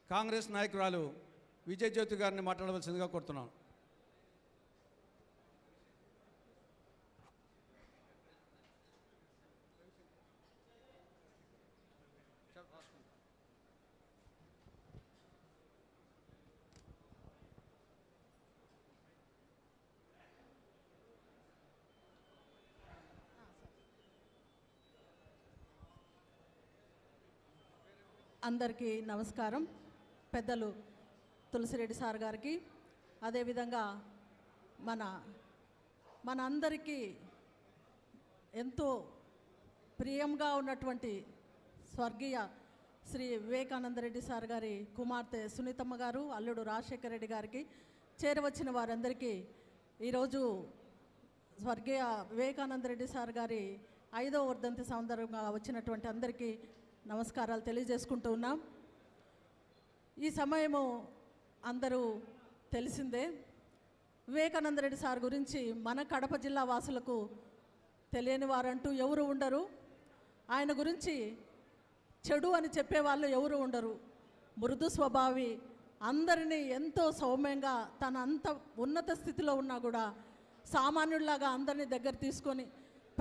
కాంగ్రెస్ నాయకురాలు విజయజ్యోతి గారిని మాట్లాడవలసిందిగా కోరుతున్నాను. అందరికీ నమస్కారం. పెద్దలు తులసిరెడ్డి సార్ గారికి, అదేవిధంగా మన అందరికీ ఎంతో ప్రియంగా ఉన్నటువంటి స్వర్గీయ శ్రీ వివేకానంద రెడ్డి సార్ గారి కుమార్తె సునీతమ్మ గారు, అల్లుడు రాజశేఖర రెడ్డి గారికి, చేరవచ్చిన వారందరికీ ఈరోజు స్వర్గీయ వివేకానంద రెడ్డి సార్ గారి 5వ వర్ధంతి సందర్భంగా వచ్చినటువంటి అందరికీ నమస్కారాలు తెలియజేసుకుంటూ ఉన్నాం. ఈ సమయము అందరూ తెలిసిందే. వివేకానంద రెడ్డి సార్ గురించి మన కడప జిల్లా వాసులకు తెలియని వారంటూ ఎవరు ఉండరు. ఆయన గురించి చెడు అని చెప్పేవాళ్ళు ఎవరు ఉండరు. మృదు స్వభావి, అందరినీ ఎంతో సౌమ్యంగా తన అంత ఉన్నత స్థితిలో ఉన్నా కూడా సామాన్యుల్లాగా అందరినీ దగ్గర తీసుకొని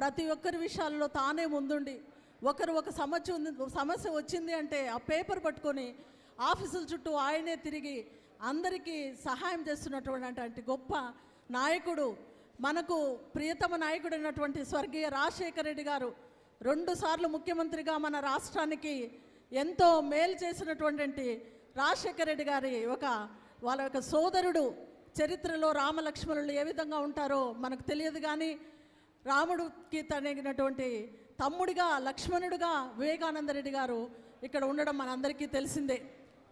ప్రతి ఒక్కరి విషయాల్లో తానే ముందుండి, ఒకరు ఒక సమస్య వచ్చింది అంటే ఆ పేపర్ పట్టుకొని ఆఫీసుల చుట్టూ ఆయనే తిరిగి అందరికీ సహాయం చేస్తున్నటువంటి గొప్ప నాయకుడు, మనకు ప్రియతమ నాయకుడు అయినటువంటి స్వర్గీయ రాజశేఖర రెడ్డి గారు 2 సార్లు ముఖ్యమంత్రిగా మన రాష్ట్రానికి ఎంతో మేలు చేసినటువంటి రాజశేఖర రెడ్డి గారి వాళ్ళ యొక్క సోదరుడు. చరిత్రలో రామలక్ష్మణులు ఏ విధంగా ఉంటారో మనకు తెలియదు, కానీ రాముడికి తగినటువంటి తమ్ముడిగా, లక్ష్మణుడిగా వివేకానంద రెడ్డి గారు ఇక్కడ ఉండడం మనందరికీ తెలిసిందే.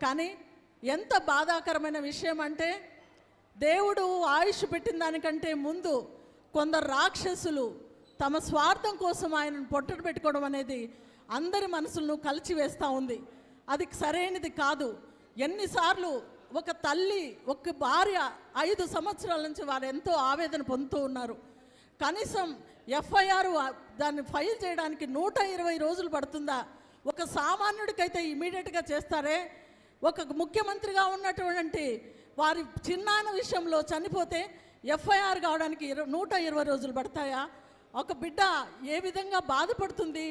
కానీ ఎంత బాధాకరమైన విషయం అంటే, దేవుడు ఆయుష్ పెట్టిన దానికంటే ముందు కొందరు రాక్షసులు తమ స్వార్థం కోసం ఆయనను పొట్టడు పెట్టుకోవడం అనేది అందరి మనసులను కలిచివేస్తూ ఉంది. అది సరైనది కాదు. ఎన్నిసార్లు ఒక తల్లి, ఒక భార్య 5 సంవత్సరాల నుంచి వారు ఎంతో ఆవేదన పొందుతూ ఉన్నారు. కనీసం ఎఫ్ఐఆర్ దాన్ని ఫైల్ చేయడానికి 120 రోజులు పడుతుందా? ఒక సామాన్యుడికైతే ఇమీడియట్గా చేస్తారే. ఒక ముఖ్యమంత్రిగా ఉన్నటువంటి వారి చిన్నాన్న విషయంలో చనిపోతే ఎఫ్ఐఆర్ కావడానికి 120 రోజులు పడతాయా? ఒక బిడ్డ ఏ విధంగా బాధపడుతుంది,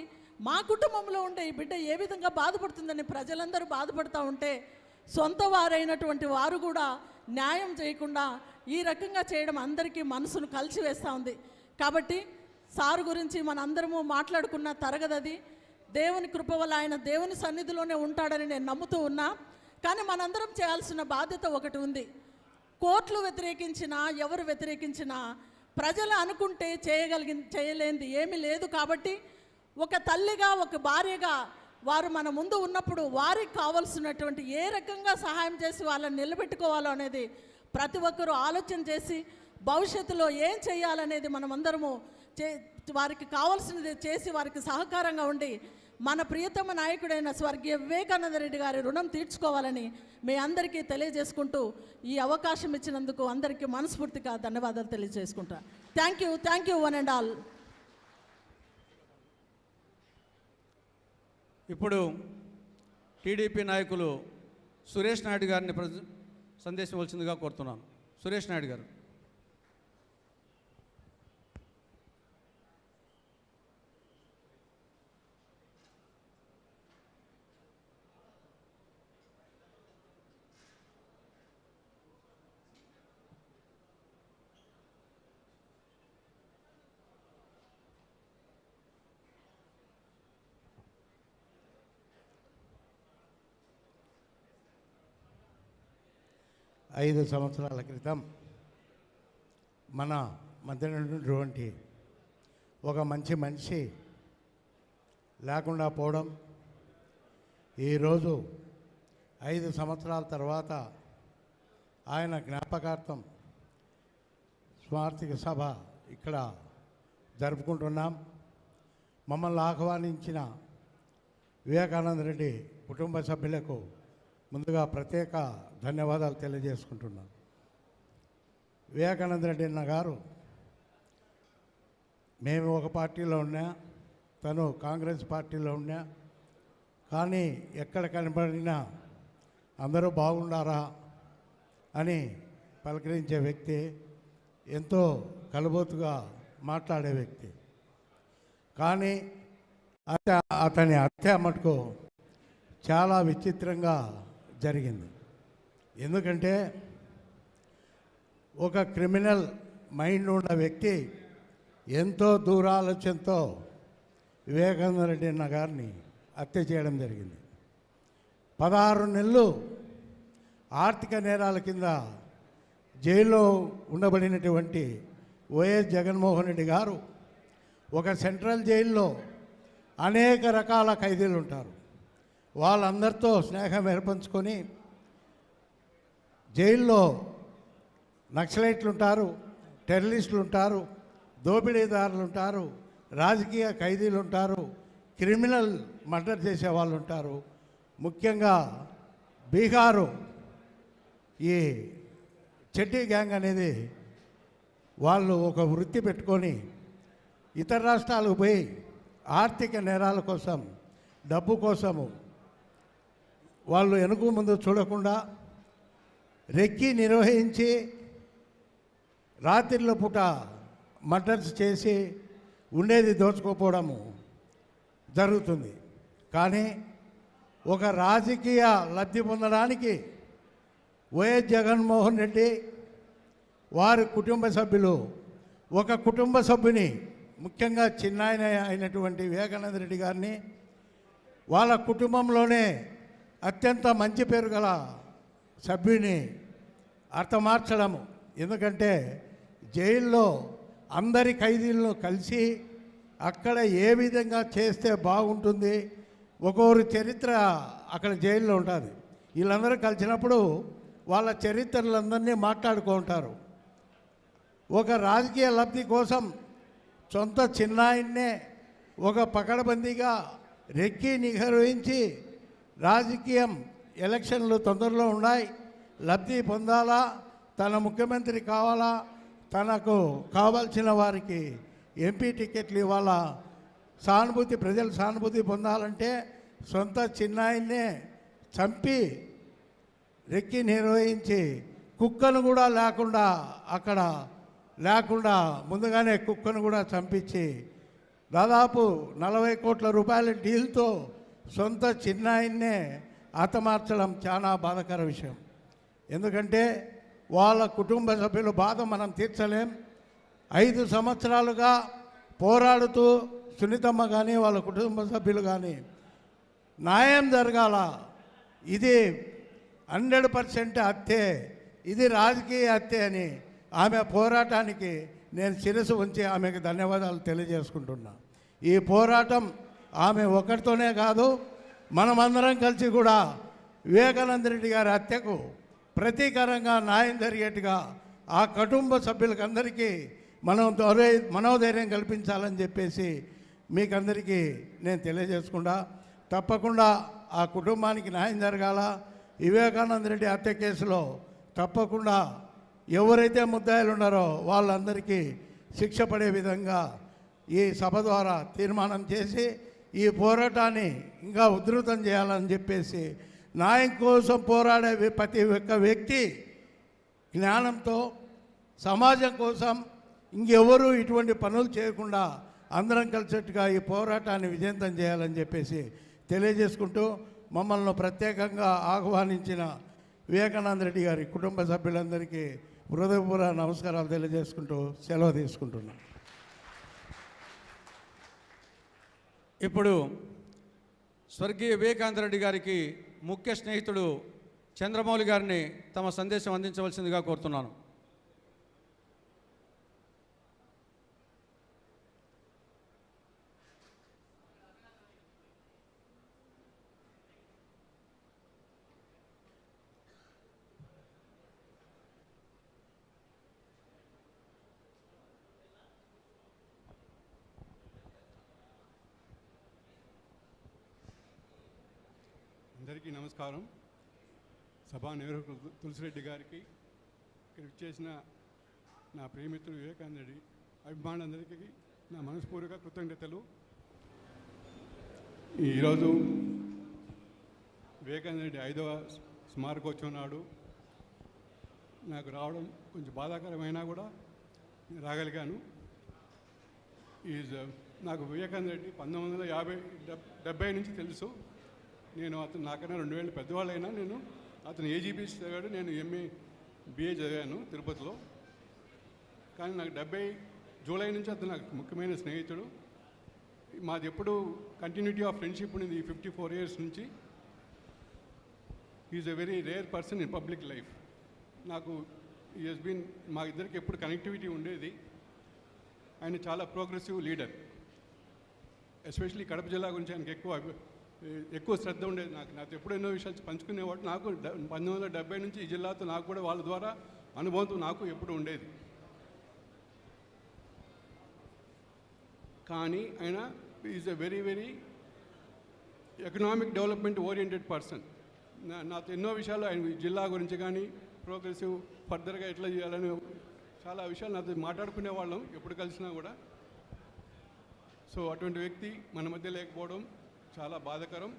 మా కుటుంబంలో ఉండే ఈ బిడ్డ ఏ విధంగా బాధపడుతుందని ప్రజలందరూ బాధపడుతూ ఉంటే సొంత వారైనటువంటి వారు కూడా న్యాయం చేయకుండా ఈ రకంగా చేయడం అందరికీ మనసును కలిసివేస్తూ ఉంది. కాబట్టి సారు గురించి మనందరము మాట్లాడుకున్న తరగదది. దేవుని కృప వల్ల ఆయన దేవుని సన్నిధిలోనే ఉంటాడని నేను నమ్ముతూ ఉన్నా. కానీ మనందరం చేయాల్సిన బాధ్యత ఒకటి ఉంది. కోర్టులు వ్యతిరేకించినా, ఎవరు వ్యతిరేకించినా ప్రజలు అనుకుంటే చేయలేనిది ఏమీ లేదు. కాబట్టి ఒక తల్లిగా, ఒక భార్యగా వారు మన ముందు ఉన్నప్పుడు వారికి కావాల్సినటువంటి ఏ రకంగా సహాయం చేసి వాళ్ళని నిలబెట్టుకోవాలో అనేది ప్రతి ఒక్కరూ ఆలోచన చేసి భవిష్యత్తులో ఏం చేయాలనేది మనమందరము వారికి కావాల్సినది చేసి వారికి సహకారంగా ఉండి మన ప్రియతమ నాయకుడైన స్వర్గీయ వివేకానంద రెడ్డి గారి రుణం తీర్చుకోవాలని మీ అందరికీ తెలియజేసుకుంటూ ఈ అవకాశం ఇచ్చినందుకు అందరికీ మనస్ఫూర్తిగా ధన్యవాదాలు తెలియజేసుకుంటా. Thank you one and all. ఇప్పుడు టీడీపీ నాయకులు సురేష్ నాయుడు గారిని సందేశం ఇవ్వాల్సిందిగా కోరుతున్నాను. సురేష్ నాయుడు గారు. ఐదు సంవత్సరాల క్రితం మన మధ్య ఉన్నటువంటి ఒక మంచి మనిషి లేకుండా పోవడం, ఈరోజు 5 సంవత్సరాల తర్వాత ఆయన జ్ఞాపకార్థం స్మారక సభ ఇక్కడ జరుపుకుంటున్నాం. మమ్మల్ని ఆహ్వానించిన వివేకానంద రెడ్డి కుటుంబ సభ్యులకు ముందుగా ప్రత్యేక ధన్యవాదాలు తెలియజేసుకుంటున్నాను. వివేకానంద రెడ్డి అన్న గారు, మేము ఒక పార్టీలో ఉన్నా, తను కాంగ్రెస్ పార్టీలో ఉన్నా, కానీ ఎక్కడ కనబడినా అందరూ బాగుండారా అని పలకరించే వ్యక్తి, ఎంతో కలుబోతుగా మాట్లాడే వ్యక్తి. కానీ అతని హత్య మటుకు చాలా విచిత్రంగా జరిగింది. ఎందుకంటే ఒక క్రిమినల్ మైండ్ ఉన్న వ్యక్తి ఎంతో దూరాలోచనతో వివేకానంద రెడ్డి అన్న గారిని హత్య చేయడం జరిగింది. 16 నెలలు ఆర్థిక నేరాల కింద జైల్లో ఉండబడినటువంటి వైఎస్ జగన్మోహన్ రెడ్డి గారు ఒక సెంట్రల్ జైల్లో అనేక రకాల ఖైదీలు ఉంటారు. వాళ్ళందరితో స్నేహం ఏర్పంచుకొని జైల్లో నక్సలైట్లు ఉంటారు, టెర్రరిస్టులు ఉంటారు, దోపిడీదారులు ఉంటారు, రాజకీయ ఖైదీలు ఉంటారు, క్రిమినల్ మర్డర్ చేసే వాళ్ళు ఉంటారు. ముఖ్యంగా బీహారు ఈ చెడ్డీ గ్యాంగ్ అనేది వాళ్ళు ఒక వృత్తి పెట్టుకొని ఇతర రాష్ట్రాలకు పోయి ఆర్థిక నేరాల కోసం, డబ్బు కోసము వాళ్ళు వెనుక ముందు చూడకుండా రెక్కి నిర్వహించి రాత్రిళ్ళ పూట మర్డర్స్ చేసి ఉండేది దోచుకోపోవడము జరుగుతుంది. కానీ ఒక రాజకీయ లబ్ధి పొందడానికి వైఎస్ జగన్మోహన్ రెడ్డి వారి కుటుంబ సభ్యులు ఒక కుటుంబ సభ్యుని, ముఖ్యంగా చిన్నాయన అయినటువంటి వివేకానంద రెడ్డి గారిని వాళ్ళ కుటుంబంలోనే అత్యంత మంచి పేరు గల సభ్యుని అర్థమార్చడము. ఎందుకంటే జైల్లో అందరి ఖైదీలను కలిసి అక్కడ ఏ విధంగా చేస్తే బాగుంటుంది, ఒక్కొక్కరి చరిత్ర అక్కడ జైల్లో ఉంటుంది. వీళ్ళందరూ కలిసినప్పుడు వాళ్ళ చరిత్రలందరినీ మాట్లాడుకుంటారు. ఒక రాజకీయ లబ్ధి కోసం సొంత చిన్నాయన్నే ఒక పకడ్బందీగా రెక్కి నిర్వహించి రాజకీయం ఎలక్షన్లు తొందరలో ఉన్నాయి, లబ్ధి పొందాలా, తన ముఖ్యమంత్రి కావాలా, తనకు కావాల్సిన వారికి ఎంపీ టికెట్లు ఇవ్వాలా, సానుభూతి ప్రజల సానుభూతి పొందాలంటే సొంత చిన్నాయన్నే చంపి రెక్కి నిర్వహించి కుక్కను కూడా లేకుండా ముందుగానే కుక్కను కూడా చంపించి దాదాపు 40 కోట్ల రూపాయల డీల్తో సొంత చిన్నాయన్నే హతమార్చడం చాలా బాధాకర విషయం. ఎందుకంటే వాళ్ళ కుటుంబ సభ్యుల బాధ మనం తీర్చలేం. 5 సంవత్సరాలుగా పోరాడుతూ సునీతమ్మ కానీ వాళ్ళ కుటుంబ సభ్యులు కానీ న్యాయం జరగాల, ఇది 100% హత్యే, ఇది రాజకీయ హత్య అని ఆమె పోరాటానికి నేను శిరస్సు ఉంచి ఆమెకు ధన్యవాదాలు తెలియజేసుకుంటున్నా. ఈ పోరాటం ఆమె ఒక్కడితోనే కాదు, మనమందరం కలిసి కూడా వివేకానంద రెడ్డి గారి హత్యకు ప్రతీకారంగా న్యాయం జరిగేట్టుగా ఆ కుటుంబ సభ్యులకందరికీ మనం మనోధైర్యం కల్పించాలని చెప్పేసి మీకందరికీ నేను తెలియజేసుకుంటా. తప్పకుండా ఆ కుటుంబానికి న్యాయం జరగాల. వివేకానంద రెడ్డి హత్య కేసులో తప్పకుండా ఎవరైతే ముద్దాయిలు ఉన్నారో వాళ్ళందరికీ శిక్ష పడే విధంగా ఈ సభ ద్వారా తీర్మానం చేసి ఈ పోరాటాన్ని ఇంకా ఉధృతం చేయాలని చెప్పేసి, న్యాయం కోసం పోరాడే ప్రతి ఒక్క వ్యక్తి జ్ఞానంతో సమాజం కోసం ఇంకెవరూ ఇటువంటి పనులు చేయకుండా అందరం కలిసేట్టుగా ఈ పోరాటాన్ని విజయవంతం చేయాలని చెప్పేసి తెలియజేసుకుంటూ, మమ్మల్ని ప్రత్యేకంగా ఆహ్వానించిన వివేకానంద రెడ్డి గారి కుటుంబ సభ్యులందరికీ హృదయపూర్వక నమస్కారాలు తెలియజేసుకుంటూ సెలవు తీసుకుంటున్నాం. ఇప్పుడు స్వర్గీయ వివేకానంద రెడ్డి గారికి ముఖ్య స్నేహితుడు చంద్రమౌళి గారిని తమ సందేశం అందించవలసిందిగా కోరుతున్నాను. అందరికీ నమస్కారం. సభా నిర్వాహకులు తులసిరెడ్డి గారికి, ఇక్కడికి చేసిన నా ప్రియమిత్రుడు వివేకానంద రెడ్డి అభిమానులందరికీ నా మనస్ఫూర్తిగా కృతజ్ఞతలు. ఈరోజు వివేకానంద రెడ్డి 5వ స్మారకోత్సవం నాడు నాకు రావడం కొంచెం బాధాకరమైనా కూడా రాగలిగాను. నాకు వివేకానంద రెడ్డి 1970 నుంచి తెలుసు. నేను అతను నాకన్నా 2000 పెద్దవాళ్ళైనా నేను అతను ఏజీబీ చదివాడు, నేను BA చదివాను తిరుపతిలో. కానీ నాకు 70 జూలై నుంచి అతను నాకు ముఖ్యమైన స్నేహితుడు. మాది ఎప్పుడు కంటిన్యూటీ ఆఫ్ ఫ్రెండ్షిప్ ఉంది 54 ఇయర్స్ నుంచి. Is a very rare person in public life. నాకు మా ఇద్దరికి ఎప్పుడు కనెక్టివిటీ ఉండేది. ఆయన చాలా ప్రోగ్రెసివ్ లీడర్. ఎస్పెషలీ కడప జిల్లా గురించి ఆయనకి ఎక్కువ శ్రద్ధ ఉండేది. నాతో ఎప్పుడు ఎన్నో విషయాలు పంచుకునేవాడు. నాకు 1970 నుంచి ఈ జిల్లాతో నాకు కూడా వాళ్ళ ద్వారా అనుభవంతో నాకు ఎప్పుడు ఉండేది. కానీ ఆయన is a very very economic development oriented person. నాతో ఎన్నో విషయాలు ఆయన జిల్లా గురించి కానీ ప్రోగ్రెసివ్ ఫర్దర్గా ఎట్లా చేయాలని చాలా విషయాలు నాతో మాట్లాడుకునే వాళ్ళం ఎప్పుడు కలిసినా కూడా. సో అటువంటి వ్యక్తి మన మధ్య లేకపోవడం చాలా బాధాకరం.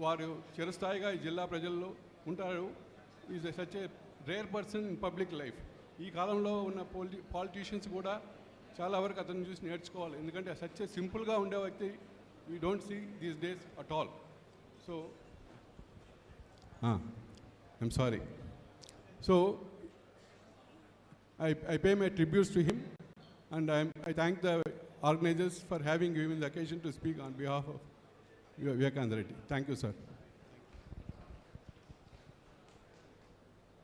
వారు చిరస్థాయిగా ఈ జిల్లా ప్రజల్లో ఉంటారు. Is such a rare person in public life. ఈ కాలంలో ఉన్న పాలిటీషియన్స్ కూడా చాలా వరకు అతను చూసి నేర్చుకోవాలి. ఎందుకంటే సచ్ ఏ సింపుల్గా ఉండే వ్యక్తి we don't see these days at all. So I'm sorry. So I pay my tributes to him, and I thank the organizers for having given the occasion to speak on behalf of Vivekananda Reddy. Thank you, sir.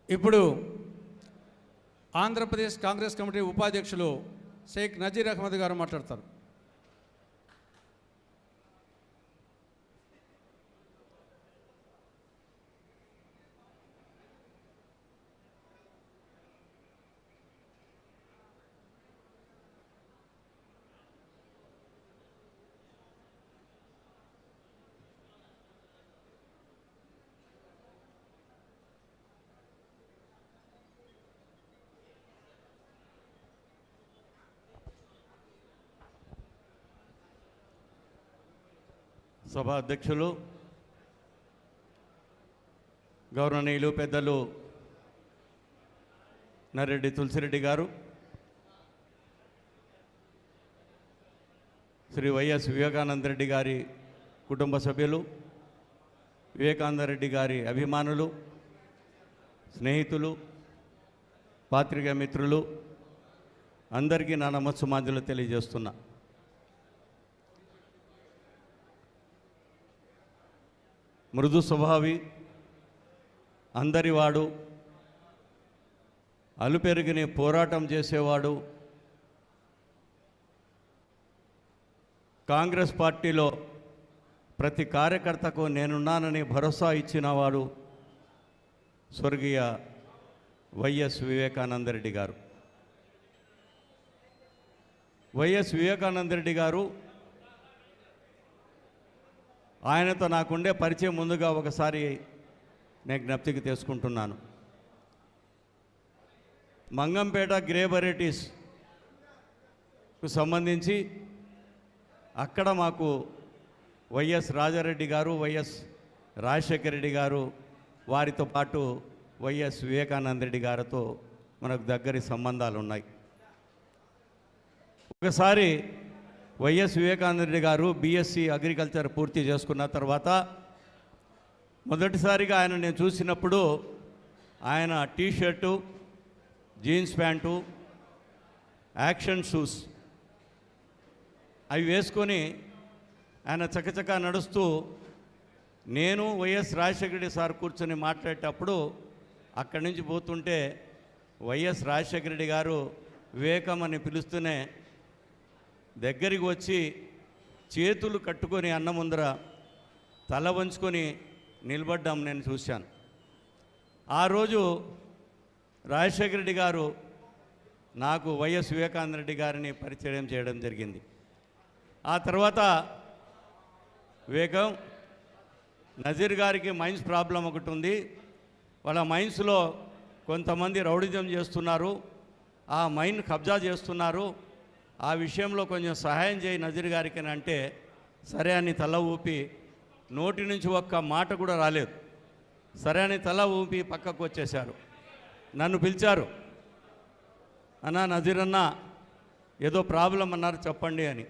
ఇప్పుడు Andhra Pradesh Congress committee ఉపాధ్యక్షులు షేక్ నజీర్ అహ్మద్ గారు మాట్లాడతారు. సభా అధ్యక్షులు, గౌరవనీయులు పెద్దలు నర్రెడ్డి తులసిరెడ్డి గారు, Shri YS Vivekananda Reddy గారి కుటుంబ సభ్యులు, వివేకానంద రెడ్డి గారి అభిమానులు, స్నేహితులు, పాత్రికేయ మిత్రులు అందరికీ నా నమస్సుమాంజలు తెలియజేస్తున్నా. మృదు స్వభావి, అందరివాడు, అలుపెరుగని పోరాటం చేసేవాడు, కాంగ్రెస్ పార్టీలో ప్రతి కార్యకర్తకు నేనున్నానని భరోసా ఇచ్చినవాడు స్వర్గీయ వైఎస్ వివేకానంద రెడ్డి గారు. వైఎస్ వివేకానంద రెడ్డి గారు, ఆయనతో నాకుండే పరిచయం ముందుగా ఒకసారి నేను జ్ఞప్తికి తీసుకుంటున్నాను. మంగంపేట గ్రే వెరైటీస్కు సంబంధించి అక్కడ మాకు వైఎస్ రాజారెడ్డి గారు, వైఎస్ రాజశేఖర రెడ్డి గారు, వారితో పాటు వైఎస్ వివేకానంద రెడ్డి గారితో మనకు దగ్గరి సంబంధాలు ఉన్నాయి. ఒకసారి వైఎస్ వివేకానంద రెడ్డి గారు BSc అగ్రికల్చర్ పూర్తి చేసుకున్న తర్వాత మొదటిసారిగా ఆయన నేను చూసినప్పుడు ఆయన T-shirt, jeans pant, action shoes అవి వేసుకొని ఆయన చకచకా నడుస్తూ నేను వైఎస్ రాజశేఖర రెడ్డి సార్ కూర్చొని మాట్లాడేటప్పుడు అక్కడి నుంచి పోతుంటే వైఎస్ రాజశేఖర రెడ్డి గారు వివేకం అని పిలుస్తూనే దగ్గరికి వచ్చి చేతులు కట్టుకొని అన్న ముందర తల వంచుకొని నిలబడ్డాం నేను చూశాను. ఆ రోజు రాజశేఖర రెడ్డి గారు నాకు వైఎస్ వివేకానంద రెడ్డి గారిని పరిచయం చేయడం జరిగింది. ఆ తర్వాత వివేకం, నజీర్ గారికి మైన్స్ ప్రాబ్లం ఒకటి ఉంది, వాళ్ళ మైన్స్లో కొంతమంది రౌడిజం చేస్తున్నారు, ఆ మైన్ కబ్జా చేస్తున్నారు, ఆ విషయంలో కొంచెం సహాయం చేయి నజీర్ గారికి అని అంటే సరే అని తల ఊపి నోటి నుంచి ఒక్క మాట కూడా రాలేదు. సరే అని తల ఊపి పక్కకు వచ్చేశారు. నన్ను పిలిచారు, అన్నా నజీర్ అన్న ఏదో ప్రాబ్లం అన్నారు చెప్పండి అని.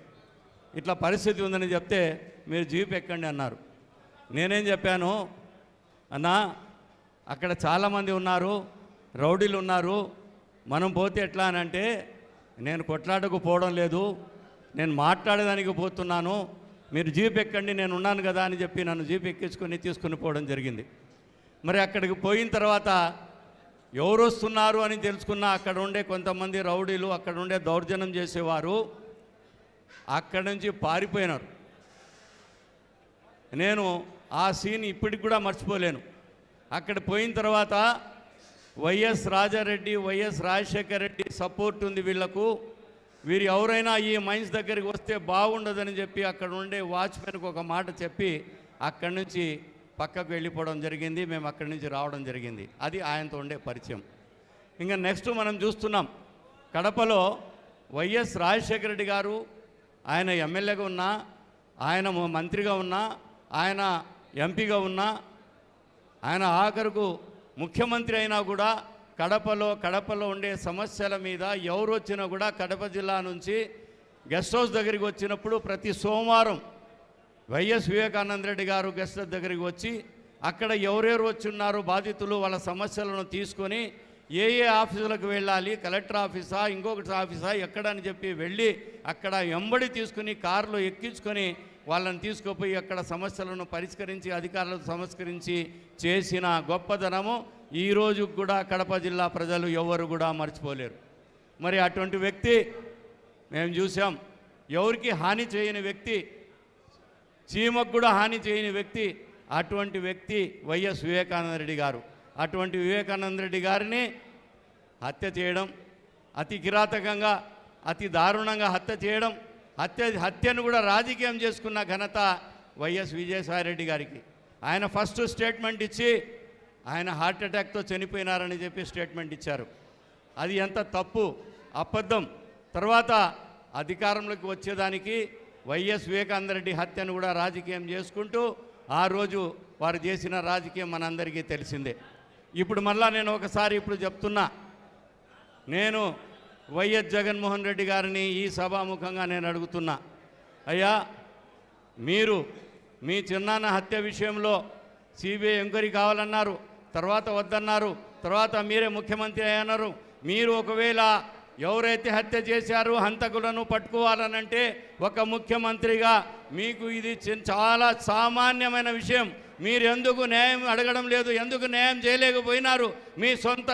ఇట్లా పరిస్థితి ఉందని చెప్తే మీరు జీప్ ఎక్కండి అన్నారు. నేనేం చెప్పాను, అన్నా అక్కడ చాలామంది ఉన్నారు, రౌడీలు ఉన్నారు, మనం పోతే ఎట్లా అని అంటే, నేను కొట్లాటకు పోవడం లేదు, నేను మాట్లాడేదానికి పోతున్నాను, మీరు జీప్ ఎక్కండి నేను ఉన్నాను కదా అని చెప్పి నన్ను జీప్ ఎక్కించుకొని తీసుకుని పోవడం జరిగింది. మరి అక్కడికి పోయిన తర్వాత ఎవరు వస్తున్నారు అని తెలుసుకున్నా అక్కడ ఉండే కొంతమంది రౌడీలు, అక్కడ ఉండే దౌర్జన్యం చేసేవారు అక్కడి నుంచి పారిపోయినారు. నేను ఆ సీన్ ఇప్పటికి కూడా మర్చిపోలేను. అక్కడ పోయిన తర్వాత YS Rajareddy, YS Rajasekhara Reddy support ఉంది వీళ్లకు, వీరు ఎవరైనా ఈ మైన్స్ దగ్గరికి వస్తే బాగుండదని చెప్పి అక్కడ ఉండే వాచ్మెన్కి ఒక మాట చెప్పి అక్కడి నుంచి పక్కకు వెళ్ళిపోవడం జరిగింది. మేము అక్కడి నుంచి రావడం జరిగింది. అది ఆయనతో ఉండే పరిచయం. ఇంకా నెక్స్ట్ మనం చూస్తున్నాం, కడపలో వైఎస్ రాజశేఖర రెడ్డి గారు ఆయన ఎమ్మెల్యేగా ఉన్నా, ఆయన మంత్రిగా ఉన్నా, ఆయన ఎంపీగా ఉన్నా, ఆయన ఆఖరుకు ముఖ్యమంత్రి అయినా కూడా కడపలో ఉండే సమస్యల మీద ఎవరు వచ్చినా కూడా కడప జిల్లా నుంచి గెస్ట్ హౌస్ దగ్గరికి వచ్చినప్పుడు ప్రతి సోమవారం వైఎస్ వివేకానంద రెడ్డి గారు గెస్ట్ హౌస్ దగ్గరికి వచ్చి అక్కడ ఎవరెవరు వచ్చి ఉన్నారో బాధితులు వాళ్ళ సమస్యలను తీసుకొని ఏ ఆఫీసులకు వెళ్ళాలి, కలెక్టర్ ఆఫీసా ఇంకొకటి ఆఫీసా ఎక్కడని చెప్పి వెళ్ళి అక్కడ ఎంబడి తీసుకుని కారులో ఎక్కించుకొని వాళ్ళని తీసుకుపోయి అక్కడ సమస్యలను పరిష్కరించి అధికారులకు సంస్కరించి చేసిన గొప్పదనము ఈరోజు కూడా కడప జిల్లా ప్రజలు ఎవరు కూడా మర్చిపోలేరు. మరి అటువంటి వ్యక్తి మేము చూసాం. ఎవరికి హాని చేయని వ్యక్తి, చీమకు కూడా హాని చేయని వ్యక్తి, అటువంటి వ్యక్తి వైఎస్ వివేకానంద రెడ్డి గారు. అటువంటి వివేకానంద రెడ్డి గారిని హత్య చేయడం, అతి కిరాతకంగా అతి దారుణంగా హత్య చేయడం, హత్యను కూడా రాజకీయం చేసుకున్న ఘనత వైఎస్ విజయసాయిరెడ్డి గారికి. ఆయన ఫస్ట్ స్టేట్మెంట్ ఇచ్చి ఆయన హార్ట్ అటాక్తో చనిపోయినారని చెప్పి స్టేట్మెంట్ ఇచ్చారు. అది ఎంత తప్పు, అబద్ధం. తర్వాత అధికారంలోకి వచ్చేదానికి వైఎస్ వివేకానంద రెడ్డి హత్యను కూడా రాజకీయం చేసుకుంటూ ఆ రోజు వారు చేసిన రాజకీయం మనందరికీ తెలిసిందే. ఇప్పుడు మళ్ళా నేను ఒకసారి ఇప్పుడు చెప్తున్నా, నేను వైఎస్ జగన్మోహన్ రెడ్డి గారిని ఈ సభాముఖంగా నేను అడుగుతున్నా, అయ్యా మీరు మీ చిన్నాన్న హత్య విషయంలో సిబిఐ ఎంక్వైరీ కావాలన్నారు, తర్వాత వద్దన్నారు, తర్వాత మీరే ముఖ్యమంత్రి అయ్యన్నారు. మీరు ఒకవేళ ఎవరైతే హత్య చేశారో హంతకులను పట్టుకోవాలనంటే ఒక ముఖ్యమంత్రిగా మీకు ఇది చాలా సామాన్యమైన విషయం. మీరు ఎందుకు న్యాయం అడగడం లేదు, ఎందుకు న్యాయం చేయలేకపోయినారు? మీ సొంత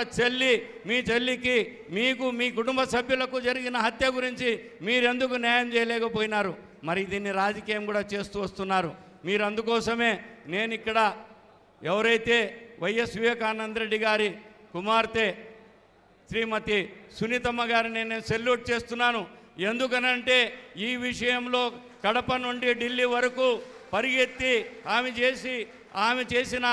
మీ చెల్లికి మీకు మీ కుటుంబ సభ్యులకు జరిగిన హత్య గురించి మీరెందుకు న్యాయం చేయలేకపోయినారు? మరి దీన్ని రాజకీయం కూడా చేస్తూ వస్తున్నారు మీరు. అందుకోసమే నేను ఇక్కడ ఎవరైతే వైఎస్ వివేకానంద రెడ్డి గారి కుమార్తె శ్రీమతి సునీతమ్మ గారిని నేను సెల్యూట్ చేస్తున్నాను. ఎందుకనంటే ఈ విషయంలో కడప నుండి ఢిల్లీ వరకు పరిగెత్తి ఆమె చేసిన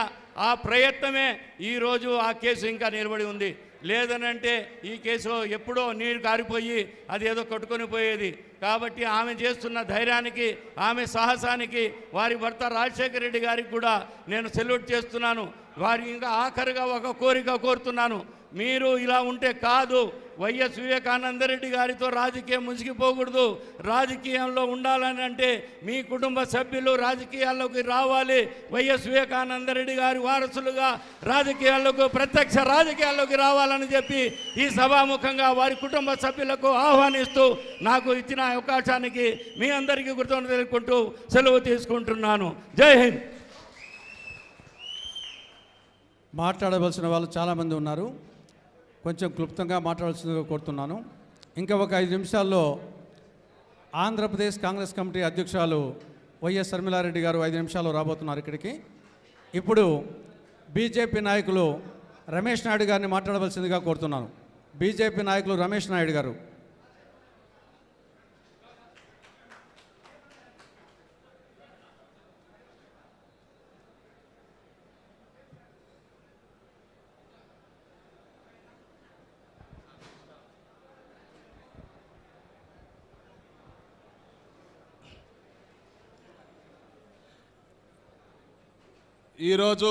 ఆ ప్రయత్నమే ఈరోజు ఆ కేసు ఇంకా నిలబడి ఉంది. లేదనంటే ఈ కేసు ఎప్పుడో నీరు కారిపోయి అది ఏదో కొట్టుకొని పోయేది. కాబట్టి ఆమె చేస్తున్న ధైర్యానికి, ఆమె సాహసానికి వారి భర్త రాజశేఖర రెడ్డి గారికి కూడా నేను సెల్యూట్ చేస్తున్నాను. వారి ఇంకా ఆఖరిగా ఒక కోరిక కోరుతున్నాను, మీరు ఇలా ఉంటే కాదు. వైఎస్ వివేకానంద రెడ్డి గారితో రాజకీయం మునిగిపోకూడదు. రాజకీయంలో ఉండాలని అంటే మీ కుటుంబ సభ్యులు రాజకీయాల్లోకి రావాలి. వైఎస్ వివేకానంద రెడ్డి గారి వారసులుగా రాజకీయాల్లోకి, ప్రత్యక్ష రాజకీయాల్లోకి రావాలని చెప్పి ఈ సభాముఖంగా వారి కుటుంబ సభ్యులకు ఆహ్వానిస్తూ నాకు ఇచ్చిన అవకాశానికి మీ అందరికీ కృతజ్ఞతలు తెలుపుకుంటూ సెలవు తీసుకుంటున్నాను. జై హింద్. మాట్లాడవలసిన వాళ్ళు చాలామంది ఉన్నారు, కొంచెం క్లుప్తంగా మాట్లాడాల్సిందిగా కోరుతున్నాను. ఇంకా ఒక 5 నిమిషాల్లో ఆంధ్రప్రదేశ్ కాంగ్రెస్ కమిటీ అధ్యక్షురాలు వైఎస్ షర్మిలారెడ్డి గారు 5 నిమిషాల్లో రాబోతున్నారు ఇక్కడికి. ఇప్పుడు బీజేపీ నాయకులు రమేష్ నాయుడు గారిని మాట్లాడవలసిందిగా కోరుతున్నాను. బీజేపీ నాయకులు రమేష్ నాయుడు గారు. ఈరోజు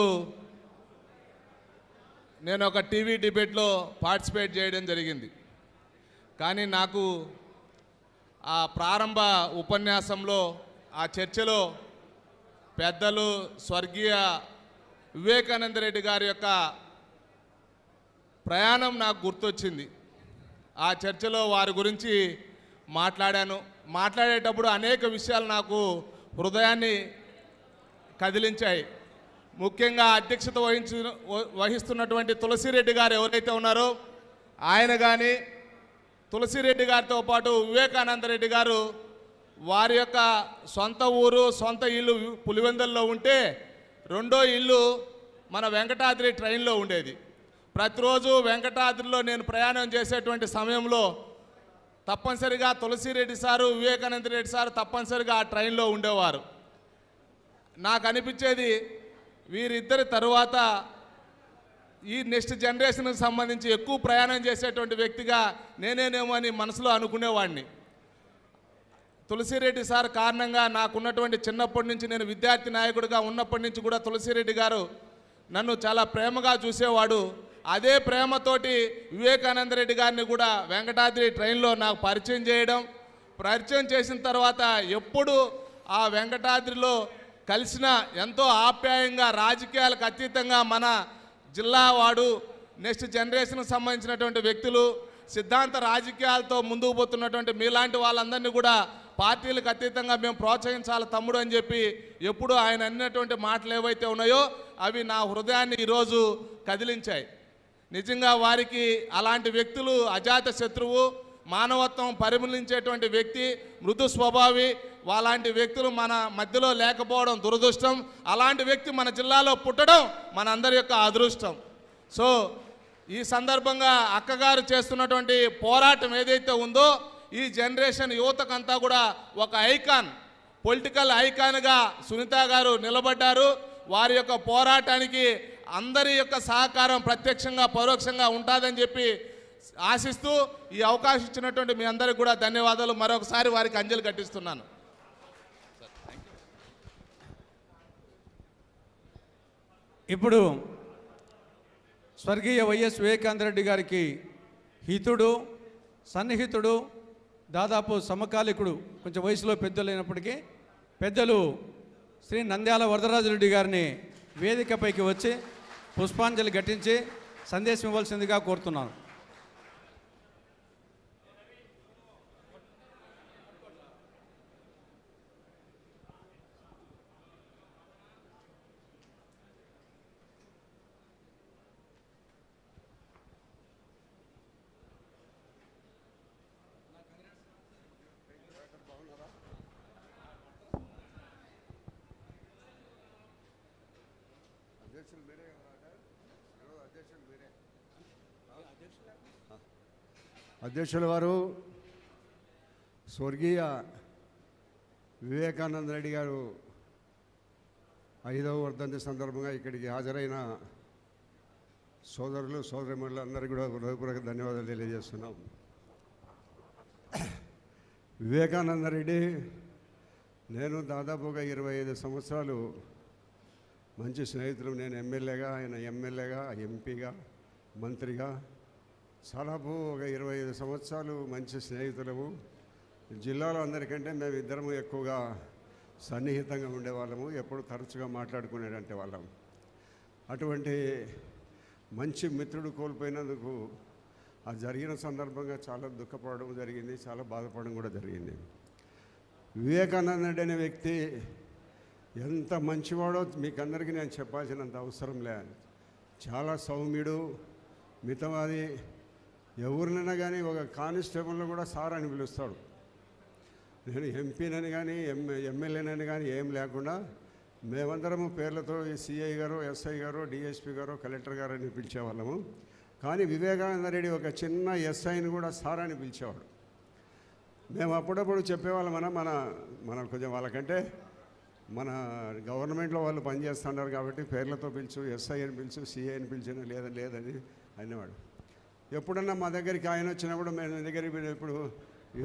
నేను ఒక టీవీ డిబేట్లో పార్టిసిపేట్ చేయడం జరిగింది. కానీ నాకు ఆ ప్రారంభ ఉపన్యాసంలో ఆ చర్చలో పెద్దలు స్వర్గీయ వివేకానంద రెడ్డి గారి యొక్క ప్రయాణం నాకు గుర్తొచ్చింది. ఆ చర్చలో వారి గురించి మాట్లాడేటప్పుడు అనేక విషయాలు నాకు హృదయాన్ని కదిలించాయి. ముఖ్యంగా అధ్యక్షత వహిస్తున్నటువంటి తులసిరెడ్డి గారు ఎవరైతే ఉన్నారో ఆయన కానీ, తులసిరెడ్డి గారితో పాటు వివేకానంద రెడ్డి గారు వారి యొక్క సొంత ఊరు, సొంత ఇల్లు పులివెందుల్లో ఉంటే రెండో ఇల్లు మన వెంకటాద్రి ట్రైన్లో ఉండేది. ప్రతిరోజు వెంకటాద్రిలో నేను ప్రయాణం చేసేటువంటి సమయంలో తప్పనిసరిగా తులసిరెడ్డి సారు, వివేకానంద రెడ్డి సారు తప్పనిసరిగా ఆ ట్రైన్లో ఉండేవారు. నాకు అనిపించేది వీరిద్దరి తరువాత ఈ నెక్స్ట్ జనరేషన్కి సంబంధించి ఎక్కువ ప్రయాణం చేసేటువంటి వ్యక్తిగా నేనేనేమో అని మనసులో అనుకునేవాడిని. తులసిరెడ్డి సార్ కారణంగా నాకున్నటువంటి చిన్నప్పటి నుంచి, నేను విద్యార్థి నాయకుడిగా ఉన్నప్పటి నుంచి కూడా తులసిరెడ్డి గారు నన్ను చాలా ప్రేమగా చూసేవాడు. అదే ప్రేమతోటి వివేకానంద రెడ్డి గారిని కూడా వెంకటాద్రి ట్రైన్లో నాకు పరిచయం చేసిన తర్వాత ఎప్పుడు ఆ వెంకటాద్రిలో కలిసిన ఎంతో ఆప్యాయంగా, రాజకీయాలకు అతీతంగా మన జిల్లా వాడు, నెక్స్ట్ జనరేషన్కి సంబంధించినటువంటి వ్యక్తులు, సిద్ధాంత రాజకీయాలతో ముందుకు పోతున్నటువంటి మీలాంటి వాళ్ళందరినీ కూడా పార్టీలకు అతీతంగా మేము ప్రోత్సహించాలి తమ్ముడు అని చెప్పి ఎప్పుడు ఆయన అన్నటువంటి మాటలు ఏవైతే ఉన్నాయో అవి నా హృదయాన్ని ఈరోజు కదిలించాయి. నిజంగా వారికి అలాంటి వ్యక్తులు అజాత శత్రువు, మానవత్వం పరిమళించేటువంటి వ్యక్తి, మృదు స్వభావి, అలాంటి వ్యక్తులు మన మధ్యలో లేకపోవడం దురదృష్టం. అలాంటి వ్యక్తి మన జిల్లాలో పుట్టడం మనందరి యొక్క అదృష్టం. సో ఈ సందర్భంగా అక్కగారు చేస్తున్నటువంటి పోరాటం ఏదైతే ఉందో ఈ జనరేషన్ యువతకంతా కూడా ఒక ఐకాన్, పొలిటికల్ ఐకాన్గా సునీత గారు నిలబడ్డారు. వారి యొక్క పోరాటానికి అందరి యొక్క సహకారం ప్రత్యక్షంగా పరోక్షంగా ఉంటుందని చెప్పి ఆశిస్తూ ఈ అవకాశం ఇచ్చినటువంటి మీ అందరికీ కూడా ధన్యవాదాలు. మరొకసారి వారికి అంజలి ఘటిస్తున్నాను. ఇప్పుడు స్వర్గీయ వైఎస్ వివేకానంద రెడ్డి గారికి హితుడు, సన్నిహితుడు, దాదాపు సమకాలికుడు, కొంచెం వయసులో పెద్దలైనప్పటికీ పెద్దలు శ్రీ నంద్యాల వరదరాజరెడ్డి గారిని వేదికపైకి వచ్చి పుష్పాంజలి ఘటించి సందేశం ఇవ్వాల్సిందిగా కోరుతున్నాను. అధ్యక్షుల వారు స్వర్గీయ వివేకానంద రెడ్డి గారు 5వ వర్ధంతి సందర్భంగా ఇక్కడికి హాజరైన సోదరులు సోదరిమణులు అందరికీ కూడా హృదయపూర్వక ధన్యవాదాలు తెలియజేస్తున్నాం. వివేకానంద రెడ్డి నేను దాదాపుగా 25 సంవత్సరాలు మంచి స్నేహితులు. నేను ఎమ్మెల్యేగా, ఆయన ఎమ్మెల్యేగా, ఎంపీగా, మంత్రిగా దాదాపు ఒక 25 సంవత్సరాలు మంచి స్నేహితులము. జిల్లాలో అందరికంటే మేము ఇద్దరము ఎక్కువగా సన్నిహితంగా ఉండేవాళ్ళము, ఎప్పుడు తరచుగా మాట్లాడుకునేటంటే వాళ్ళం. అటువంటి మంచి మిత్రుడు కోల్పోయినందుకు ఆ జరిగిన సందర్భంగా చాలా దుఃఖపడడం జరిగింది, చాలా బాధపడడం కూడా జరిగింది. వివేకానంద రెడ్డి అనే వ్యక్తి ఎంత మంచివాడో మీకు అందరికీ నేను చెప్పాల్సినంత అవసరం లేదు. చాలా సౌమ్యుడు, మితవాది. ఎవరినైనా కానీ ఒక కానిస్టేబుల్ని కూడా సార్ అని పిలుస్తాడు. నేను ఎంపీనని కానీ ఎమ్మెల్యేనని కానీ ఏం లేకుండా మేమందరము పేర్లతో సిఐ గారు, ఎస్ఐ గారు, డిఎస్పీ గారు, కలెక్టర్ గారు అని పిలిచేవాళ్ళము. కానీ వివేకానంద రెడ్డి ఒక చిన్న ఎస్ఐని కూడా సార్ అని పిలిచేవాడు. మేము అప్పుడప్పుడు చెప్పేవాళ్ళం, మన కొంచెం వాళ్ళకంటే మన గవర్నమెంట్లో వాళ్ళు పనిచేస్తున్నారు కాబట్టి పేర్లతో పిలుచు, ఎస్ఐ అని పిలుచు, సిఐ అని పిలిచిన లేదని అనేవాడు. ఎప్పుడన్నా మా దగ్గరికి ఆయన వచ్చినప్పుడు మేము దగ్గరికి ఇప్పుడు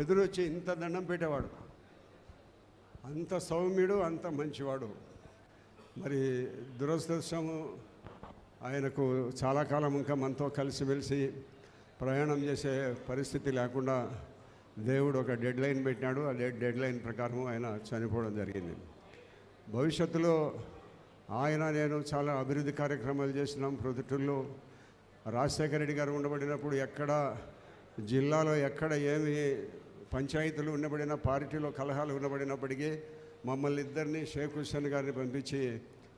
ఎదురొచ్చి ఇంత దండం పెట్టేవాడు. అంత సౌమ్యుడు, అంత మంచివాడు. మరి దురదృష్టము ఆయనకు చాలా కాలం ఇంకా మనతో కలిసిమెలిసి ప్రయాణం చేసే పరిస్థితి లేకుండా దేవుడు ఒక డెడ్ లైన్ పెట్టినాడు. ఆ డెడ్ లైన్ ప్రకారం ఆయన చనిపోవడం జరిగింది. భవిష్యత్తులో ఆయన నేను చాలా అభివృద్ధి కార్యక్రమాలు చేసినాం. ప్రొద్దుటూరులో రాజశేఖర రెడ్డి గారు ఉండబడినప్పుడు ఎక్కడ జిల్లాలో ఎక్కడ ఏమి పంచాయతీలు ఉండబడిన పార్టీలో కలహాలు ఉండబడినప్పటికీ మమ్మల్ని ఇద్దరిని షేక్ హుస్సేన్ గారిని పంపించి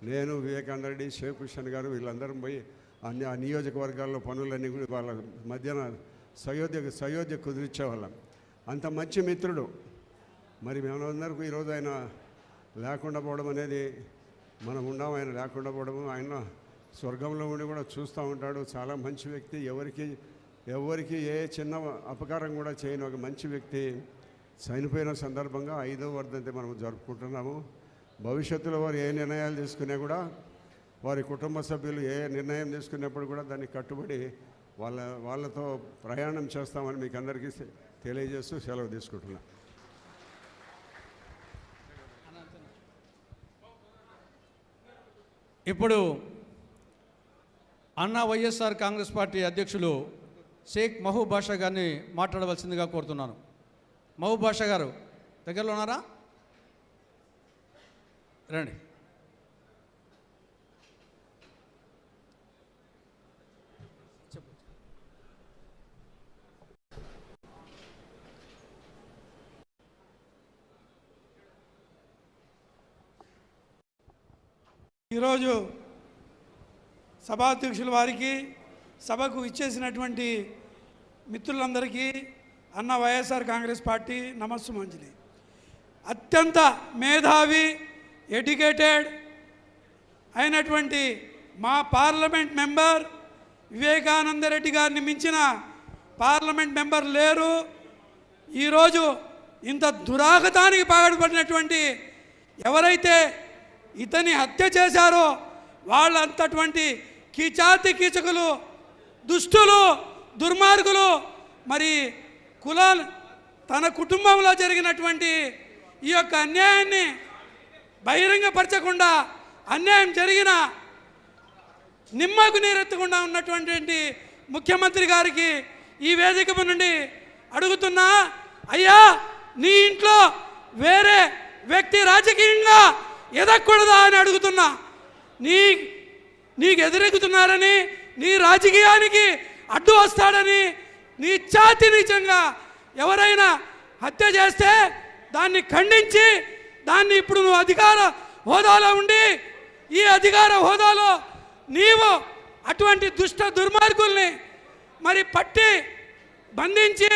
నేను వివేకానంద రెడ్డి షేక్ హుస్సేన్ గారు వీళ్ళందరం పోయి ఆ నియోజకవర్గాల్లో పనులన్నీ కూడా వాళ్ళ మధ్యన సయోధ్య కుదిర్చేవాళ్ళం. అంత మంచి మిత్రుడు. మరి మేమందరికీ ఈరోజు ఆయన లేకుండా పోవడం అనేది మనం ఉన్నాం. ఆయన లేకుండా పోవడం, ఆయన స్వర్గంలో ఉండి కూడా చూస్తూ ఉంటాడు. చాలా మంచి వ్యక్తి. ఎవరికి ఏ చిన్న అపకారం కూడా చేయని ఒక మంచి వ్యక్తి చనిపోయిన సందర్భంగా 5వ వర్ధంతి మనం జరుపుకుంటున్నాము. భవిష్యత్తులో వారు ఏ నిర్ణయాలు తీసుకున్నా కూడా వారి కుటుంబ సభ్యులు ఏ నిర్ణయం తీసుకున్నప్పుడు కూడా దాన్ని కట్టుబడి వాళ్ళతో ప్రయాణం చేస్తామని మీకు అందరికీ తెలియజేస్తూ సెలవు తీసుకుంటున్నాను. ఇప్పుడు అన్నా వైఎస్ఆర్ కాంగ్రెస్ పార్టీ అధ్యక్షులు షేక్ మహబూబ్ బాషా గారిని మాట్లాడవలసిందిగా కోరుతున్నాను. మహబూబ్ బాషా గారు దగ్గరలో ఉన్నారా? రండి. ఈరోజు సభాధ్యక్షుల వారికి, సభకు ఇచ్చేసినటువంటి మిత్రులందరికీ అన్న వైఎస్ఆర్ కాంగ్రెస్ పార్టీ నమస్సుమంజలి. అత్యంత మేధావి, ఎడ్యుకేటెడ్ అయినటువంటి మా పార్లమెంట్ మెంబర్ వివేకానంద రెడ్డి గారిని మించిన పార్లమెంట్ మెంబర్ లేరు. ఈరోజు ఇంత దురాగతానికి పాల్పడినటువంటి ఎవరైతే ఇతని హత్య చేశారో వాళ్ళంతటువంటి కీచాతి కీచకులు, దుష్టులు, దుర్మార్గులు. మరి కులాలు తన కుటుంబంలో జరిగినటువంటి ఈ యొక్క అన్యాయాన్ని బహిరంగపరచకుండా, అన్యాయం జరిగిన నిమ్మకు నీరెత్తకుండా ఉన్నటువంటి ముఖ్యమంత్రి గారికి ఈ వేదిక నుండి అడుగుతున్నా, అయ్యా నీ ఇంట్లో వేరే వ్యక్తి రాజకీయంగా ఎదగకూడదా అని అడుగుతున్నా. నీకు ఎదురెగుతున్నారని, నీ రాజకీయానికి అడ్డు వస్తాడని, నీ ఛాతి నిజంగా ఎవరైనా హత్య చేస్తే దాన్ని ఖండించి, దాన్ని ఇప్పుడు నువ్వు అధికార హోదాలో ఉండి, ఈ అధికార హోదాలో నీవు అటువంటి దుష్ట దుర్మార్గుల్ని మరి పట్టి బంధించి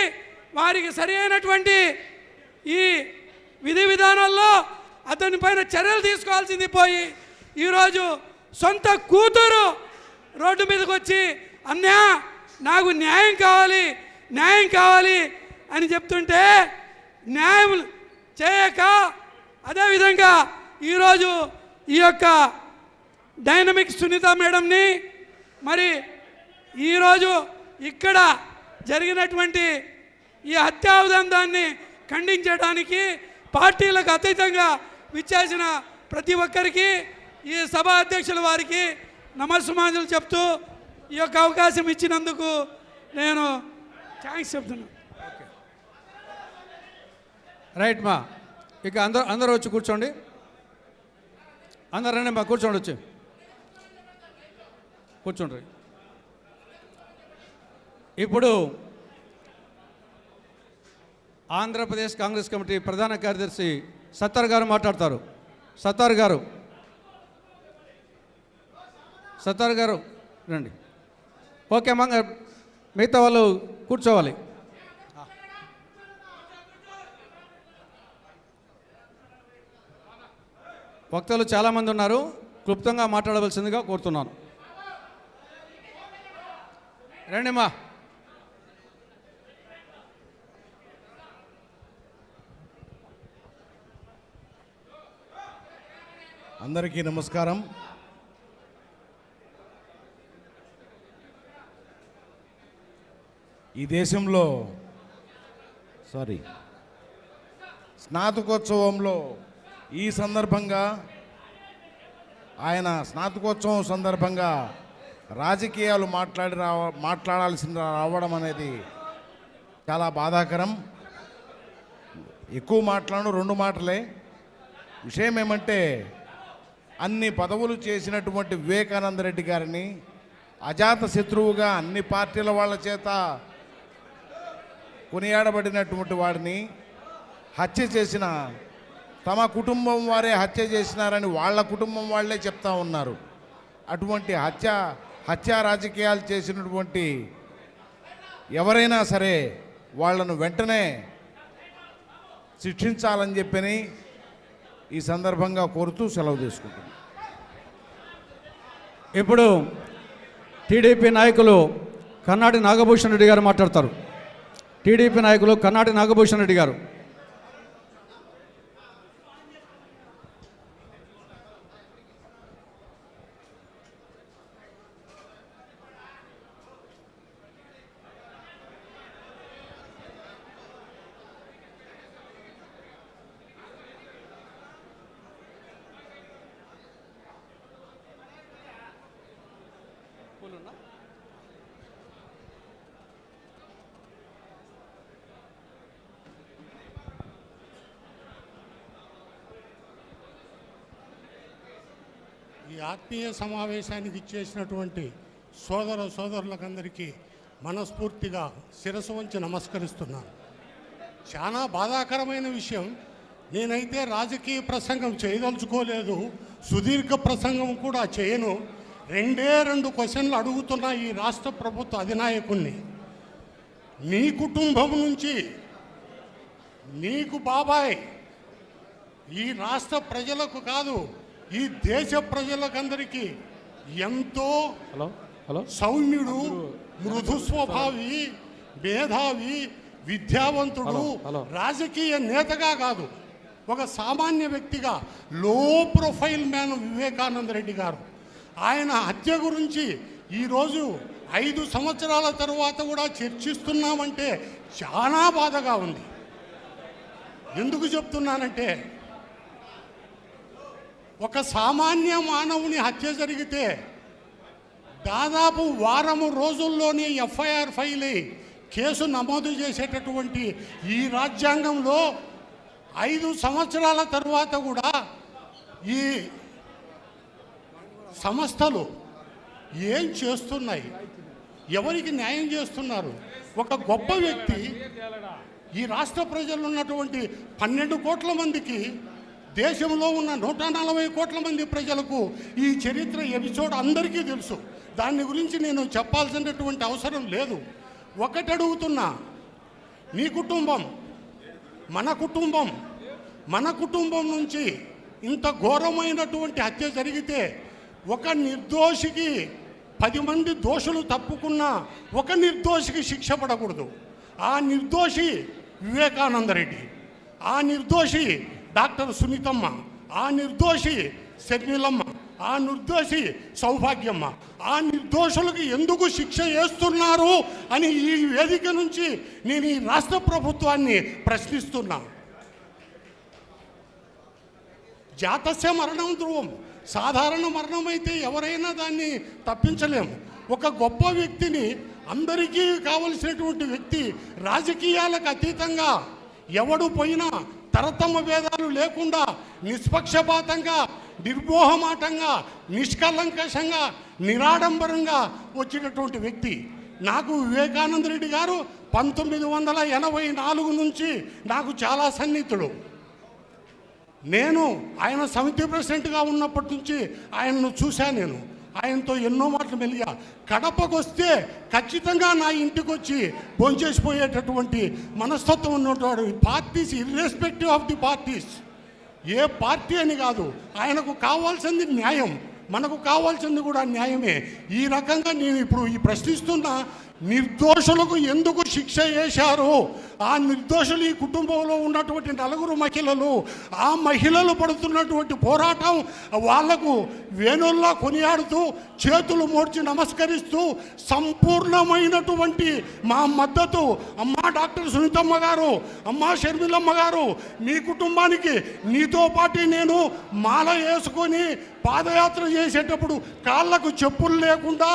వారికి సరి అయినటువంటి ఈ విధి విధానాల్లో అతని పైన చర్యలు తీసుకోవాల్సింది పోయి ఈరోజు సొంత కూతురు రోడ్డు మీదకి వచ్చి అన్నా నాకు న్యాయం కావాలి అని చెప్తుంటే న్యాయం చేయక, అదేవిధంగా ఈరోజు ఈ యొక్క డైనమిక్ సునీత మేడంని మరి ఈరోజు ఇక్కడ జరిగినటువంటి ఈ హత్యా ఉదంతాన్ని ఖండించడానికి పార్టీలకు అతీతంగా విచ్చేసిన ప్రతి ఒక్కరికి, ఈ సభా అధ్యక్షుల వారికి నమస్సుమాంజలు చెప్తూ ఈ యొక్క అవకాశం ఇచ్చినందుకు నేను థ్యాంక్స్ చెప్తున్నాను. రైట్ మా, ఇక అందరూ వచ్చి కూర్చోండి. అందరూ రండి మా, కూర్చోండి, వచ్చి కూర్చోండి. ఇప్పుడు ఆంధ్రప్రదేశ్ కాంగ్రెస్ కమిటీ ప్రధాన కార్యదర్శి సత్తార్ గారు మాట్లాడతారు. సత్తార్ గారు రండి. ఓకే అమ్మ, మిగతా వాళ్ళు కూర్చోవాలి. వక్తలు చాలామంది ఉన్నారు, క్లుప్తంగా మాట్లాడవలసిందిగా కోరుతున్నాను. రండి మా. అందరికీ నమస్కారం. ఈ దేశంలో స్నాతకోత్సవంలో ఈ సందర్భంగా ఆయన స్నాతకోత్సవం సందర్భంగా రాజకీయాలు మాట్లాడాల్సిన రావడం అనేది చాలా బాధాకరం. ఎక్కువ మాట్లాడను, 2 మాటలే. విషయం ఏమంటే, అన్ని పదవులు చేసినటువంటి వివేకానంద రెడ్డి గారిని అజాత శత్రువుగా అన్ని పార్టీల వాళ్ళ చేత కొనియాడబడినటువంటి వాడిని హత్య చేసిన, తమ కుటుంబం వారే హత్య చేసినారని వాళ్ళ కుటుంబం వాళ్ళే చెప్తా ఉన్నారు. అటువంటి హత్యా రాజకీయాలు చేసినటువంటి ఎవరైనా సరే వాళ్ళను వెంటనే శిక్షించాలని చెప్పని ఈ సందర్భంగా కోరుతూ సెలవు తీసుకుంటున్నాను. ఇప్పుడు టీడీపీ నాయకులు కన్నాటి నాగభూషణ్ రెడ్డి గారు మాట్లాడతారు. టీడీపీ నాయకులు కన్నాటి నాగభూషణ్ రెడ్డి గారు. ఈ ఆత్మీయ సమావేశానికి ఇచ్చేసినటువంటి సోదరులకందరికీ మనస్ఫూర్తిగా శిరసు వంచి నమస్కరిస్తున్నాను. చాలా బాధాకరమైన విషయం. నేనైతే రాజకీయ ప్రసంగం చేయదలుచుకోలేదు, సుదీర్ఘ ప్రసంగం కూడా చేయను. 2 క్వశ్చన్లు అడుగుతున్న ఈ రాష్ట్ర ప్రభుత్వ అధినాయకుణ్ణి. నీ కుటుంబం నుంచి నీకు బాబాయ్ ఈ రాష్ట్ర ప్రజలకు కాదు, ఈ దేశ ప్రజలకందరికీ ఎంతో సౌమ్యుడు, మృదు స్వభావి, మేధావి, విద్యావంతుడు, రాజకీయ నేతగా కాదు, ఒక సామాన్య వ్యక్తిగా లో ప్రొఫైల్ మ్యాన్ వివేకానంద రెడ్డి గారు. ఆయన హత్య గురించి ఈరోజు 5 సంవత్సరాల తర్వాత కూడా చర్చిస్తున్నామంటే చాలా బాధగా ఉంది. ఎందుకు చెప్తున్నానంటే, ఒక సామాన్య మానవుని హత్య జరిగితే దాదాపు వారం రోజుల్లోనే ఎఫ్ఐఆర్ ఫైల్ అయ్యి కేసు నమోదు చేసేటటువంటి ఈ రాజ్యాంగంలో 5 సంవత్సరాల తర్వాత కూడా ఈ సంస్థలు ఏం చేస్తున్నాయి, ఎవరికి న్యాయం చేస్తున్నారు? ఒక గొప్ప వ్యక్తి ఈ రాష్ట్ర ప్రజలు ఉన్నటువంటి 12 కోట్ల మందికి, దేశంలో ఉన్న 140 కోట్ల మంది ప్రజలకు ఈ చరిత్ర ఎపిసోడ్ అందరికీ తెలుసు. దాని గురించి నేను చెప్పాల్సినటువంటి అవసరం లేదు. ఒకటి అడుగుతున్నా, నీ కుటుంబం, మన కుటుంబం నుంచి ఇంత ఘోరమైనటువంటి హత్య జరిగితే ఒక నిర్దోషికి 10 మంది దోషులు తప్పుకున్నా ఒక నిర్దోషికి శిక్ష పడకూడదు. ఆ నిర్దోషి వివేకానంద రెడ్డి, ఆ నిర్దోషి డాక్టర్ సునీతమ్మ, ఆ నిర్దోషి శర్మిలమ్మ, ఆ నిర్దోషి సౌభాగ్యమ్మ. ఆ నిర్దోషులకు ఎందుకు శిక్ష వేస్తున్నారు అని ఈ వేదిక నుంచి నేను ఈ రాష్ట్ర ప్రభుత్వాన్ని ప్రశ్నిస్తున్నా. జాతస్య మరణం ధ్రువం. సాధారణ మరణం అయితే ఎవరైనా దాన్ని తప్పించలేము. ఒక గొప్ప వ్యక్తిని, అందరికీ కావలసినటువంటి వ్యక్తి, రాజకీయాలకు అతీతంగా ఎవడు పోయినా తరతమ భేదాలు లేకుండా నిష్పక్షపాతంగా, నిర్మోహమాటంగా, నిష్కలంకషంగా, నిరాడంబరంగా వచ్చినటువంటి వ్యక్తి. నాకు వివేకానంద రెడ్డి గారు 1984 నుంచి నాకు చాలా సన్నిహితుడు. నేను ఆయన సమితి ప్రెసిడెంట్గా ఉన్నప్పటి నుంచి ఆయనను చూశాను. నేను ఆయనతో ఎన్నో మాటలు మెలిగా. కడపకు వస్తే ఖచ్చితంగా నా ఇంటికి వచ్చి భోంచేసిపోయేటటువంటి మనస్తత్వం ఉన్నవాడు. Parties irrespective of the parties, A party అని కాదు, ఆయనకు కావాల్సింది న్యాయం, మనకు కావాల్సింది కూడా న్యాయమే. ఈ రకంగా నేను ఇప్పుడు ఈ ప్రశ్నిస్తున్న నిర్దోషులకు ఎందుకు శిక్ష వేశారు? ఆ నిర్దోషులు ఈ కుటుంబంలో ఉన్నటువంటి 4 మహిళలు, ఆ మహిళలు పడుతున్నటువంటి పోరాటం వాళ్లకు వేణుల్లా కొనియాడుతూ, చేతులు మోడ్చి నమస్కరిస్తూ, సంపూర్ణమైనటువంటి మా మద్దతు. అమ్మా డాక్టర్ సునీతమ్మ గారు, అమ్మా షర్మిలమ్మ గారు, మీ కుటుంబానికి నీతో పాటు నేను మాల వేసుకొని పాదయాత్ర చేసేటప్పుడు కాళ్ళకు చెప్పులు లేకుండా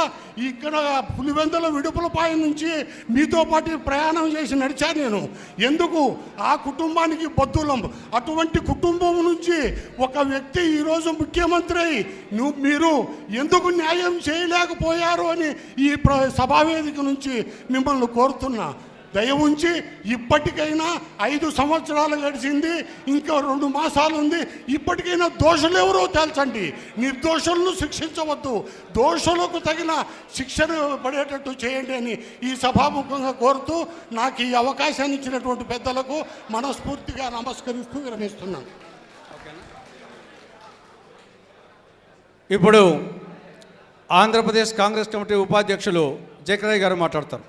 ఇక్కడ పులివెందుల విడుపులపాయ నుంచి మీతో పాటు ప్రయాణం చేసి నడిచా నేను. ఎందుకు? ఆ కుటుంబానికి బద్దులం. అటువంటి కుటుంబం నుంచి ఒక వ్యక్తి ఈరోజు ముఖ్యమంత్రి అయి మీరు ఎందుకు న్యాయం చేయలేకపోయారు అని ఈ సభావేదిక నుంచి మిమ్మల్ని కోరుతున్నా. దయ ఉంచి ఇప్పటికైనా 5 సంవత్సరాలు గడిచింది, ఇంకా 2 మాసాలు ఉంది. ఇప్పటికైనా దోషులు ఎవరో తేల్చండి. నిర్దోషులను శిక్షించవద్దు, దోషులకు తగిన శిక్షణ పడేటట్టు చేయండి అని ఈ సభాముఖంగా కోరుతూ నాకు ఈ అవకాశాన్ని ఇచ్చినటువంటి పెద్దలకు మనస్ఫూర్తిగా నమస్కరిస్తూ విరమిస్తున్నాను. ఇప్పుడు ఆంధ్రప్రదేశ్ కాంగ్రెస్ కమిటీ ఉపాధ్యక్షులు జకరయ్య గారు మాట్లాడతారు.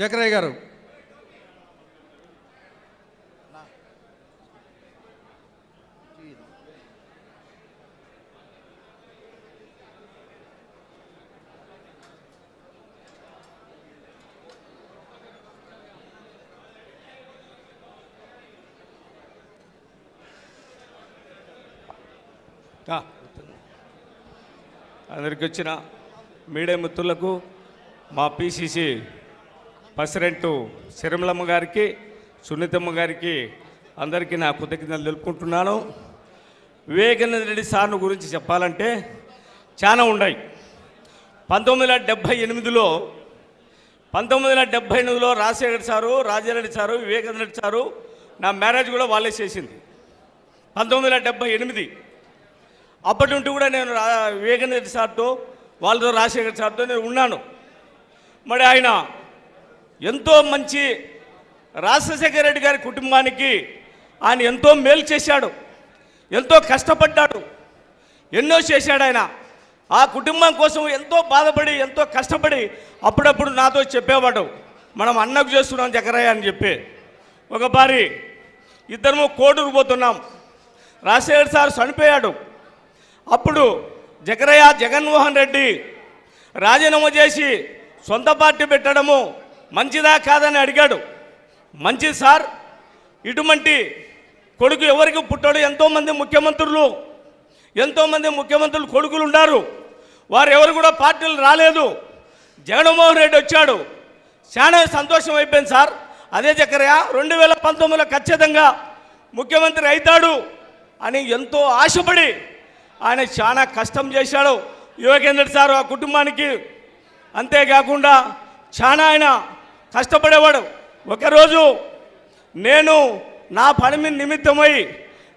జకరయ్య గారు. అందరికి వచ్చిన మీడియా మిత్రులకు, మా పిసిసి ప్రెసిడెంట్ సిరిమలమ్మ గారికి, సునీతమ్మ గారికి అందరికీ నా కృతజ్ఞతలు తెలుపుకుంటున్నాను. వివేకానంద రెడ్డి సార్ను గురించి చెప్పాలంటే చాలా ఉన్నాయి. 1978లో Rajasekhar sir, Raja Reddy sir, Vivekananda Reddy sir నా మ్యారేజ్ కూడా వాళ్ళే చేసింది. 1978 అప్పటి నుండి కూడా నేను వివేకానంద రెడ్డి సార్తో, వాళ్ళతో, రాజశేఖర్ సార్తో నేను ఉన్నాను. మరి ఆయన ఎంతో మంచి రాజశేఖర రెడ్డి గారి కుటుంబానికి ఆయన ఎంతో మేలు చేశాడు, ఎంతో కష్టపడ్డాడు, ఎన్నో చేశాడు. ఆయన ఆ కుటుంబం కోసం ఎంతో బాధపడి, ఎంతో కష్టపడి అప్పుడప్పుడు నాతో చెప్పేవాడు, మనం అన్నకు చేస్తున్నాం జకరయ్య అని చెప్పి. ఒకసారి ఇద్దరము కోడూరు పోతున్నాం, రాజశేఖర్ సార్ చనిపోయాడు. అప్పుడు జకరయ్య జగన్మోహన్ రెడ్డి రాజీనామా చేసి సొంత పార్టీ పెట్టడము మంచిదా కాదని అడిగాడు. మంచిది సార్, ఇటువంటి కొడుకు ఎవరికి పుట్టాడు? ఎంతోమంది ముఖ్యమంత్రులు కొడుకులు ఉన్నారు, వారు ఎవరు కూడా పార్టీలు రాలేదు. జగన్మోహన్ రెడ్డి వచ్చాడు, చాలా సంతోషం అయిపోయింది సార్. అదే జకరయ్య 2019లో ఖచ్చితంగా ముఖ్యమంత్రి అవుతాడు అని ఎంతో ఆశపడి ఆయన చాలా కష్టం చేశాడు వివేకానంద రెడ్డి సార్ ఆ కుటుంబానికి. అంతేకాకుండా చాలా ఆయన కష్టపడేవాడు. ఒకరోజు నేను నా పని మీద నిమిత్తమై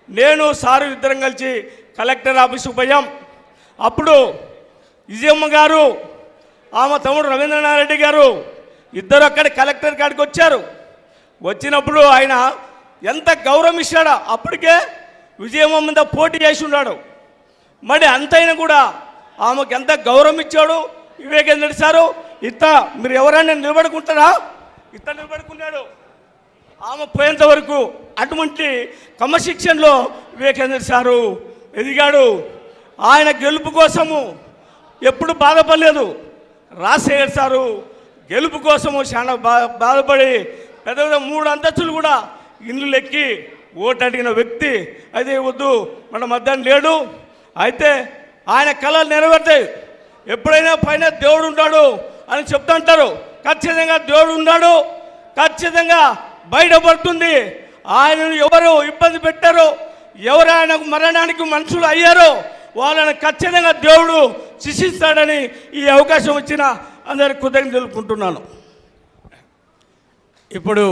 నేను సారు ఇద్దరం కలిసి కలెక్టర్ ఆఫీసుకు పోయాం. అప్పుడు విజయమ్మ గారు, ఆమె తమ్ముడు రవీంద్రనాథ్ రెడ్డి గారు ఇద్దరు అక్కడ కలెక్టర్ కాడికి వచ్చారు. వచ్చినప్పుడు ఆయన ఎంత గౌరవం ఇచ్చాడో, అప్పటికే విజయమ్మ మీద పోటీ చేసి ఉన్నాడు. మరి అంతైనా కూడా ఆమెకు ఎంత గౌరవం ఇచ్చాడు వివేకానంద రెడ్డి సారు. మీరు ఎవరైనా నిలబడుకుంటారా? నిలబడుకున్నాడు ఆమె పోయేంత వరకు. అటువంటి క్రమశిక్షణలో వివేకానంద రెడ్డి సారు ఎదిగాడు. ఆయన గెలుపు కోసము ఎప్పుడు బాధపడలేదు. రాజశేఖర్ సారు గెలుపు కోసము చాలా బాధపడి పెద్ద 3 అంతస్తులు కూడా ఇల్లు ఎక్కి ఓటు అడిగిన వ్యక్తి. అయితే వద్దు, మన మధ్యాహ్నం లేడు. అయితే ఆయన కళలు నెరవేరుతాయి. ఎప్పుడైనా పైన దేవుడు ఉంటాడు అని చెప్తుంటారు. ఖచ్చితంగా దేవుడు ఉన్నాడు, ఖచ్చితంగా బయటపడుతుంది. ఆయనను ఎవరు ఇబ్బంది పెట్టారో, ఎవరు ఆయనకు మరణానికి మనుషులు అయ్యారో వాళ్ళని ఖచ్చితంగా దేవుడు శిక్షిస్తాడని ఈ అవకాశం ఇచ్చిన అందరికి కృతజ్ఞతలు తెలుపుకుంటున్నాను. ఇప్పుడు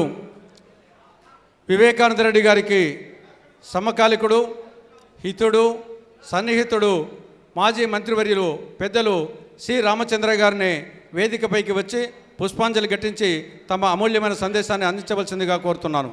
వివేకానంద రెడ్డి గారికి సమకాలికుడు, హితుడు, సన్నిహితుడు, మాజీ మంత్రివర్యులు పెద్దలు సి రామచంద్ర గారిని వేదికపైకి వచ్చి పుష్పాంజలి ఘటించి తమ అమూల్యమైన సందేశాన్ని అందించవలసిందిగా కోరుతున్నాను.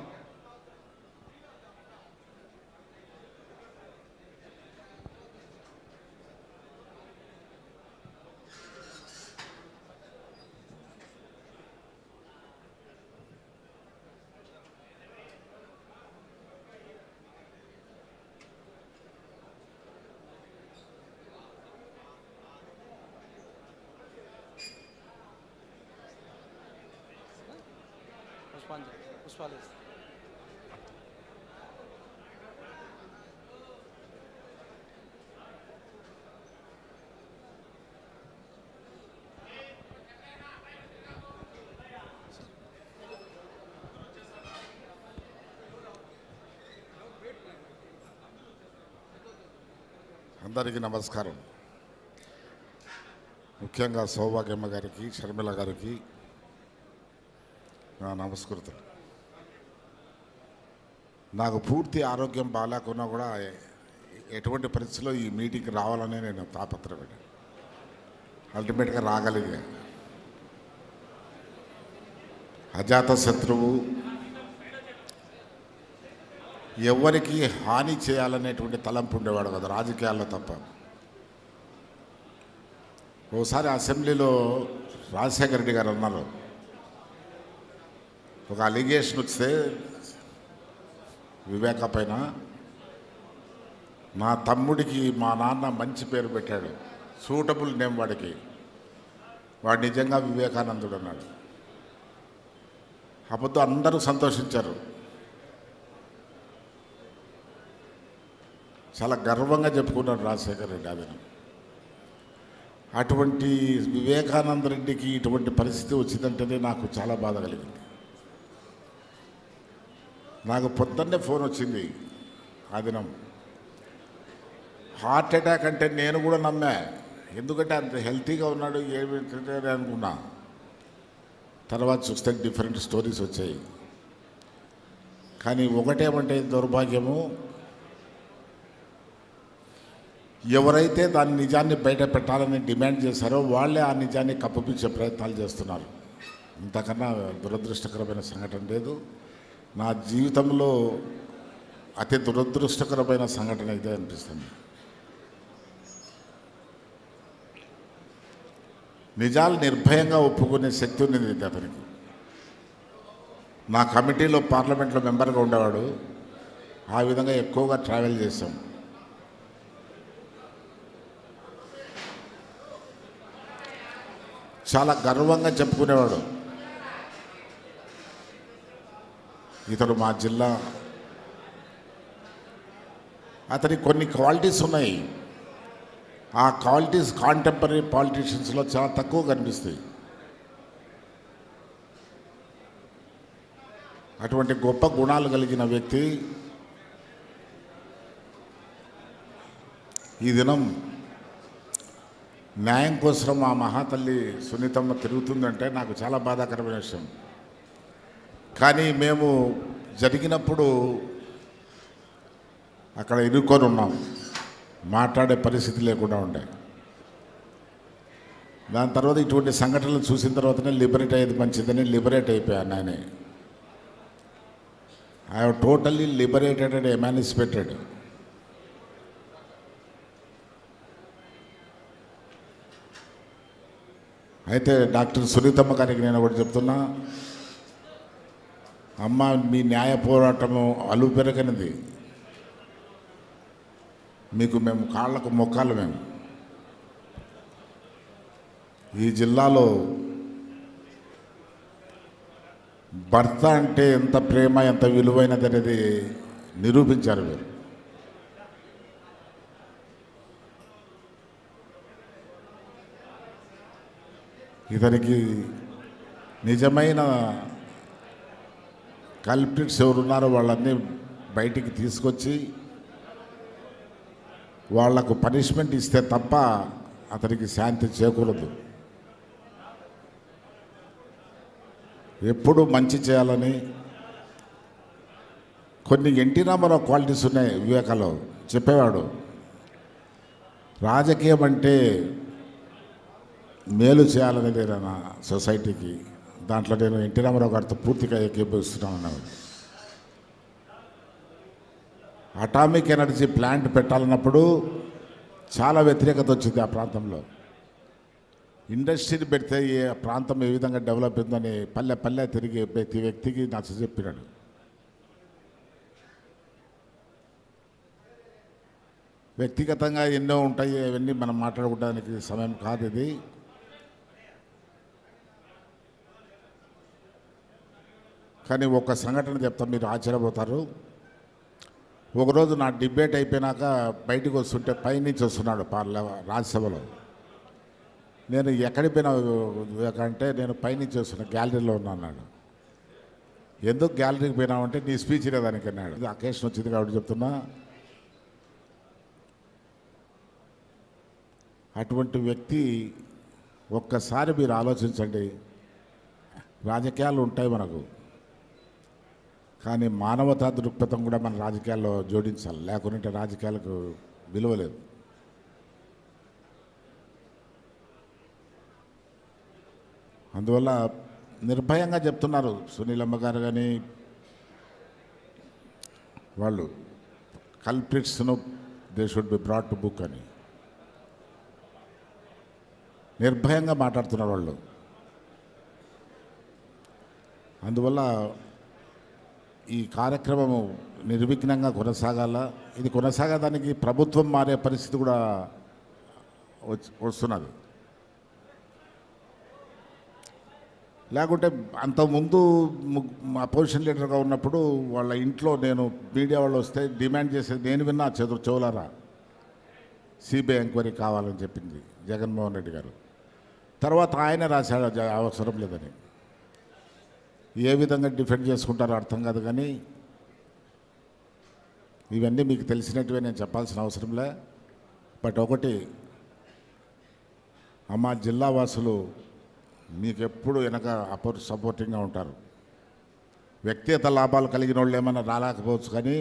అందరికీ నమస్కారం. ముఖ్యంగా సౌభాగ్యమ్మ గారికి, షర్మిల గారికి నా నమస్కృతులు. నాకు పూర్తి ఆరోగ్యం బాగాలేకున్నా కూడా ఎటువంటి పరిస్థితుల్లో ఈ మీటింగ్కి రావాలని నేను తాపత్రపడ్డాను. అల్టిమేట్గా రాగలిగా. అజాత శత్రువు, ఎవరికి హాని చేయాలనేటువంటి తలంపు ఉండేవాడు కదా రాజకీయాల్లో తప్ప. ఓసారి అసెంబ్లీలో రాజశేఖర రెడ్డి గారు అన్నారు, ఒక అలిగేషన్ వస్తే వివేక పైన, నా తమ్ముడికి మా నాన్న మంచి పేరు పెట్టాడు, సూటబుల్ నేమ్ వాడికి, వాడు నిజంగా వివేకానందుడు అన్నాడు. అప్పుడు అందరూ సంతోషించారు. చాలా గర్వంగా చెప్పుకున్నాడు రాజశేఖర రెడ్డి ఆ దినం. అటువంటి వివేకానంద రెడ్డికి ఇటువంటి పరిస్థితి వచ్చిందంటేనే నాకు చాలా బాధ కలిగింది. నాకు పొద్దున్నే ఫోన్ వచ్చింది ఆ దినం. హార్ట్ అటాక్ అంటే నేను కూడా నమ్మా, ఎందుకంటే అంత హెల్తీగా ఉన్నాడు ఏమి అనుకున్నా. తర్వాత చూస్తే డిఫరెంట్ స్టోరీస్ వచ్చాయి. కానీ ఒకటేమంటే దౌర్భాగ్యము, ఎవరైతే దాని నిజాన్ని బయట పెట్టాలని డిమాండ్ చేశారో వాళ్ళే ఆ నిజాన్ని కప్పిపించే ప్రయత్నాలు చేస్తున్నారు. ఇంతకన్నా దురదృష్టకరమైన సంఘటన లేదు. నా జీవితంలో అతి దురదృష్టకరమైన సంఘటన ఇదే అనిపిస్తుంది. నిజాలు నిర్భయంగా ఒప్పుకునే శక్తి ఉంది అతనికి. నా కమిటీలో పార్లమెంట్లో మెంబర్గా ఉండేవాడు. ఆ విధంగా ఎక్కువగా ట్రావెల్ చేశాం. చాలా గర్వంగా చెప్పుకునేవాడు, ఇతడు మా జిల్లా. అతనికి కొన్ని క్వాలిటీస్ ఉన్నాయి. ఆ క్వాలిటీస్ కాంటెంపరీ పాలిటీషియన్స్లో చాలా తక్కువ కనిపిస్తాయి. అటువంటి గొప్ప గుణాలు కలిగిన వ్యక్తి ఈ దినం న్యాయం కోసం ఆ మహాతల్లి సునీతమ్మ తిరుగుతుందంటే నాకు చాలా బాధాకరమైన విషయం. కానీ మేము జరిగినప్పుడు అక్కడ ఇరుక్కొని ఉన్నాం, మాట్లాడే పరిస్థితి లేకుండా ఉండే. దాని తర్వాత ఇటువంటి సంఘటనలు చూసిన తర్వాతనే లిబరేట్ అయ్యేది మంచిదని లిబరేట్ అయిపోయాను. నేనే I have totally liberated and emancipated. అయితే డాక్టర్ సునీతమ్మ గారికి నేను ఒకటి చెప్తున్నా, అమ్మ మీ న్యాయ పోరాటము అలుపు పెరగనిది. మీకు మేము కాళ్ళకు మొక్కాలు. మేము ఈ జిల్లాలో భర్త అంటే ఎంత ప్రేమ, ఎంత విలువైనది అనేది నిరూపించారు మీరు. ఇతనికి నిజమైన కల్ప్రిట్స్ ఎవరున్నారో వాళ్ళన్నీ బయటికి తీసుకొచ్చి వాళ్లకు పనిష్మెంట్ ఇస్తే తప్ప అతనికి శాంతి చేకూరదు. ఎప్పుడు మంచి చేయాలని కొన్ని ఎన్టీ రామారావు క్వాలిటీస్ ఉన్నాయి. వివేకాలో చెప్పేవాడు, రాజకీయం అంటే మేలు చేయాలనేది నా సొసైటీకి. దాంట్లో నేను ఎన్టీ రామారావు గారితో పూర్తిగా ఏకీభవిస్తున్నాను అన్నాడు. అటామిక్ ఎనర్జీ ప్లాంట్ పెట్టాలన్నప్పుడు చాలా వ్యతిరేకత వచ్చింది ఆ ప్రాంతంలో. ఇండస్ట్రీని పెడితే ఏ ప్రాంతం ఏ విధంగా డెవలప్ అయిందని పల్లె పల్లె తిరిగి ప్రతి వ్యక్తికి నచ్చ చెప్పినాడు. వ్యక్తిగతంగా ఎన్నో ఉంటాయి, అవన్నీ మనం మాట్లాడుకోవడానికి సమయం కాదు ఇది. కానీ ఒక సంఘటన చెప్తా, మీరు ఆశ్చర్యపోతారు. ఒకరోజు నా డిబేట్ అయిపోయినాక బయటకు వస్తుంటే పైనుంచి వస్తున్నాడు రాజ్యసభలో. నేను ఎక్కడికి పోయినా అంటే నేను పైనుంచి వస్తున్నా, గ్యాలరీలో ఉన్నా అన్నాడు. ఎందుకు గ్యాలరీకి పోయినామంటే నీ స్పీచ్ ఇవ్వడానికి అన్నాడు. అకేషన్ వచ్చింది కాబట్టి చెప్తున్నా. అటువంటి వ్యక్తి ఒక్కసారి మీరు ఆలోచించండి. రాజకీయాలు ఉంటాయి మనకు, కానీ మానవతా దృక్పథం కూడా మన రాజకీయాల్లో జోడించాలి, లేకుంటే రాజకీయాలకు విలువ లేదు. అందువల్ల నిర్భయంగా చెప్తున్నారు సునీలమ్మ గారు కానీ వాళ్ళు, కల్ప్రిట్స్ను they should be brought to book అని నిర్భయంగా మాట్లాడుతున్నారు వాళ్ళు. అందువల్ల ఈ కార్యక్రమము నిర్విఘ్నంగా కొనసాగాల. ఇది కొనసాగడానికి ప్రభుత్వం మారే పరిస్థితి కూడా వస్తున్నది. లేకుంటే అంతకుముందు అపోజిషన్ లీడర్గా ఉన్నప్పుడు వాళ్ళ ఇంట్లో నేను మీడియా వాళ్ళు వస్తే డిమాండ్ చేసేది నేను విన్నా చెవులారా, సిబిఐ ఎంక్వైరీ కావాలని చెప్పింది జగన్మోహన్ రెడ్డి గారు. తర్వాత ఆయన రాశాడు అవసరం లేదని. ఏ విధంగా డిఫెండ్ చేసుకుంటారో అర్థం కాదు, కానీ ఇవన్నీ మీకు తెలిసినట్టువే, నేను చెప్పాల్సిన అవసరంలే. బట్ ఒకటి, అమ్మ జిల్లా వాసులు మీకు ఎప్పుడు వెనక సపోర్టింగ్గా ఉంటారు. వ్యక్తిగత లాభాలు కలిగిన వాళ్ళు ఏమైనా రాలేకపోవచ్చు, కానీ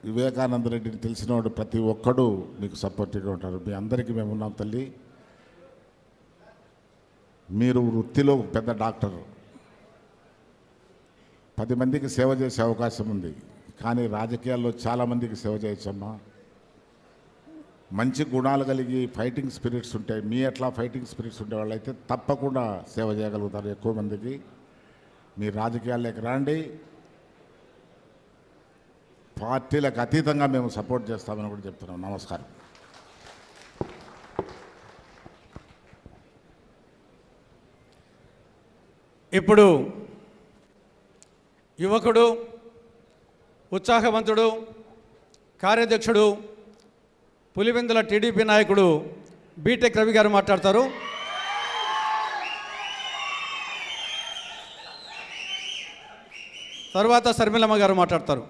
వివేకానంద రెడ్డిని తెలిసినవాడు ప్రతి ఒక్కడు మీకు సపోర్టివ్గా ఉంటారు. మీ అందరికీ మేము ఉన్నాం తల్లి. మీరు వృత్తిలో పెద్ద డాక్టర్, 10 మందికి సేవ చేసే అవకాశం ఉంది, కానీ రాజకీయాల్లో చాలామందికి సేవ చేయొచ్చమ్మా. మంచి గుణాలు కలిగి ఫైటింగ్ స్పిరిట్స్ ఉంటాయి. మీ ఎట్లా ఫైటింగ్ స్పిరిట్స్ ఉండే వాళ్ళైతే తప్పకుండా సేవ చేయగలుగుతారు ఎక్కువ మందికి. మీ రాజకీయాల్లోకి రండి, పార్టీలకు అతీతంగా మేము సపోర్ట్ చేస్తామని కూడా చెప్తున్నాం. నమస్కారం. ఇప్పుడు యువకుడు, ఉత్సాహవంతుడు, కార్యాధ్యక్షుడు, పులివెందుల టీడీపీ నాయకుడు బీటెక్ రవి గారు మాట్లాడతారు. తర్వాత శర్మిలమ్మ గారు మాట్లాడతారు.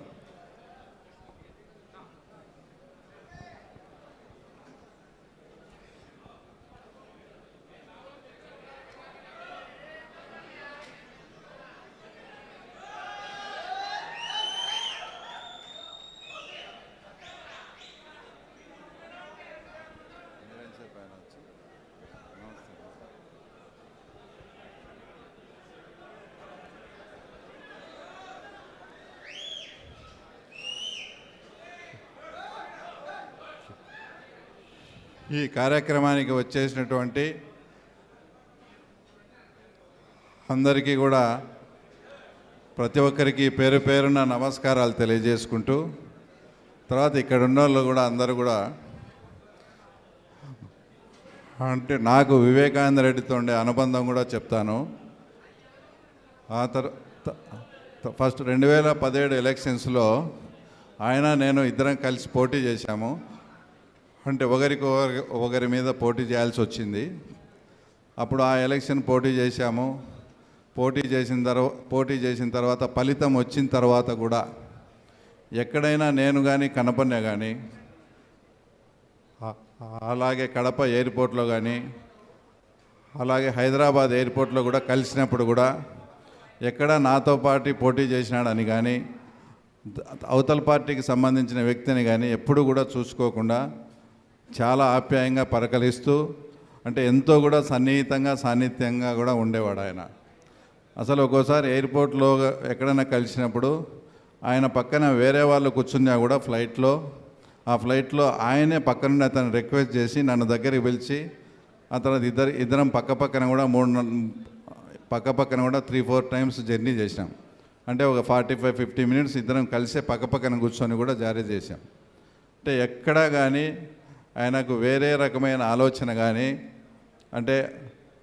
ఈ కార్యక్రమానికి వచ్చేసినటువంటి అందరికీ కూడా ప్రతి ఒక్కరికి పేరు పేరున నమస్కారాలు తెలియజేసుకుంటూ, తర్వాత ఇక్కడ ఉన్న వాళ్ళు కూడా అందరూ కూడా అంటే నాకు వివేకానంద రెడ్డితో ఉండే అనుబంధం కూడా చెప్తాను. ఆ తర్వాత ఫస్ట్ 2017 ఎలక్షన్స్లో ఆయన నేను ఇద్దరం కలిసి పోటీ చేశాము. అంటే ఒకరి మీద పోటీ చేయాల్సి వచ్చింది. అప్పుడు ఆ ఎలక్షన్ పోటీ చేశాము. పోటీ చేసిన తర్వాత ఫలితం వచ్చిన తర్వాత కూడా ఎక్కడైనా నేను కానీ కనపడినా కానీ, అలాగే కడప ఎయిర్పోర్ట్లో కానీ, అలాగే హైదరాబాద్ ఎయిర్పోర్ట్లో కూడా కలిసినప్పుడు కూడా ఎక్కడ నాతో పాటు పోటీ చేసినాడని కానీ, అవతల పార్టీకి సంబంధించిన వ్యక్తిని కానీ ఎప్పుడు కూడా చూసుకోకుండా చాలా ఆప్యాయంగా పరకలిస్తూ, అంటే ఎంతో కూడా సన్నిహితంగా సాన్నిధ్యంగా కూడా ఉండేవాడు ఆయన. అసలు ఒక్కోసారి ఎయిర్పోర్ట్లో ఎక్కడైనా కలిసినప్పుడు ఆయన పక్కన వేరే వాళ్ళు కూర్చున్నా కూడా ఆ ఫ్లైట్లో ఆయనే పక్క నుండి అతను రిక్వెస్ట్ చేసి నన్ను దగ్గరికి పిలిచి, ఆ తర్వాత ఇద్దరం పక్కపక్కన కూడా 3-4 టైమ్స్ జర్నీ చేసినాం. అంటే ఒక 45-50 మినిట్స్ ఇద్దరం కలిసే పక్కపక్కన కూర్చొని కూడా జారీ చేశాం. అంటే ఎక్కడా కానీ ఆయనకు వేరే రకమైన ఆలోచన కానీ, అంటే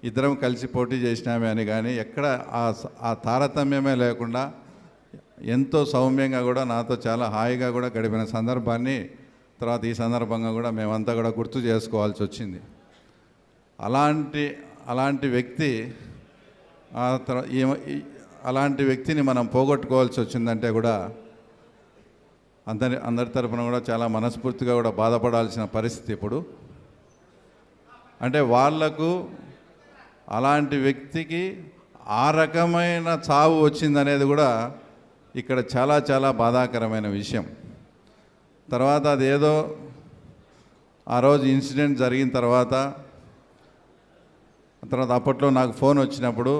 ఇద్దరం కలిసి పోటీ చేసినామే అని కానీ ఎక్కడ ఆ తారతమ్యమే లేకుండా ఎంతో సౌమ్యంగా కూడా నాతో చాలా హాయిగా కూడా గడిపిన సందర్భాన్ని తర్వాత ఈ సందర్భంగా కూడా మేమంతా కూడా గుర్తు చేసుకోవాల్సి వచ్చింది. అలాంటి వ్యక్తి అలాంటి వ్యక్తిని మనం పోగొట్టుకోవాల్సి వచ్చిందంటే కూడా అందరి తరపున కూడా చాలా మనస్ఫూర్తిగా కూడా బాధపడాల్సిన పరిస్థితి ఇప్పుడు. అంటే వాళ్లకు అలాంటి వ్యక్తికి ఆ రకమైన చావు వచ్చిందనేది కూడా ఇక్కడ చాలా చాలా బాధాకరమైన విషయం. తర్వాత అదేదో ఆ రోజు ఇన్సిడెంట్ జరిగిన తర్వాత అప్పట్లో నాకు ఫోన్ వచ్చినప్పుడు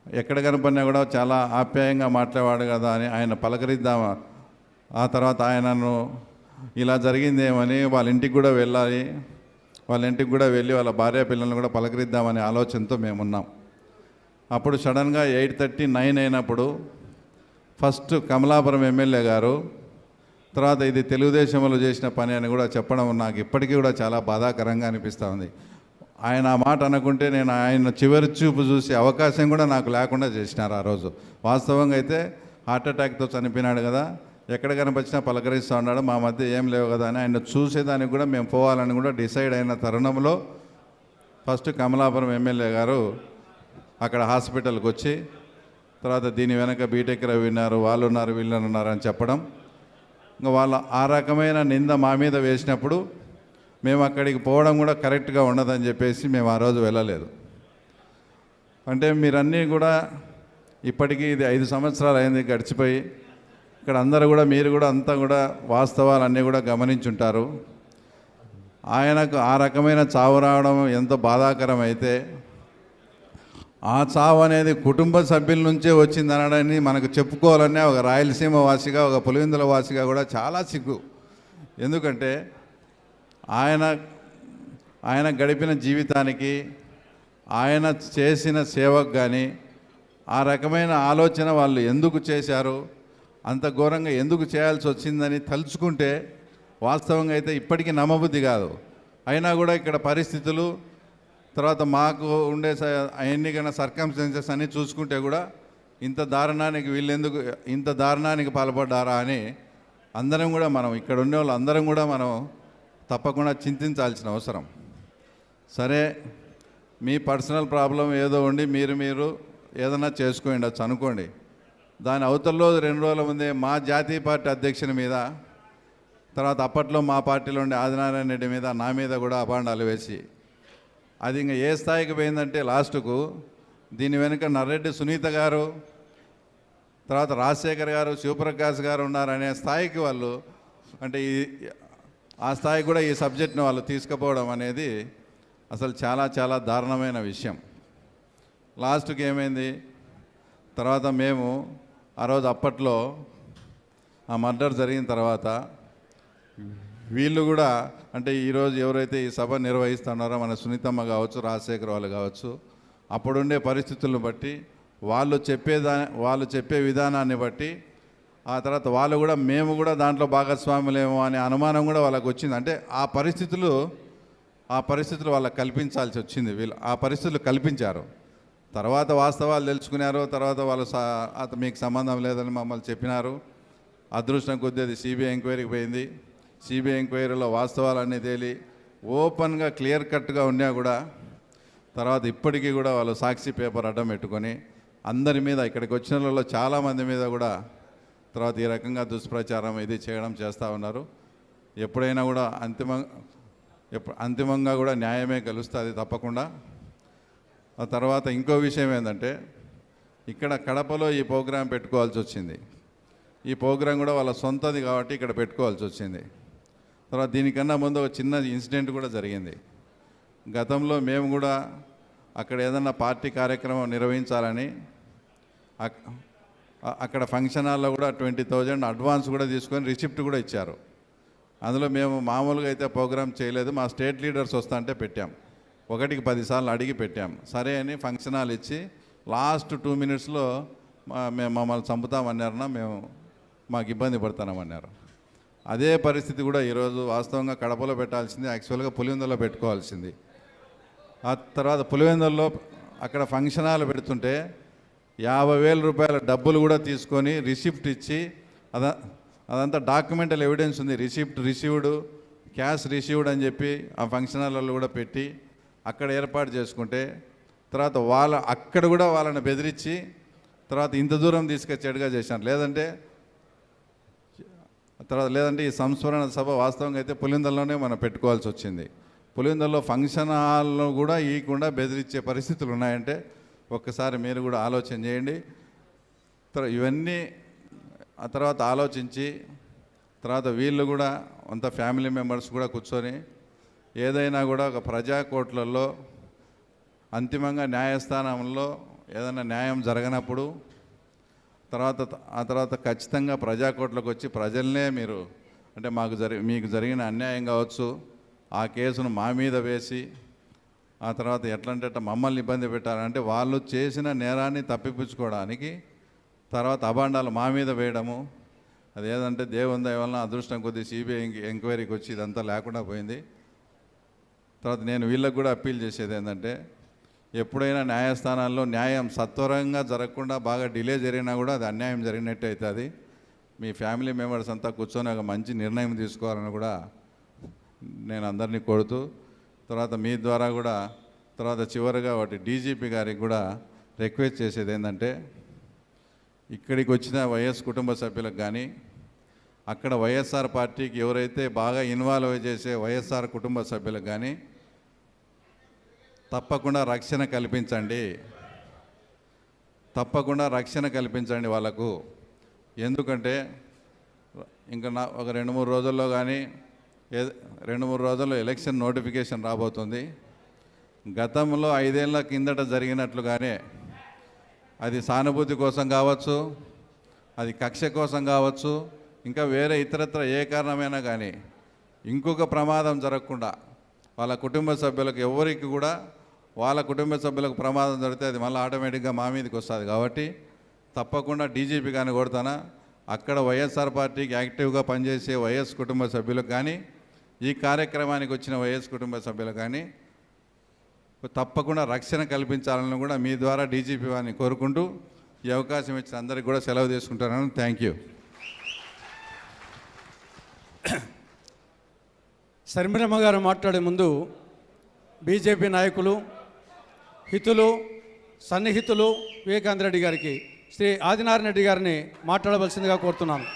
ఎక్కడ కనపడినా కూడా చాలా ఆప్యాయంగా మాట్లాడేవాడు కదా అని ఆయన పలకరిద్దామా. ఆ తర్వాత ఆయనను ఇలా జరిగిందేమని వాళ్ళ ఇంటికి కూడా వెళ్ళాలి, వాళ్ళ ఇంటికి కూడా వెళ్ళి వాళ్ళ భార్య పిల్లలను కూడా పలకరిద్దామనే ఆలోచనతో మేమున్నాం. అప్పుడు సడన్గా 8:39 అయినప్పుడు ఫస్ట్ కమలాపురం ఎమ్మెల్యే గారు, తర్వాత ఇది తెలుగుదేశంలో చేసిన పని అని కూడా చెప్పడం నాకు ఇప్పటికీ కూడా చాలా బాధాకరంగా అనిపిస్తూ ఉంది. ఆయన ఆ మాట అనుకుంటే నేను ఆయన చివరి చూపు చూసే అవకాశం కూడా నాకు లేకుండా చేసినారు ఆ రోజు. వాస్తవంగా అయితే హార్ట్ అటాక్తో చనిపోయినాడు కదా, ఎక్కడ కనిపించినా పలకరిస్తూ ఉన్నాడు, మా మధ్య ఏం లేవు కదా అని ఆయన చూసేదానికి కూడా మేము పోవాలని కూడా డిసైడ్ అయిన తరుణంలో ఫస్ట్ కమలాపురం ఎమ్మెల్యే గారు అక్కడ హాస్పిటల్కి వచ్చి, తర్వాత దీని వెనక బీటెక్ రవి ఉన్నారు, వాళ్ళు ఉన్నారు, వీళ్ళు ఉన్నారు అని చెప్పడం, ఇంకా వాళ్ళ ఆ రకమైన నింద మా మీద వేసినప్పుడు మేము అక్కడికి పోవడం కూడా కరెక్ట్గా ఉండదని చెప్పేసి మేము ఆ రోజు వెళ్ళలేదు. అంటే మీరన్నీ కూడా ఇప్పటికీ ఇది 5 సంవత్సరాలు అయింది గడిచిపోయి, ఇక్కడ అందరూ కూడా మీరు కూడా అంతా కూడా వాస్తవాలన్నీ కూడా గమనించుంటారు. ఆయనకు ఆ రకమైన చావు రావడం ఎంతో బాధాకరం అయితే, ఆ చావు అనేది కుటుంబ సభ్యుల నుంచే వచ్చిందనడాన్ని మనకు చెప్పుకోవాలనే ఒక రాయలసీమ వాసిగా, ఒక పులివెందుల వాసిగా కూడా చాలా సిగ్గు. ఎందుకంటే ఆయన గడిపిన జీవితానికి, ఆయన చేసిన సేవకు కానీ ఆ రకమైన ఆలోచన వాళ్ళు ఎందుకు చేశారు, అంత ఘోరంగా ఎందుకు చేయాల్సి వచ్చిందని తలుచుకుంటే వాస్తవంగా అయితే ఇప్పటికీ నమ్మబుద్ధి కాదు. అయినా కూడా ఇక్కడ పరిస్థితులు, తర్వాత మాకు ఉండే ఎన్నికైన సర్కమ్స్టెన్సెస్ అన్నీ చూసుకుంటే కూడా ఇంత దారుణానికి పాల్పడ్డారా అని అందరం కూడా మనం ఇక్కడ ఉండే వాళ్ళు అందరం కూడా మనం తప్పకుండా చింతించాల్సిన అవసరం. సరే, మీ పర్సనల్ ప్రాబ్లం ఏదో ఉండి మీరు ఏదైనా చేసుకోండొచ్చు అనుకోండి. దాని అవతల్లో 2 రోజుల ముందే మా జాతీయ పార్టీ అధ్యక్షుని మీద, తర్వాత అప్పట్లో మా పార్టీలో ఉండే ఆదినారాయణ రెడ్డి మీద, నా మీద కూడా అభాండాలు వేసి, అది ఇంకా ఏ స్థాయికి పోయిందంటే లాస్ట్కు దీని వెనుక నర్రెడ్డి సునీత గారు, తర్వాత రాజశేఖర్ గారు, శివప్రకాష్ గారు ఉన్నారనే స్థాయికి వాళ్ళు, అంటే ఆ స్థాయికి కూడా ఈ సబ్జెక్ట్ని వాళ్ళు తీసుకుపోవడం అనేది అసలు చాలా చాలా దారుణమైన విషయం. లాస్ట్కి ఏమైంది, తర్వాత మేము ఆ రోజు అప్పట్లో ఆ మర్డర్ జరిగిన తర్వాత వీళ్ళు కూడా, అంటే ఈరోజు ఎవరైతే ఈ సభ నిర్వహిస్తున్నారో మన సునీతమ్మ కావచ్చు, రాజశేఖర్ వాళ్ళు కావచ్చు, అప్పుడుండే పరిస్థితులను బట్టి వాళ్ళు చెప్పే విధానాన్ని బట్టి ఆ తర్వాత వాళ్ళు కూడా మేము కూడా దాంట్లో భాగస్వాములేమో అనే అనుమానం కూడా వాళ్ళకు వచ్చింది. అంటే ఆ పరిస్థితులు వాళ్ళకి కల్పించాల్సి వచ్చింది. వీళ్ళు ఆ పరిస్థితులు కల్పించారు. తర్వాత వాస్తవాలు తెలుసుకున్నారు. తర్వాత వాళ్ళు మీకు సంబంధం లేదని మమ్మల్ని చెప్పినారు. అదృష్టం కొద్దీ అది సిబిఐ ఎంక్వైరీకి పోయింది. సిబిఐ ఎంక్వైరీలో వాస్తవాలన్నీ తేలి ఓపెన్గా క్లియర్ కట్గా ఉన్నా కూడా తర్వాత ఇప్పటికీ కూడా వాళ్ళు సాక్షి పేపర్ అడ్డం పెట్టుకొని అందరి మీద, ఇక్కడికి వచ్చిన వాళ్ళలో చాలామంది మీద కూడా తర్వాత ఈ రకంగా దుష్ప్రచారం ఇది చేస్తూ ఉన్నారు. ఎప్పుడైనా కూడా అంతిమంగా కూడా న్యాయమే గెలుస్తుంది తప్పకుండా. ఆ తర్వాత ఇంకో విషయం ఏంటంటే, ఇక్కడ కడపలో ఈ ప్రోగ్రాం పెట్టుకోవాల్సి వచ్చింది. ఈ ప్రోగ్రాం కూడా వాళ్ళ సొంతది కాబట్టి ఇక్కడ పెట్టుకోవాల్సి వచ్చింది. తర్వాత దీనికన్నా ముందు ఒక చిన్న ఇన్సిడెంట్ కూడా జరిగింది. గతంలో మేము కూడా అక్కడ ఏదన్నా పార్టీ కార్యక్రమం నిర్వహించాలని అక్కడ ఫంక్షన్ హాల్లో కూడా 20,000 అడ్వాన్స్ కూడా తీసుకొని రిసిప్ట్ కూడా ఇచ్చారు. అందులో మేము మామూలుగా అయితే ప్రోగ్రామ్ చేయలేదు, మా స్టేట్ లీడర్స్ వస్తా అంటే పెట్టాం. 1కి 10 సార్లు అడిగి పెట్టాం. సరే అని ఫంక్షన్ హాల్ ఇచ్చి లాస్ట్ 2 మినిట్స్లో మమ్మల్ని చంపుతామన్నారన్నా, మాకు ఇబ్బంది పడతామన్నారు. అదే పరిస్థితి కూడా ఈరోజు వాస్తవంగా కడపలో పెట్టాల్సింది, యాక్చువల్గా పులివెందులో పెట్టుకోవాల్సింది. ఆ తర్వాత పులివెందుల్లో అక్కడ ఫంక్షన్ హాల్ పెడుతుంటే 50,000 రూపాయల డబ్బులు కూడా తీసుకొని రిసిప్ట్ ఇచ్చి, అదంతా డాక్యుమెంటల్ ఎవిడెన్స్ ఉంది, రిసిప్ట్ రిసీవ్డ్, క్యాష్ రిసీవ్డ్ అని చెప్పి ఆ ఫంక్షన్ హాల్లో కూడా పెట్టి అక్కడ ఏర్పాటు చేసుకుంటే, తర్వాత అక్కడ కూడా వాళ్ళని బెదిరించి తర్వాత ఇంత దూరం తీసుకొచ్చేట్టుగా చేశారు. లేదంటే తర్వాత లేదంటే ఈ సంస్మరణ సభ వాస్తవంగా అయితే పులిందల్లోనే మనం పెట్టుకోవాల్సి వచ్చింది. పులిందల్లో ఫంక్షన్ హాల్లో కూడా ఇవ్వకుండా బెదిరించే పరిస్థితులు ఉన్నాయంటే ఒక్కసారి మీరు కూడా ఆలోచన చేయండి. ఇవన్నీ ఆ తర్వాత ఆలోచించి తర్వాత వీళ్ళు కూడా అంత ఫ్యామిలీ మెంబర్స్ కూడా కూర్చొని ఏదైనా కూడా ఒక ప్రజా కోర్టులలో అంతిమంగా న్యాయస్థానంలో ఏదైనా న్యాయం జరగనప్పుడు ఆ తర్వాత ఖచ్చితంగా ప్రజా కోర్టులకు వచ్చి ప్రజల్నే మీరు అంటే మీకు జరిగిన అన్యాయం కావచ్చు ఆ కేసును మా మీద వేసి ఆ తర్వాత ఎట్లంటే మమ్మల్ని ఇబ్బంది పెట్టాలంటే వాళ్ళు చేసిన నేరాన్ని తప్పిపుచ్చుకోవడానికి తర్వాత అభాండాలు మా మీద వేయడము అదేదంటే దేవుని దయ వలన అదృష్టం కొద్దీ సిబిఐ ఎంక్వైరీకి వచ్చి ఇదంతా లేకుండా పోయింది. తర్వాత నేను వీళ్ళకు కూడా అప్పీల్ చేసేది ఏంటంటే ఎప్పుడైనా న్యాయస్థానాల్లో న్యాయం సత్వరంగా జరగకుండా బాగా డిలే జరిగినా కూడా అది అన్యాయం జరిగినట్టు అవుతుంది. మీ ఫ్యామిలీ మెంబర్స్ అంతా కూర్చొని ఒక మంచి నిర్ణయం తీసుకోవాలని కూడా నేను అందరినీ కోరుతూ తర్వాత మీ ద్వారా కూడా తర్వాత చివరిగా ఒకటి డీజీపీ గారికి కూడా రిక్వెస్ట్ చేసేది ఏంటంటే ఇక్కడికి వచ్చిన వైఎస్ కుటుంబ సభ్యులకు కానీ అక్కడ వైఎస్ఆర్ పార్టీకి ఎవరైతే బాగా ఇన్వాల్వ్ చేసే వైఎస్ఆర్ కుటుంబ సభ్యులకు కానీ తప్పకుండా రక్షణ కల్పించండి వాళ్ళకు. ఎందుకంటే ఇంకా ఒక 2-3 రోజుల్లో కానీ 2-3 రోజుల్లో ఎలక్షన్ నోటిఫికేషన్ రాబోతుంది. గతంలో 5 ఏళ్ల కిందట జరిగినట్లుగానే అది సానుభూతి కోసం కావచ్చు, అది కక్ష కోసం కావచ్చు, ఇంకా వేరే ఇతరత్ర ఏ కారణమైనా కానీ ఇంకొక ప్రమాదం జరగకుండా వాళ్ళ కుటుంబ సభ్యులకు ఎవరికి కూడా వాళ్ళ కుటుంబ సభ్యులకు ప్రమాదం జరిగితే అది మళ్ళీ ఆటోమేటిక్గా మా మీదకి వస్తుంది. కాబట్టి తప్పకుండా డీజీపీ కానీ కొడతానా అక్కడ వైఎస్ఆర్ పార్టీకి యాక్టివ్గా పనిచేసే వైఎస్ కుటుంబ సభ్యులకు కానీ ఈ కార్యక్రమానికి వచ్చిన వైఎస్ కుటుంబ సభ్యులకు కానీ తప్పకుండా రక్షణ కల్పించాలని కూడా మీ ద్వారా డీజీపీ వారిని కోరుకుంటూ ఈ అవకాశం ఇచ్చిన అందరికీ కూడా సెలవు తీసుకుంటున్నాను. Thank you. శర్మిలమ్మ గారు మాట్లాడే ముందు బీజేపీ నాయకులు హితులు సన్నిహితులు వివేకానంద రెడ్డి గారికి శ్రీ ఆదినారాయణ రెడ్డి గారిని మాట్లాడవలసిందిగా కోరుతున్నాను.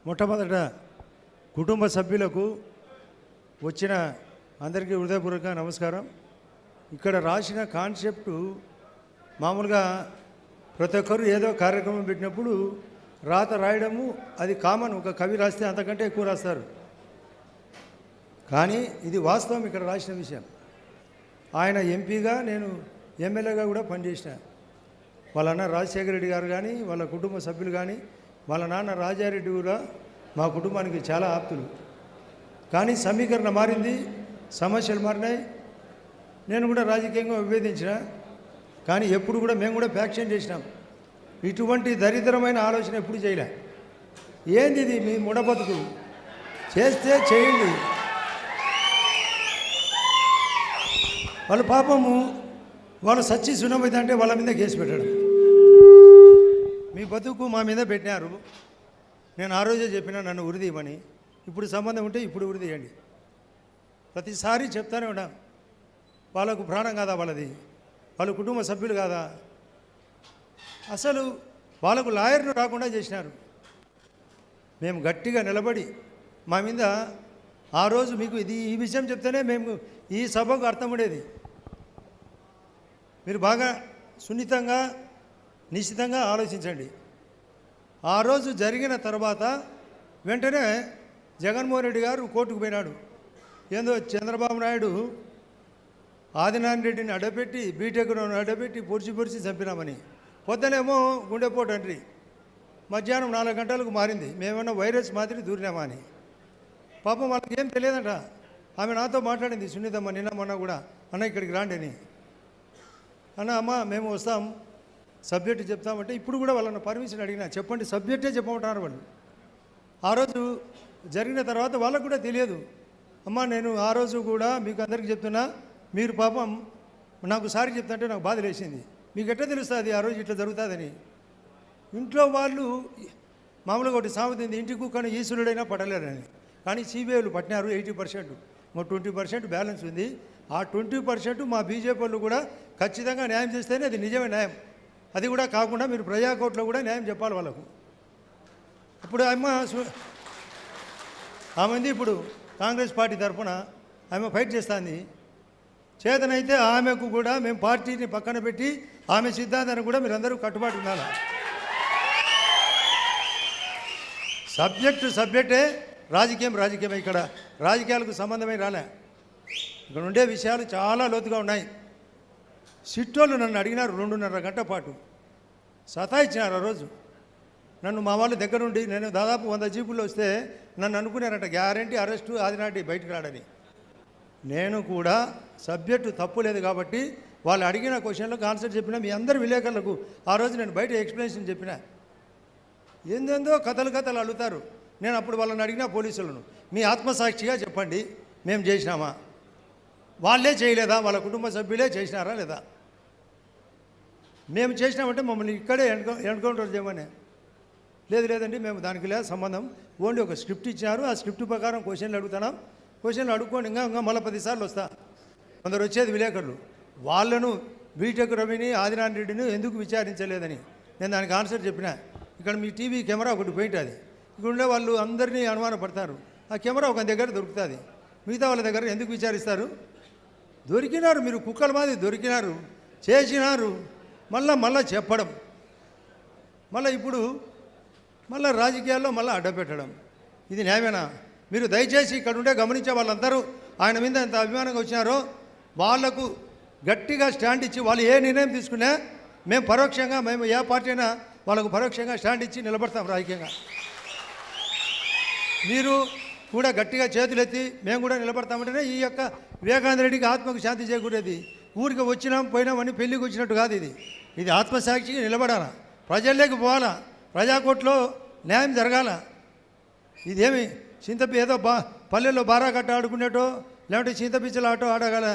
మొట్టమొదట కుటుంబ సభ్యులకు వచ్చిన అందరికీ హృదయపూర్వక నమస్కారం. ఇక్కడ రాసిన కాన్సెప్టు మామూలుగా ప్రతి ఒక్కరు ఏదో కార్యక్రమం పెట్టినప్పుడు రాయడము అది కామన్. ఒక కవి రాస్తే అంతకంటే ఎక్కువ రాస్తారు. కానీ ఇది వాస్తవం ఇక్కడ రాసిన విషయం. ఆయన ఎంపీగా నేను ఎమ్మెల్యేగా కూడా పనిచేసిన. వాళ్ళ అన్న రాజశేఖర రెడ్డి గారు కానీ వాళ్ళ కుటుంబ సభ్యులు కానీ వాళ్ళ నాన్న రాజారెడ్డి కూడా మా కుటుంబానికి చాలా ఆప్తులు. కానీ సమీకరణ మారింది, సమస్యలు మారినాయి. నేను కూడా రాజకీయంగా విభేదించిన, కానీ ఎప్పుడు కూడా మేము కూడా ఫ్యాక్షన్ చేసినాం. ఇటువంటి దరిద్రమైన ఆలోచన ఎప్పుడు చేయలే. ఏంది ఇది మీ ముడబతుకు? చేస్తే చేయండి. వాళ్ళ పాపము వాళ్ళు సచ్చి సున్నమైతే అంటే వాళ్ళ మీద కేసు పెట్టడం. మీ బతుకు మా మీద పెట్టినారు. నేను ఆ రోజే చెప్పినా నన్ను ఉరిదీయమని. ఇప్పుడు సంబంధం ఉంటే ఇప్పుడు ఉరిదీయండి. ప్రతిసారి చెప్తానే ఉంటాం. వాళ్ళకు ప్రాణం కాదా వాళ్ళది? వాళ్ళ కుటుంబ సభ్యులు కాదా? అసలు వాళ్ళకు లాయర్ను రాకుండా చేసినారు. మేము గట్టిగా నిలబడి మా మీద ఆ రోజు మీకు ఈ విషయం చెప్తేనే మేము ఈ సభకు అర్థం ఉండేది. మీరు బాగా సున్నితంగా నిశ్చితంగా ఆలోచించండి. ఆ రోజు జరిగిన తర్వాత వెంటనే జగన్మోహన్ రెడ్డి గారు కోర్టుకు పోయినాడు. ఏందో చంద్రబాబు నాయుడు ఆదినారాయణ రెడ్డిని అడ్డపెట్టి బీటెక్ను అడ్డపెట్టి పొడిచి చంపినామని. పొద్దునేమో గుండెపోటు అండ్రి, మధ్యాహ్నం 4 గంటలకు మారింది. మేమన్నా వైరస్ మాదిరి దూరినామా అని. పాపం వాళ్ళకి ఏం తెలియదంట. ఆమె నాతో మాట్లాడింది సునీతమ్మ నిన్న మొన్న కూడా, అన్న ఇక్కడికి రాండి అని. అన్న అమ్మ మేము వస్తాం, సబ్జెక్టు చెప్తామంటే ఇప్పుడు కూడా వాళ్ళని పర్మిషన్ అడిగినా, చెప్పండి సబ్జెక్టే చెప్పమంటారు వాళ్ళు. ఆ రోజు జరిగిన తర్వాత వాళ్ళకు కూడా తెలియదు. అమ్మ నేను ఆ రోజు కూడా మీకు అందరికీ చెప్తున్నా, మీరు పాపం నాకు సారి చెప్తుంటే నాకు బాధ లేచింది. మీకు ఎట్లా తెలుస్తుంది ఆ రోజు ఇట్లా జరుగుతుందని? ఇంట్లో వాళ్ళు మామూలుగా ఒకటి సాగుతుంది, ఇంటి కుక్కను ఈశ్వరుడైనా పడలేరని. కానీ సిబిఐలు పట్టినారు 80%, మా 20% బ్యాలెన్స్ ఉంది. ఆ 20% మా బీజేపీ వాళ్ళు కూడా ఖచ్చితంగా న్యాయం చేస్తేనే అది నిజమే న్యాయం. అది కూడా కాకుండా మీరు ప్రజాకోర్టులో కూడా న్యాయం చెప్పాలి వాళ్ళకు. ఇప్పుడు ఆమె ఇప్పుడు కాంగ్రెస్ పార్టీ తరఫున ఆమె ఫైట్ చేస్తుంది. చేతనైతే ఆమెకు కూడా మేము పార్టీని పక్కన పెట్టి ఆమె సిద్ధాంతాన్ని కూడా మీరందరూ కట్టుబాటు ఉండాలి. సబ్జెక్టే, రాజకీయమే. ఇక్కడ రాజకీయాలకు సంబంధమే రాలే. ఇక్కడ ఉండే విషయాలు చాలా లోతుగా ఉన్నాయి. సిట్టోళ్ళు నన్ను అడిగినారు 2.5 గంట పాటు సతాయించినారు. ఆ రోజు నన్ను మా వాళ్ళ దగ్గరుండి నేను దాదాపు 100 జీపుల్లో వస్తే నన్ను అనుకున్నారంట గ్యారంటీ అరెస్టు ఆదినాటి బయటకు రాడని. నేను కూడా సబ్జెక్టు తప్పు లేదు కాబట్టి వాళ్ళు అడిగిన క్వశ్చన్లకు ఆన్సర్ చెప్పిన మీ అందరు విలేకరులకు ఆ రోజు నేను బయట ఎక్స్ప్లెనేషన్ చెప్పిన. ఏందేందో కథలు అడుగుతారు. నేను అప్పుడు వాళ్ళని అడిగిన పోలీసులను, మీ ఆత్మసాక్షిగా చెప్పండి మేము చేసినామా? వాళ్ళే చేయలేదా? వాళ్ళ కుటుంబ సభ్యులే చేసినారా లేదా? మేము చేసినామంటే మమ్మల్ని ఇక్కడే ఎన్కౌంటర్ చేయమని. లేదండి మేము దానికి లేదు సంబంధం, ఓన్లీ ఒక స్క్రిప్ట్ ఇచ్చినారు, ఆ స్క్రిప్ట్ ప్రకారం క్వశ్చన్లు అడుగుతున్నాం, క్వశ్చన్లు అడుక్కోండి, ఇంకా మళ్ళీ 10 సార్లు వస్తా. కొందరు వచ్చేది విలేకరులు, వాళ్ళను బీటెక్ రవిని ఆదినారాయణ రెడ్డిని ఎందుకు విచారించలేదని నేను దానికి ఆన్సర్ చెప్పిన. ఇక్కడ మీ టీవీ కెమెరా ఒకటి పోయింట్, అది ఇక్కడ ఉండే వాళ్ళు అందరినీ అనుమానపడతారు. ఆ కెమెరా ఒక దగ్గర దొరుకుతుంది, మిగతా వాళ్ళ దగ్గర ఎందుకు విచారిస్తారు? దొరికినారు, మీరు కుక్కల మాది దొరికినారు, చేసినారు, మళ్ళా చెప్పడం, ఇప్పుడు రాజకీయాల్లో అడ్డపెట్టడం, ఇది న్యాయమేనా? మీరు దయచేసి ఇక్కడ ఉండే గమనించే వాళ్ళందరూ ఆయన మీద ఎంత అభిమానంగా వచ్చినారో వాళ్లకు గట్టిగా స్టాండ్ ఇచ్చి వాళ్ళు ఏ నిర్ణయం తీసుకున్నా మేము పరోక్షంగా, మేము ఏ పార్టీ అయినా వాళ్ళకు పరోక్షంగా స్టాండ్ ఇచ్చి నిలబడతాం రాజకీయంగా. మీరు కూడా గట్టిగా చేతులెత్తి మేము కూడా నిలబడతామంటేనే ఈ యొక్క వివేకానంద రెడ్డికి ఆత్మకు శాంతి చేకూరేది. ఊరికి వచ్చినాం పోయినామని పెళ్ళికి వచ్చినట్టు కాదు. ఇది ఆత్మసాక్షిగా నిలబడాలా, ప్రజల్లోకి పోవాలా, ప్రజాకోర్టులో న్యాయం జరగాల. ఇదేమి ఏదో పల్లెల్లో బారా కట్ట ఆడుకునేటో లేదంటే చింతపిచ్చల ఆటో ఆడగల,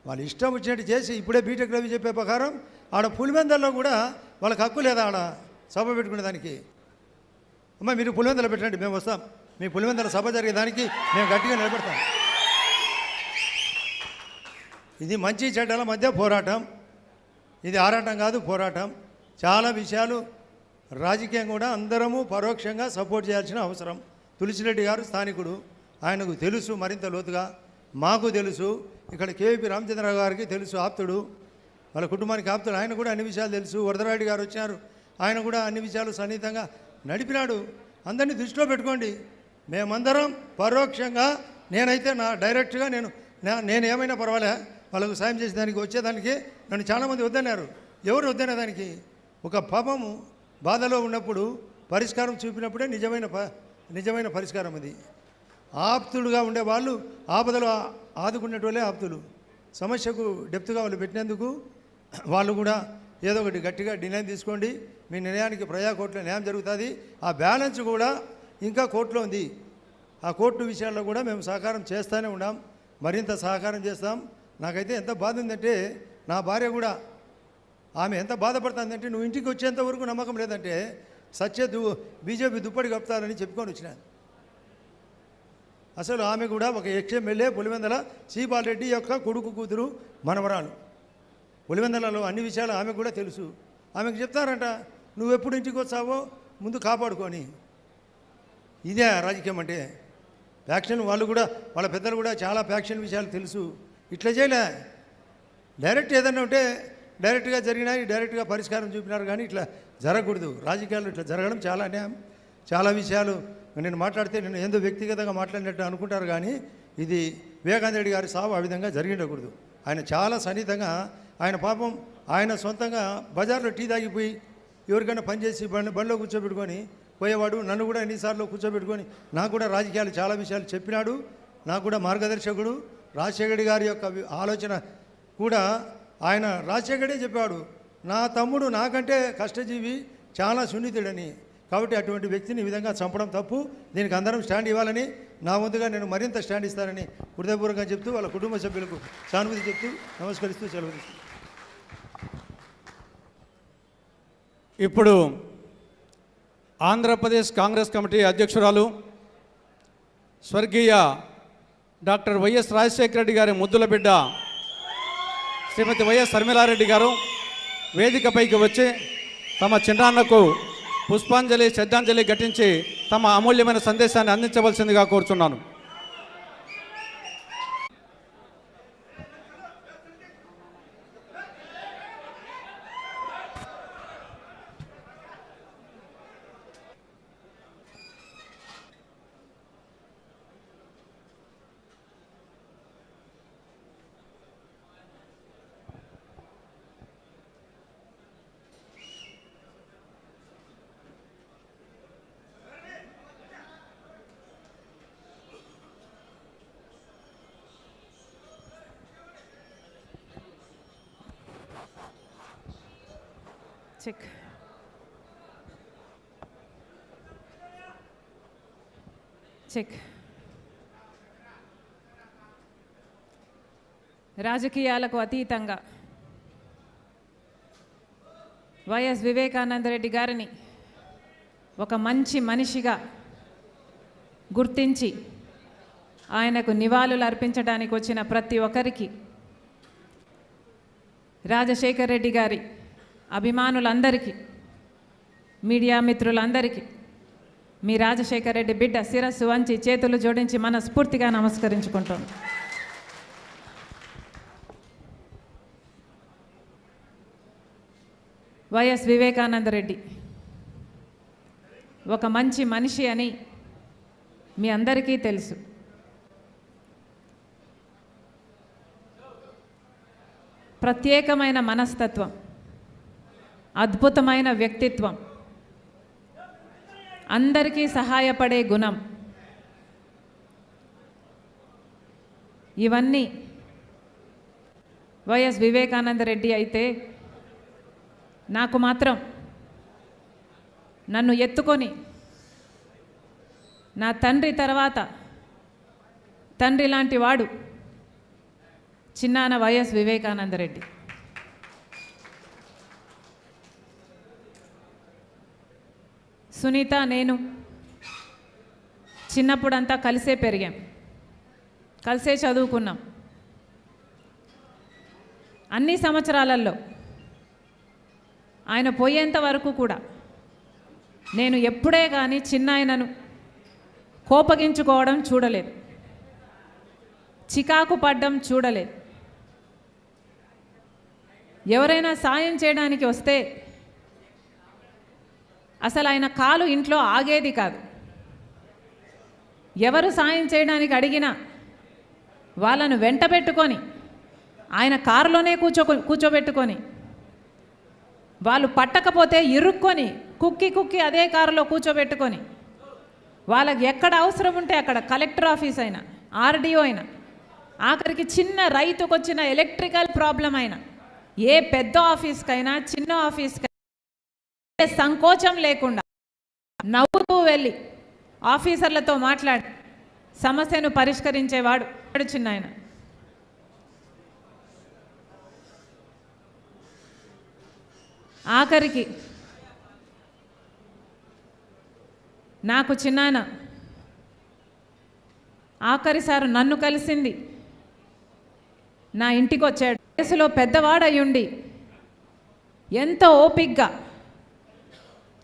వాళ్ళు ఇష్టం వచ్చినట్టు చేసి ఇప్పుడే బీటెక్ రవి చెప్పే ప్రకారం ఆడ పులివెందల్లో కూడా వాళ్ళకి హక్కు లేదా ఆడ సభ పెట్టుకునే దానికి. అమ్మ మీరు పులివెందలు పెట్టండి, మేము వస్తాం, మీ పులివెందల సభ జరిగేదానికి మేము గట్టిగా నిలబెడతాం. ఇది మంచి చెడ్డల మధ్య పోరాటం, ఇది ఆరాటం కాదు పోరాటం. చాలా విషయాలు రాజకీయం కూడా అందరము పరోక్షంగా సపోర్ట్ చేయాల్సిన అవసరం. తులసిరెడ్డి గారు స్థానికుడు, ఆయనకు తెలుసు మరింత లోతుగా, మాకు తెలుసు, ఇక్కడ కేవీపీ రామచంద్రరావు గారికి తెలుసు, ఆప్తుడు, వాళ్ళ కుటుంబానికి ఆప్తుడు, ఆయన కూడా అన్ని విషయాలు తెలుసు. వరదరాయుడు గారు వచ్చినారు, ఆయన కూడా అన్ని విషయాలు సన్నిహితంగా నడిపినాడు. అందరినీ దృష్టిలో పెట్టుకోండి. మేమందరం పరోక్షంగా, నేనైతే నా డైరెక్ట్గా నేను ఏమైనా పర్వాలే వాళ్ళకు సాయం చేసేదానికి వచ్చేదానికి నన్ను చాలామంది వద్దన్నారు. ఎవరు వద్దనే దానికి? ఒక పాపము బాధలో ఉన్నప్పుడు పరిష్కారం చూపినప్పుడే నిజమైన పరిష్కారం అది. ఆప్తుడుగా ఉండేవాళ్ళు ఆపదలో ఆదుకునేటోళ్ళే ఆప్తులు. సమస్యకు డెప్త్గా వాళ్ళు పెట్టినందుకు వాళ్ళు కూడా ఏదో ఒకటి గట్టిగా నిర్ణయం తీసుకోండి. మీ నిర్ణయానికి ప్రజాకోర్టులో న్యాయం జరుగుతుంది. ఆ బ్యాలెన్స్ కూడా ఇంకా కోర్టులో ఉంది. ఆ కోర్టు విషయాల్లో కూడా మేము సహకారం చేస్తూనే ఉన్నాం, మరింత సహకారం చేస్తాం. నాకైతే ఎంత బాధ ఉందంటే, నా భార్య కూడా ఆమె ఎంత బాధపడుతుందంటే, నువ్వు ఇంటికి వచ్చేంత వరకు నమ్మకం లేదంటే బీజేపీ దుప్పటి కప్తారని చెప్పుకొని వచ్చిన. అసలు ఆమె కూడా ఒక ఎక్స్ఎమ్మెల్యే పులివెందల శ్రీపాల్ రెడ్డి యొక్క కొడుకు కూతురు మనవరాలు. పులివెందలలో అన్ని విషయాలు ఆమెకు కూడా తెలుసు. ఆమెకు చెప్తారంట, నువ్వు ఎప్పుడు ఇంటికి వచ్చావో ముందు కాపాడుకొని. ఇదే రాజకీయం అంటే. ఫ్యాక్షన్ వాళ్ళు కూడా, వాళ్ళ పెద్దలు కూడా చాలా ఫ్యాక్షన్ విషయాలు తెలుసు. ఇట్లా చేయలే, డైరెక్ట్ ఏదన్నా ఉంటే డైరెక్ట్గా జరిగినాయి, డైరెక్ట్గా పరిష్కారం చూపినారు. కానీ ఇట్లా జరగకూడదు. రాజకీయాలు ఇట్లా జరగడం చాలా అన్యాయం. చాలా విషయాలు నేను మాట్లాడితే నేను ఏందో వ్యక్తిగతంగా మాట్లాడినట్టు అనుకుంటారు. కానీ ఇది వివేకానంద రెడ్డి గారి సావు ఆ విధంగా జరిగిండకూడదు. ఆయన చాలా సన్నిహితంగా, ఆయన పాపం ఆయన సొంతంగా బజార్లో టీ తాగిపోయి ఎవరికైనా పనిచేసి బండిలో కూర్చోబెట్టుకొని పోయేవాడు. నన్ను కూడా ఎన్నిసార్లు కూర్చోబెట్టుకొని నాకు కూడా రాజకీయాలు చాలా విషయాలు చెప్పినాడు. నాకు కూడా మార్గదర్శకుడు. రాజశేఖర్ గారి యొక్క ఆలోచన కూడా ఆయన రాజశేఖరే చెప్పాడు, నా తమ్ముడు నాకంటే కష్టజీవి, చాలా సున్నితుడని. కాబట్టి అటువంటి వ్యక్తిని ఈ విధంగా చంపడం తప్పు. దీనికి అందరం స్టాండ్ ఇవ్వాలని నా వంతుగా నేను మరింత స్టాండ్ ఇస్తానని హృదయపూర్వకంగా చెప్తూ వాళ్ళ కుటుంబ సభ్యులకు సానుభూతి చెప్తూ నమస్కరిస్తూ సెలవు తీసుకుంటాను. ఇప్పుడు ఆంధ్రప్రదేశ్ కాంగ్రెస్ కమిటీ అధ్యక్షురాలు స్వర్గీయ డాక్టర్ వైఎస్ రాజశేఖర రెడ్డి గారి ముద్దుల బిడ్డ శ్రీమతి వైఎస్ శర్మిలారెడ్డి గారు వేదికపైకి వచ్చి తమ చిన్నాన్నకు పుష్పాంజలి శ్రద్ధాంజలి ఘటించి తమ అమూల్యమైన సందేశాన్ని అందించవలసిందిగా కోరుచున్నాను. చెక్ చెక్ రాజకీయాలకు అతీతంగా వైఎస్ వివేకానందరెడ్డి గారిని ఒక మంచి మనిషిగా గుర్తించి ఆయనకు నివాళులు అర్పించడానికి వచ్చిన ప్రతి ఒక్కరికి రాజశేఖర్ రెడ్డి గారి అభిమానులందరికీ మీడియా మిత్రులందరికీ మీ రాజశేఖర్ రెడ్డి బిడ్డ శిరస్సు వంచి చేతులు జోడించి మనస్ఫూర్తిగా నమస్కరించుకుంటాం. వైఎస్ వివేకానందరెడ్డి ఒక మంచి మనిషి అని మీ అందరికీ తెలుసు. ప్రత్యేకమైన మనస్తత్వం, అద్భుతమైన వ్యక్తిత్వం, అందరికీ సహాయపడే గుణం, ఇవన్నీ వైఎస్ వివేకానందరెడ్డి అయితే నాకు మాత్రం నన్ను ఎత్తుకొని నా తండ్రి తర్వాత తండ్రి లాంటి వాడు చిన్నాన వైఎస్ వివేకానందరెడ్డి. సునీత నేను చిన్నప్పుడంతా కలిసే పెరిగాం, కలిసే చదువుకున్నాం. అన్ని సంవత్సరాలలో ఆయన పోయేంత వరకు కూడా నేను ఎప్పుడే కానీ చిన్నాయనను కోపగించుకోవడం చూడలేదు, చికాకు పడ్డం చూడలేదు. ఎవరైనా సాయం చేయడానికి వస్తే అసలు ఆయన కాలు ఇంట్లో ఆగేది కాదు. ఎవరు సాయం చేయడానికి అడిగినా వాళ్ళను వెంట పెట్టుకొని ఆయన కారులోనే కూర్చోబెట్టుకొని వాళ్ళు పట్టకపోతే ఇరుక్కొని కుక్కి అదే కారులో కూర్చోబెట్టుకొని వాళ్ళకి ఎక్కడ అవసరం ఉంటే అక్కడ కలెక్టర్ ఆఫీస్ అయినా ఆర్డీఓ అయినా ఆఖరికి చిన్న రైతుకు వచ్చిన ఎలక్ట్రికల్ ప్రాబ్లం అయినా ఏ పెద్ద ఆఫీస్కైనా చిన్న ఆఫీస్కైనా సంకోచం లేకుండా నవ్వుతూ వెళ్ళి ఆఫీసర్లతో మాట్లాడి సమస్యను పరిష్కరించేవాడు చిన్నాయన. ఆఖరికి నాకు చిన్నాయన ఆఖరిసారి నన్ను కలిసింది నా ఇంటికి వచ్చాడు. వయసులో పెద్దవాడయ్యుండి ఎంతో ఓపిగ్గా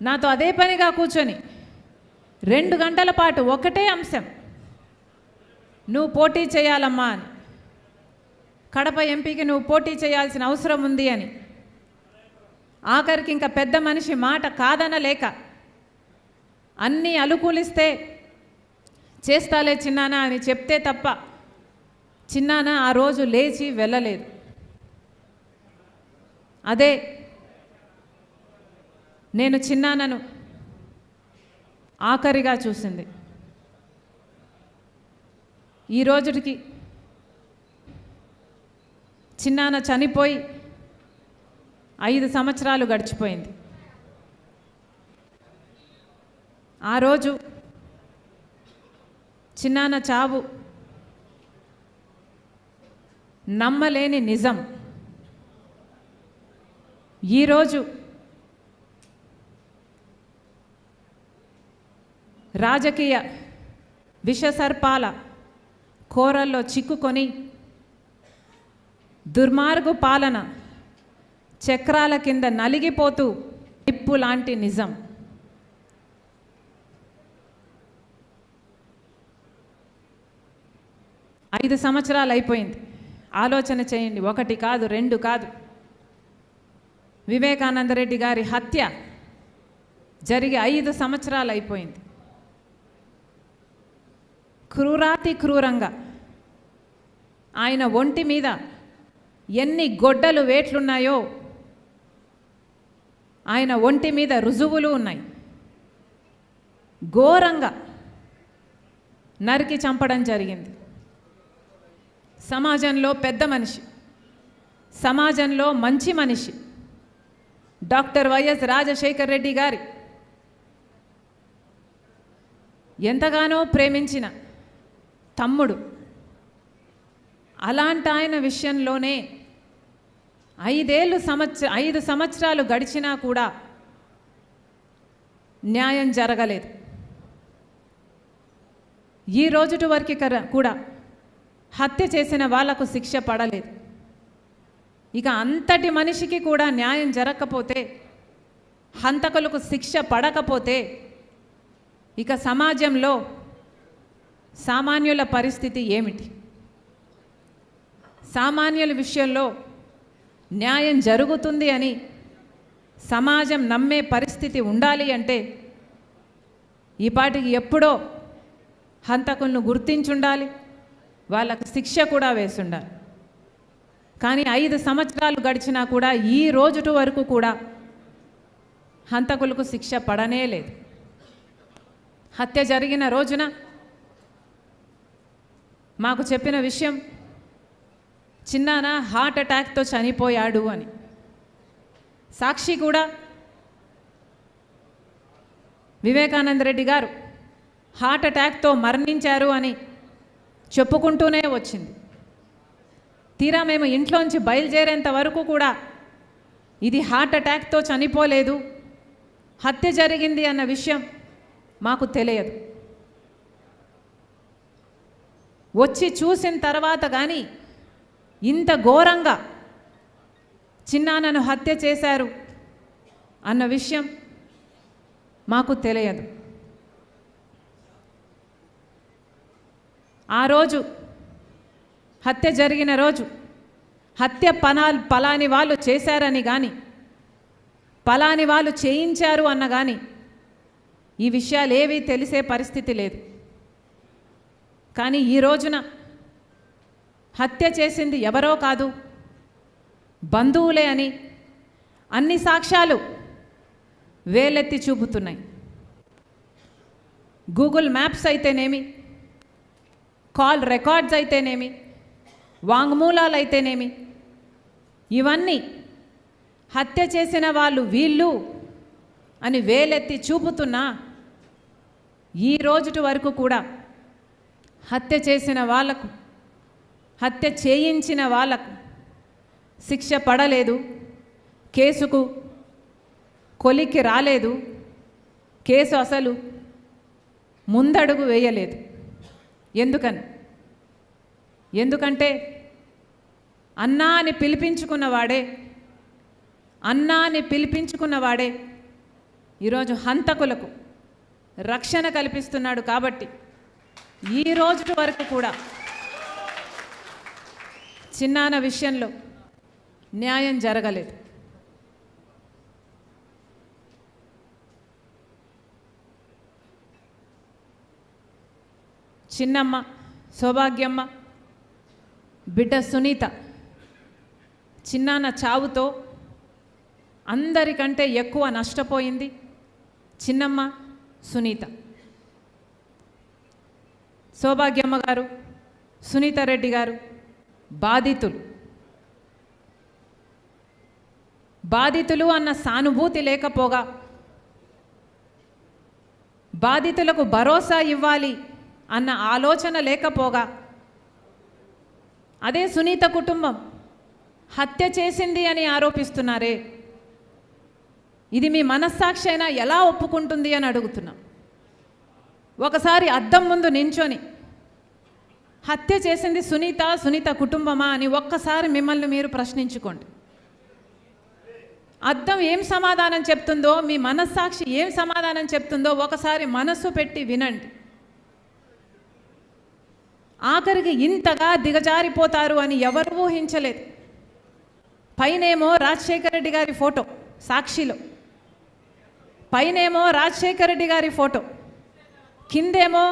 నాతో అదే పనిగా కూర్చొని 2 గంటల పాటు ఒకటే అంశం, నువ్వు పోటీ చేయాలమ్మా అని, కడప ఎంపీకి నువ్వు పోటీ చేయాల్సిన అవసరం ఉంది అని. ఆఖరికి ఇంకా పెద్ద మనిషి మాట కాదనలేక అన్నీ అనుకూలిస్తే చేస్తాలే చిన్నానా అని చెప్తే తప్ప చిన్నాన ఆ రోజు లేచి వెళ్ళలేదు. అదే నేను చిన్నానను ఆఖరిగా చూసింది. ఈ రోజుకి చిన్నాన చనిపోయి 5 సంవత్సరాలు గడిచిపోయింది. ఆ రోజు చిన్నాన్న చావు నమ్మలేని నిజం. ఈరోజు రాజకీయ విషసర్పాల కోరల్లో చిక్కుకొని దుర్మార్గు పాలన చక్రాల కింద నలిగిపోతూ నిప్పు లాంటి నిజం. ఐదు సంవత్సరాలు అయిపోయింది. ఆలోచన చేయండి, 1 కాదు 2 కాదు. వివేకానందరెడ్డి గారి హత్య జరిగి 5 సంవత్సరాలు అయిపోయింది. క్రూరాతి క్రూరంగా ఆయన ఒంటి మీద ఎన్ని గొడ్డలు వేట్లున్నాయో ఆయన ఒంటి మీద రుజువులు ఉన్నాయి. ఘోరంగా నరికి చంపడం జరిగింది. సమాజంలో పెద్ద మనిషి, సమాజంలో మంచి మనిషి డాక్టర్ వైఎస్ రాజశేఖర్ రెడ్డి గారి ఎంతగానో ప్రేమించిన తమ్ముడు. అలాంటి ఆయన విషయంలోనే 5 సంవత్సరాలు గడిచినా కూడా న్యాయం జరగలేదు. ఈ రోజుటి వరకు కూడా హత్య చేసిన వాళ్లకు శిక్ష పడలేదు. ఇక అంతటి మనిషికి కూడా న్యాయం జరగకపోతే, హంతకులకు శిక్ష పడకపోతే ఇక సమాజంలో సామాన్యుల పరిస్థితి ఏమిటి? సామాన్యుల విషయంలో న్యాయం జరుగుతుంది అని సమాజం నమ్మే పరిస్థితి ఉండాలి అంటే ఈ పాటికి ఎప్పుడో హంతకులను గుర్తించుండాలి, వాళ్ళకు శిక్ష కూడా వేసుండాలి. కానీ 5 సంవత్సరాలు గడిచినా కూడా ఈ రోజుటి వరకు కూడా హంతకులకు శిక్ష పడనే లేదు. హత్య జరిగిన రోజున మాకు చెప్పిన విషయం, చిన్నాన హార్ట్ అటాక్తో చనిపోయాడు అని. సాక్షి కూడా వివేకానందరెడ్డి గారు హార్ట్ అటాక్తో మరణించారు అని చెప్పుకుంటూనే వచ్చింది. తీరా మేము ఇంట్లోంచి బయలుదేరేంత వరకు కూడా ఇది హార్ట్ అటాక్తో చనిపోలేదు, హత్య జరిగింది అన్న విషయం మాకు తెలియదు. వచ్చి చూసిన తర్వాత కానీ ఇంత ఘోరంగా చిన్నాన్నను హత్య చేశారు అన్న విషయం మాకు తెలియదు. ఆ రోజు హత్య జరిగిన రోజు హత్య పలాని వాళ్ళు చేశారని కానీ పలాని వాళ్ళు చేయించారు అన్న కానీ ఈ విషయాలు ఏవీ తెలిసే పరిస్థితి లేదు. కానీ ఈ రోజున హత్య చేసింది ఎవరో కాదు, బంధువులే అని అన్ని సాక్ష్యాలు వేలెత్తి చూపుతున్నాయి. గూగుల్ మ్యాప్స్ అయితేనేమి, కాల్ రికార్డ్స్ అయితేనేమి, వాంగ్మూలాలు అయితేనేమి, ఇవన్నీ హత్య చేసిన వాళ్ళు వీళ్ళు అని వేలెత్తి చూపుతున్నా ఈ రోజుటి వరకు కూడా హత్య చేసిన వాళ్ళకు, హత్య చేయించిన వాళ్ళకు శిక్ష పడలేదు, కేసుకు కొలిక్కి రాలేదు, కేసు అసలు ముందడుగు వేయలేదు. ఎందుకంటే అన్నా అని పిలిపించుకున్నవాడే ఈరోజు హంతకులకు రక్షణ కల్పిస్తున్నాడు. కాబట్టి ఈ రోజు వరకు కూడా చిన్నాన్న విషయంలో న్యాయం జరగలేదు. చిన్నమ్మ సౌభాగ్యమ్మ బిడ్డ సునీత చిన్నాన్న చావుతో అందరికంటే ఎక్కువ నష్టపోయింది చిన్నమ్మ సునీత. సౌభాగ్యమ్మ గారు, సునీత రెడ్డి గారు బాధితులు అన్న సానుభూతి లేకపోగా బాధితులకు భరోసా ఇవ్వాలి అన్న ఆలోచన లేకపోగా అదే సునీత కుటుంబం హత్య చేసింది అని ఆరోపిస్తున్నారే, ఇది మీ మనస్సాక్షి అయినా ఎలా ఒప్పుకుంటుంది అని అడుగుతున్నాం. ఒకసారి అద్దం ముందు నించొని హత్య చేసింది సునీత కుటుంబమా అని ఒక్కసారి మిమ్మల్ని మీరు ప్రశ్నించుకోండి. అద్దం ఏం సమాధానం చెప్తుందో, మీ మనస్సాక్షి ఏం సమాధానం చెప్తుందో ఒకసారి మనస్సు పెట్టి వినండి. ఆఖరికి ఇంతగా దిగజారిపోతారు అని ఎవరు ఊహించలేదు. పైనేమో రాజశేఖర రెడ్డి గారి ఫోటో సాక్షిలో, పైనేమో రాజశేఖర రెడ్డి గారి ఫోటో, కిందేమో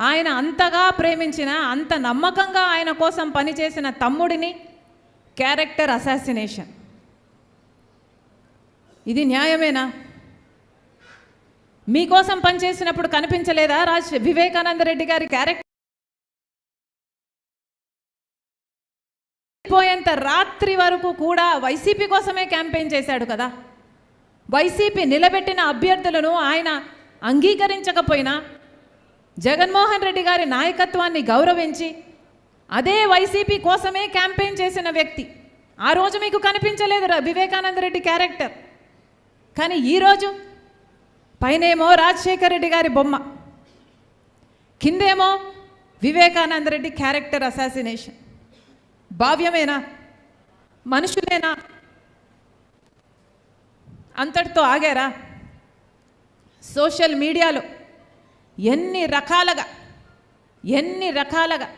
ఆయన అంతగా ప్రేమించిన, అంత నమ్మకంగా ఆయన కోసం పనిచేసిన తమ్ముడిని క్యారెక్టర్ అసాసినేషన్. ఇది న్యాయమేనా? మీకోసం పనిచేసినప్పుడు కనిపించలేదా వివేకానంద రెడ్డి గారి క్యారెక్టర్? పోయేంత రాత్రి వరకు కూడా వైసీపీ కోసమే క్యాంపెయిన్ చేశాడు కదా. వైసీపీ నిలబెట్టిన అభ్యర్థులను ఆయన అంగీకరించకపోయినా జగన్మోహన్ రెడ్డి గారి నాయకత్వాన్ని గౌరవించి అదే వైసీపీ కోసమే క్యాంపెయిన్ చేసిన వ్యక్తి. ఆ రోజు మీకు కనిపించలేదు వివేకానంద రెడ్డి క్యారెక్టర్. కానీ ఈరోజు పైనేమో రాజశేఖర రెడ్డి గారి బొమ్మ, కిందేమో వివేకానంద రెడ్డి క్యారెక్టర్ అసాసినేషన్. భావ్యమేనా? మనుషులేనా? అంతటితో ఆగారా? సోషల్ మీడియాలో ఎన్ని రకాలుగా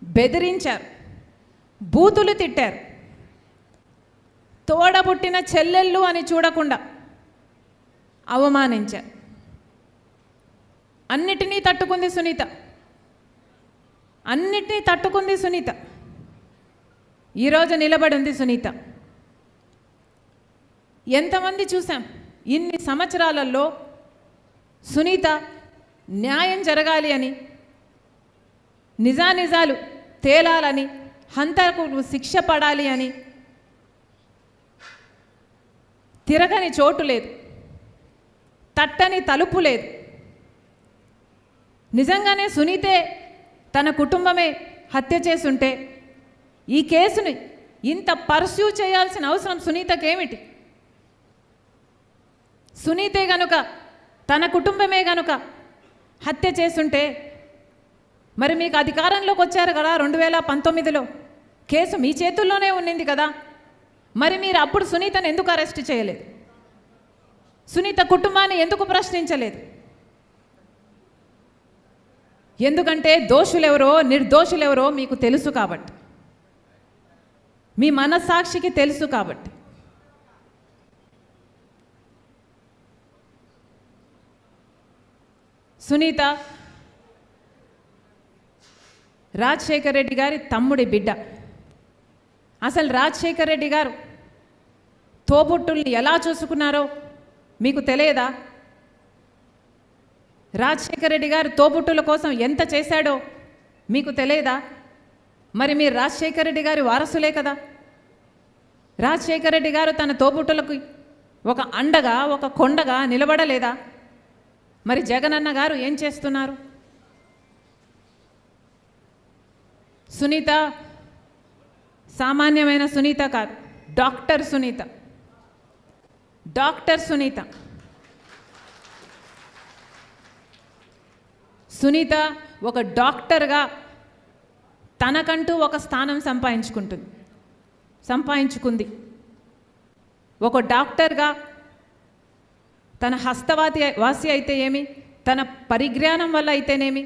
బెదిరించారు, బూతులు తిట్టారు. తోడబుట్టిన చెల్లెళ్ళు అని చూడకుండా అవమానించారు. అన్నిటినీ తట్టుకుంది సునీత. ఈరోజు నిలబడి ఉంది సునీత. ఎంతమంది చూసాం ఇన్ని సంవత్సరాలలో సునీత న్యాయం జరగాలి అని, నిజాలు తేలాలని, హంతకులకు శిక్ష పడాలి అని తిరగని చోటు లేదు, తట్టని తలుపు లేదు. నిజంగానే సునీతే తన కుటుంబమే హత్య చేసుంటే ఈ కేసుని ఇంత పర్స్యూ చేయాల్సిన అవసరం సునీతకేమిటి? సునీతే గనుక, తన కుటుంబమే గనుక హత్య చేసుంటే మరి మీకు అధికారంలోకి వచ్చారు కదా 2019లో, కేసు మీ చేతుల్లోనే ఉన్నింది కదా. మరి మీరు అప్పుడు సునీతను ఎందుకు అరెస్ట్ చేయలేదు? సునీత కుటుంబాన్ని ఎందుకు ప్రశ్నించలేదు? ఎందుకంటే దోషులెవరో నిర్దోషులెవరో మీకు తెలుసు కాబట్టి, మీ మనస్సాక్షికి తెలుసు కాబట్టి. సునీత రాజశేఖర రెడ్డి గారి తమ్ముడి బిడ్డ. అసలు రాజశేఖర రెడ్డి గారు తోబుట్టుల్ని ఎలా చూసుకున్నారో మీకు తెలియదా? రాజశేఖర రెడ్డి గారు తోబుట్టుల కోసం ఎంత చేశాడో మీకు తెలియదా? మరి మీరు రాజశేఖర రెడ్డి గారి వారసులే కదా. రాజశేఖర రెడ్డి గారు తన తోబుట్టులకు ఒక అండగా, ఒక కొండగా నిలబడలేదా? మరి జగనన్న గారు ఏం చేస్తున్నారు? సునీత సామాన్యమైన సునీత కాదు, డాక్టర్ సునీత. సునీత ఒక డాక్టర్గా తనకంటూ ఒక స్థానం సంపాదించుకుంది. ఒక డాక్టర్గా తన వాసి అయితే ఏమి, తన పరిజ్ఞానం వల్ల అయితేనేమి,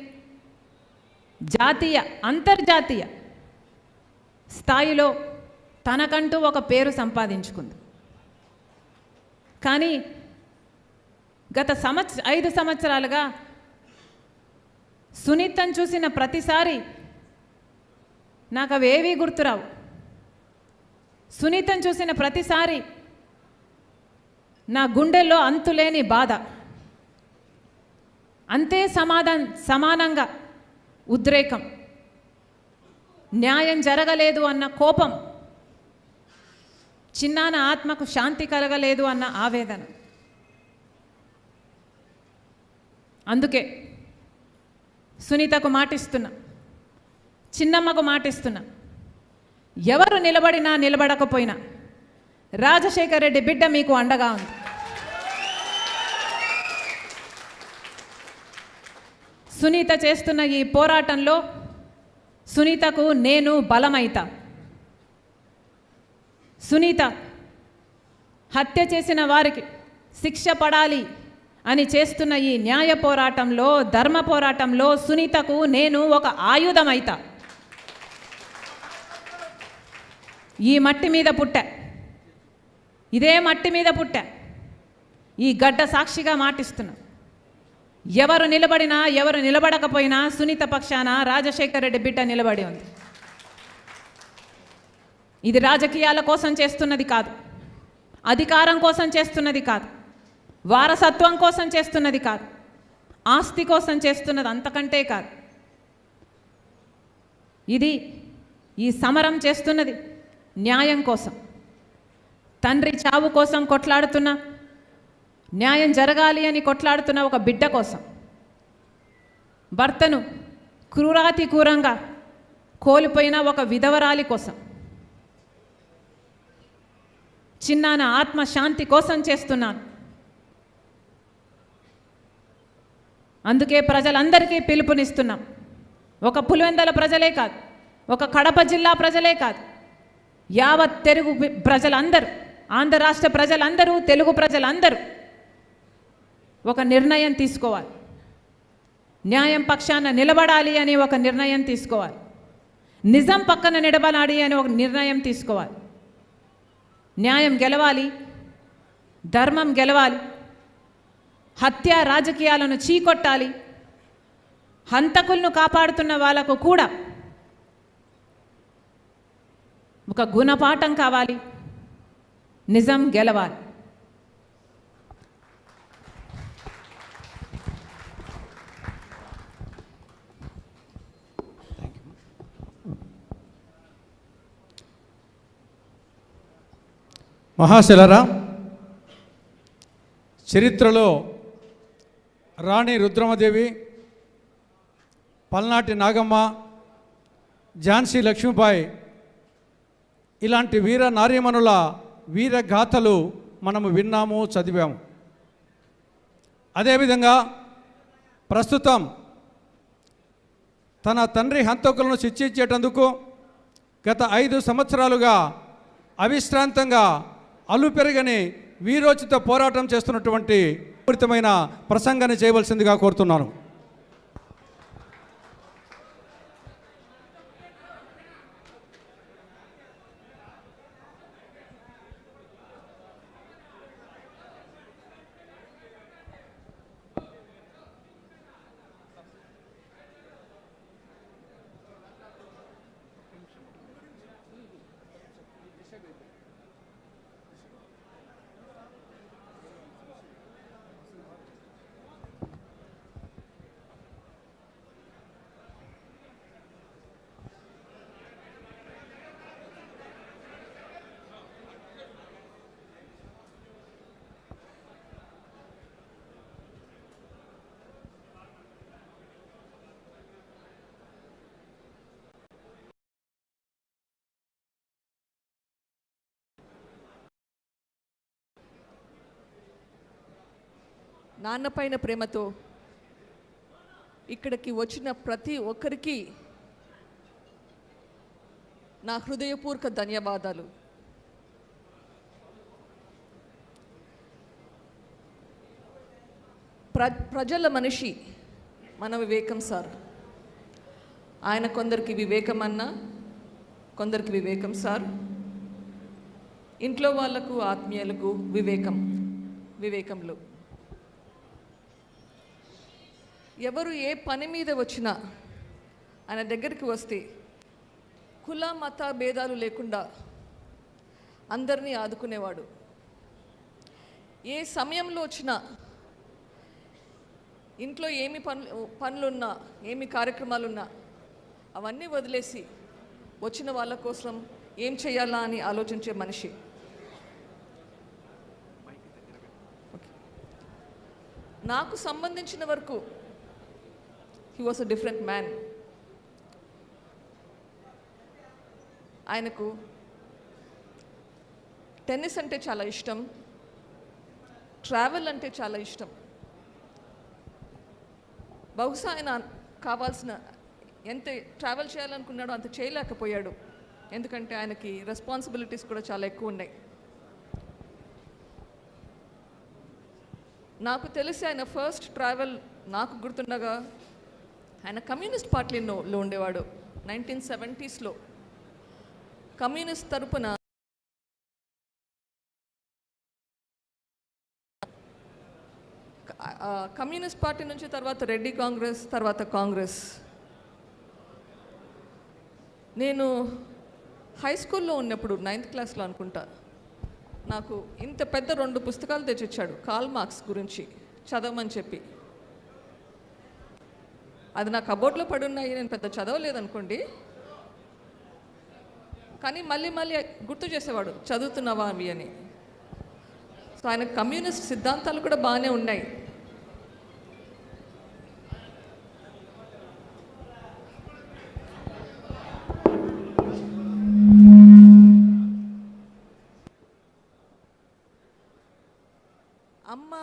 జాతీయ అంతర్జాతీయ స్థాయిలో తనకంటూ ఒక పేరు సంపాదించుకుంది. కానీ గత 5 సంవత్సరాలుగా సునీతను చూసిన ప్రతిసారి నాకు అవేవీ గుర్తురావు. సునీతను చూసిన ప్రతిసారి నా గుండెల్లో అంతులేని బాధ, అంతే సమానంగా ఉద్రేకం, న్యాయం జరగలేదు అన్న కోపం, చిన్నాన ఆత్మకు శాంతి కలగలేదు అన్న ఆవేదన. అందుకే సునీతకు మాటిస్తున్నా, చిన్నమ్మకు మాటిస్తున్నా, ఎవరు నిలబడినా నిలబడకపోయినా రాజశేఖర్ రెడ్డి బిడ్డ మీకు అండగా ఉంది. సునీత చేస్తున్న ఈ పోరాటంలో సునీతకు నేను బలమైతా. సునీత హత్య చేసిన వారికి శిక్ష పడాలి అని చేస్తున్న ఈ న్యాయ పోరాటంలో, ధర్మ పోరాటంలో సునీతకు నేను ఒక ఆయుధమైతా. ఈ మట్టి మీద పుట్టా, ఇదే మట్టి మీద పుట్టా, ఈ గడ్డ సాక్షిగా మాటిస్తున్నా. ఎవరు నిలబడినా ఎవరు నిలబడకపోయినా సునీత పక్షాన రాజశేఖర్ రెడ్డి బిడ్డ నిలబడి ఉంది. ఇది రాజకీయాల కోసం చేస్తున్నది కాదు, అధికారం కోసం చేస్తున్నది కాదు, వారసత్వం కోసం చేస్తున్నది కాదు, ఆస్తి కోసం చేస్తున్నది అంతకంటే కాదు. ఇది ఈ సమరం చేస్తున్నది న్యాయం కోసం. తండ్రి చావు కోసం కొట్లాడుతున్నా, న్యాయం జరగాలి అని కొట్లాడుతున్న ఒక బిడ్డ కోసం, భర్తను క్రూరాతి క్రూరంగా కోల్పోయిన ఒక విధవరాలి కోసం, చిన్నాన ఆత్మశాంతి కోసం చేస్తున్నాను. అందుకే ప్రజలందరికీ పిలుపునిస్తున్నాం. ఒక పులివెందుల ప్రజలే కాదు, ఒక కడప జిల్లా ప్రజలే కాదు, యావత్ తెలుగు ప్రజలందరూ, ఆంధ్ర రాష్ట్ర ప్రజలందరూ, తెలుగు ప్రజలందరూ ఒక నిర్ణయం తీసుకోవాలి. న్యాయం పక్షాన నిలబడాలి అని ఒక నిర్ణయం తీసుకోవాలి. నిజం పక్కన నిలబడాలి అని ఒక నిర్ణయం తీసుకోవాలి. న్యాయం గెలవాలి, ధర్మం గెలవాలి, హత్య రాజకీయాలను చీకొట్టాలి, హంతకులను కాపాడుతున్న వాళ్ళకు కూడా ఒక గుణపాఠం కావాలి, నిజం గెలవాలి. మహాశిలరా, చరిత్రలో రాణి రుద్రమదేవి, పల్నాటి నాగమ్మ, ఝాన్సీ లక్ష్మీబాయి ఇలాంటి వీర నారీమణుల వీరగాథలు మనము విన్నాము, చదివాము. అదేవిధంగా ప్రస్తుతం తన తండ్రి హంతకులను శిక్షించేటందుకు గత 5 సంవత్సరాలుగా అవిశ్రాంతంగా అలుపెరగని వీరోచిత పోరాటం చేస్తున్నటువంటి పూరితమైన ప్రసంగాన్ని చేయవలసిందిగా కోరుతున్నాను. నాన్నపైన ప్రేమతో ఇక్కడికి వచ్చిన ప్రతి ఒక్కరికి నా హృదయపూర్వక ధన్యవాదాలు. ప్రజల మనిషి మన వివేకం సార్. ఆయన కొందరికి వివేకం అన్నా, కొందరికి వివేకం సార్. ఇంట్లో వాళ్లకు, ఆత్మీయులకు వివేకంలో ఎవరు ఏ పని మీద వచ్చినా ఆయన దగ్గరికి వస్తే కుల మత భేదాలు లేకుండా అందరినీ ఆదుకునేవాడు. ఏ సమయంలో వచ్చినా, ఇంట్లో ఏమి పనులున్నా, ఏమి కార్యక్రమాలున్నా అవన్నీ వదిలేసి వచ్చిన వాళ్ళ కోసం ఏం చేయాలా అని ఆలోచించే మనిషి. నాకు సంబంధించిన వరకు he was a different man. ఆయనకు టెన్నిస్ అంటే చాలా ఇష్టం, ట్రావెల్ అంటే చాలా ఇష్టం. బహుశా ఆయన కావాల్సిన ఎంత ట్రావెల్ చేయాలనుకున్నాడో అంత చేయలేకపోయాడు, ఎందుకంటే ఆయనకి రెస్పాన్సిబిలిటీస్ కూడా చాలా ఎక్కువ ఉన్నాయి. నాకు తెలిసి ఆయన ఫస్ట్ ట్రావెల్ నాకు గుర్తుండగా ఆయన కమ్యూనిస్ట్ పార్టీలో ఉండేవాడు. 1970s కమ్యూనిస్ట్ తరపున కమ్యూనిస్ట్ పార్టీ నుంచి తర్వాత రెడ్డి కాంగ్రెస్, తర్వాత కాంగ్రెస్. నేను హై స్కూల్లో ఉన్నప్పుడు 9th క్లాస్లో అనుకుంటా, నాకు ఇంత పెద్ద 2 పుస్తకాలు తెచ్చిచ్చాడు కార్ల్ మార్క్స్ గురించి చదవమని చెప్పి. అది నా కబోర్డ్లో పడున్నాయి, నేను పెద్ద చదవలేదనుకోండి, కానీ మళ్ళీ మళ్ళీ గుర్తు చేసేవాడు చదువుతున్నావా అవి అని. సో ఆయన కమ్యూనిస్ట్ సిద్ధాంతాలు కూడా బాగానే ఉన్నాయి. అమ్మ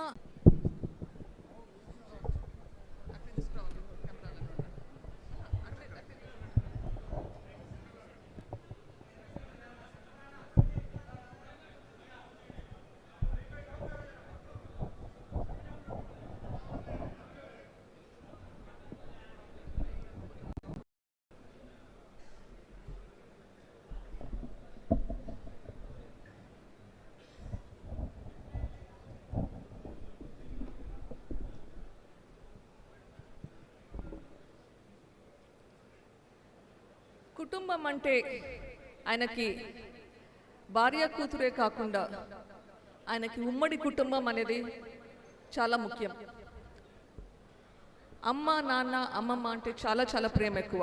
కుటుంబం అంటే ఆయనకి భార్య కూతురే కాకుండా ఆయనకి ఉమ్మడి కుటుంబం అనేది చాలా ముఖ్యం. అమ్మ, నాన్న, అమ్మమ్మ అంటే చాలా చాలా ప్రేమ ఎక్కువ.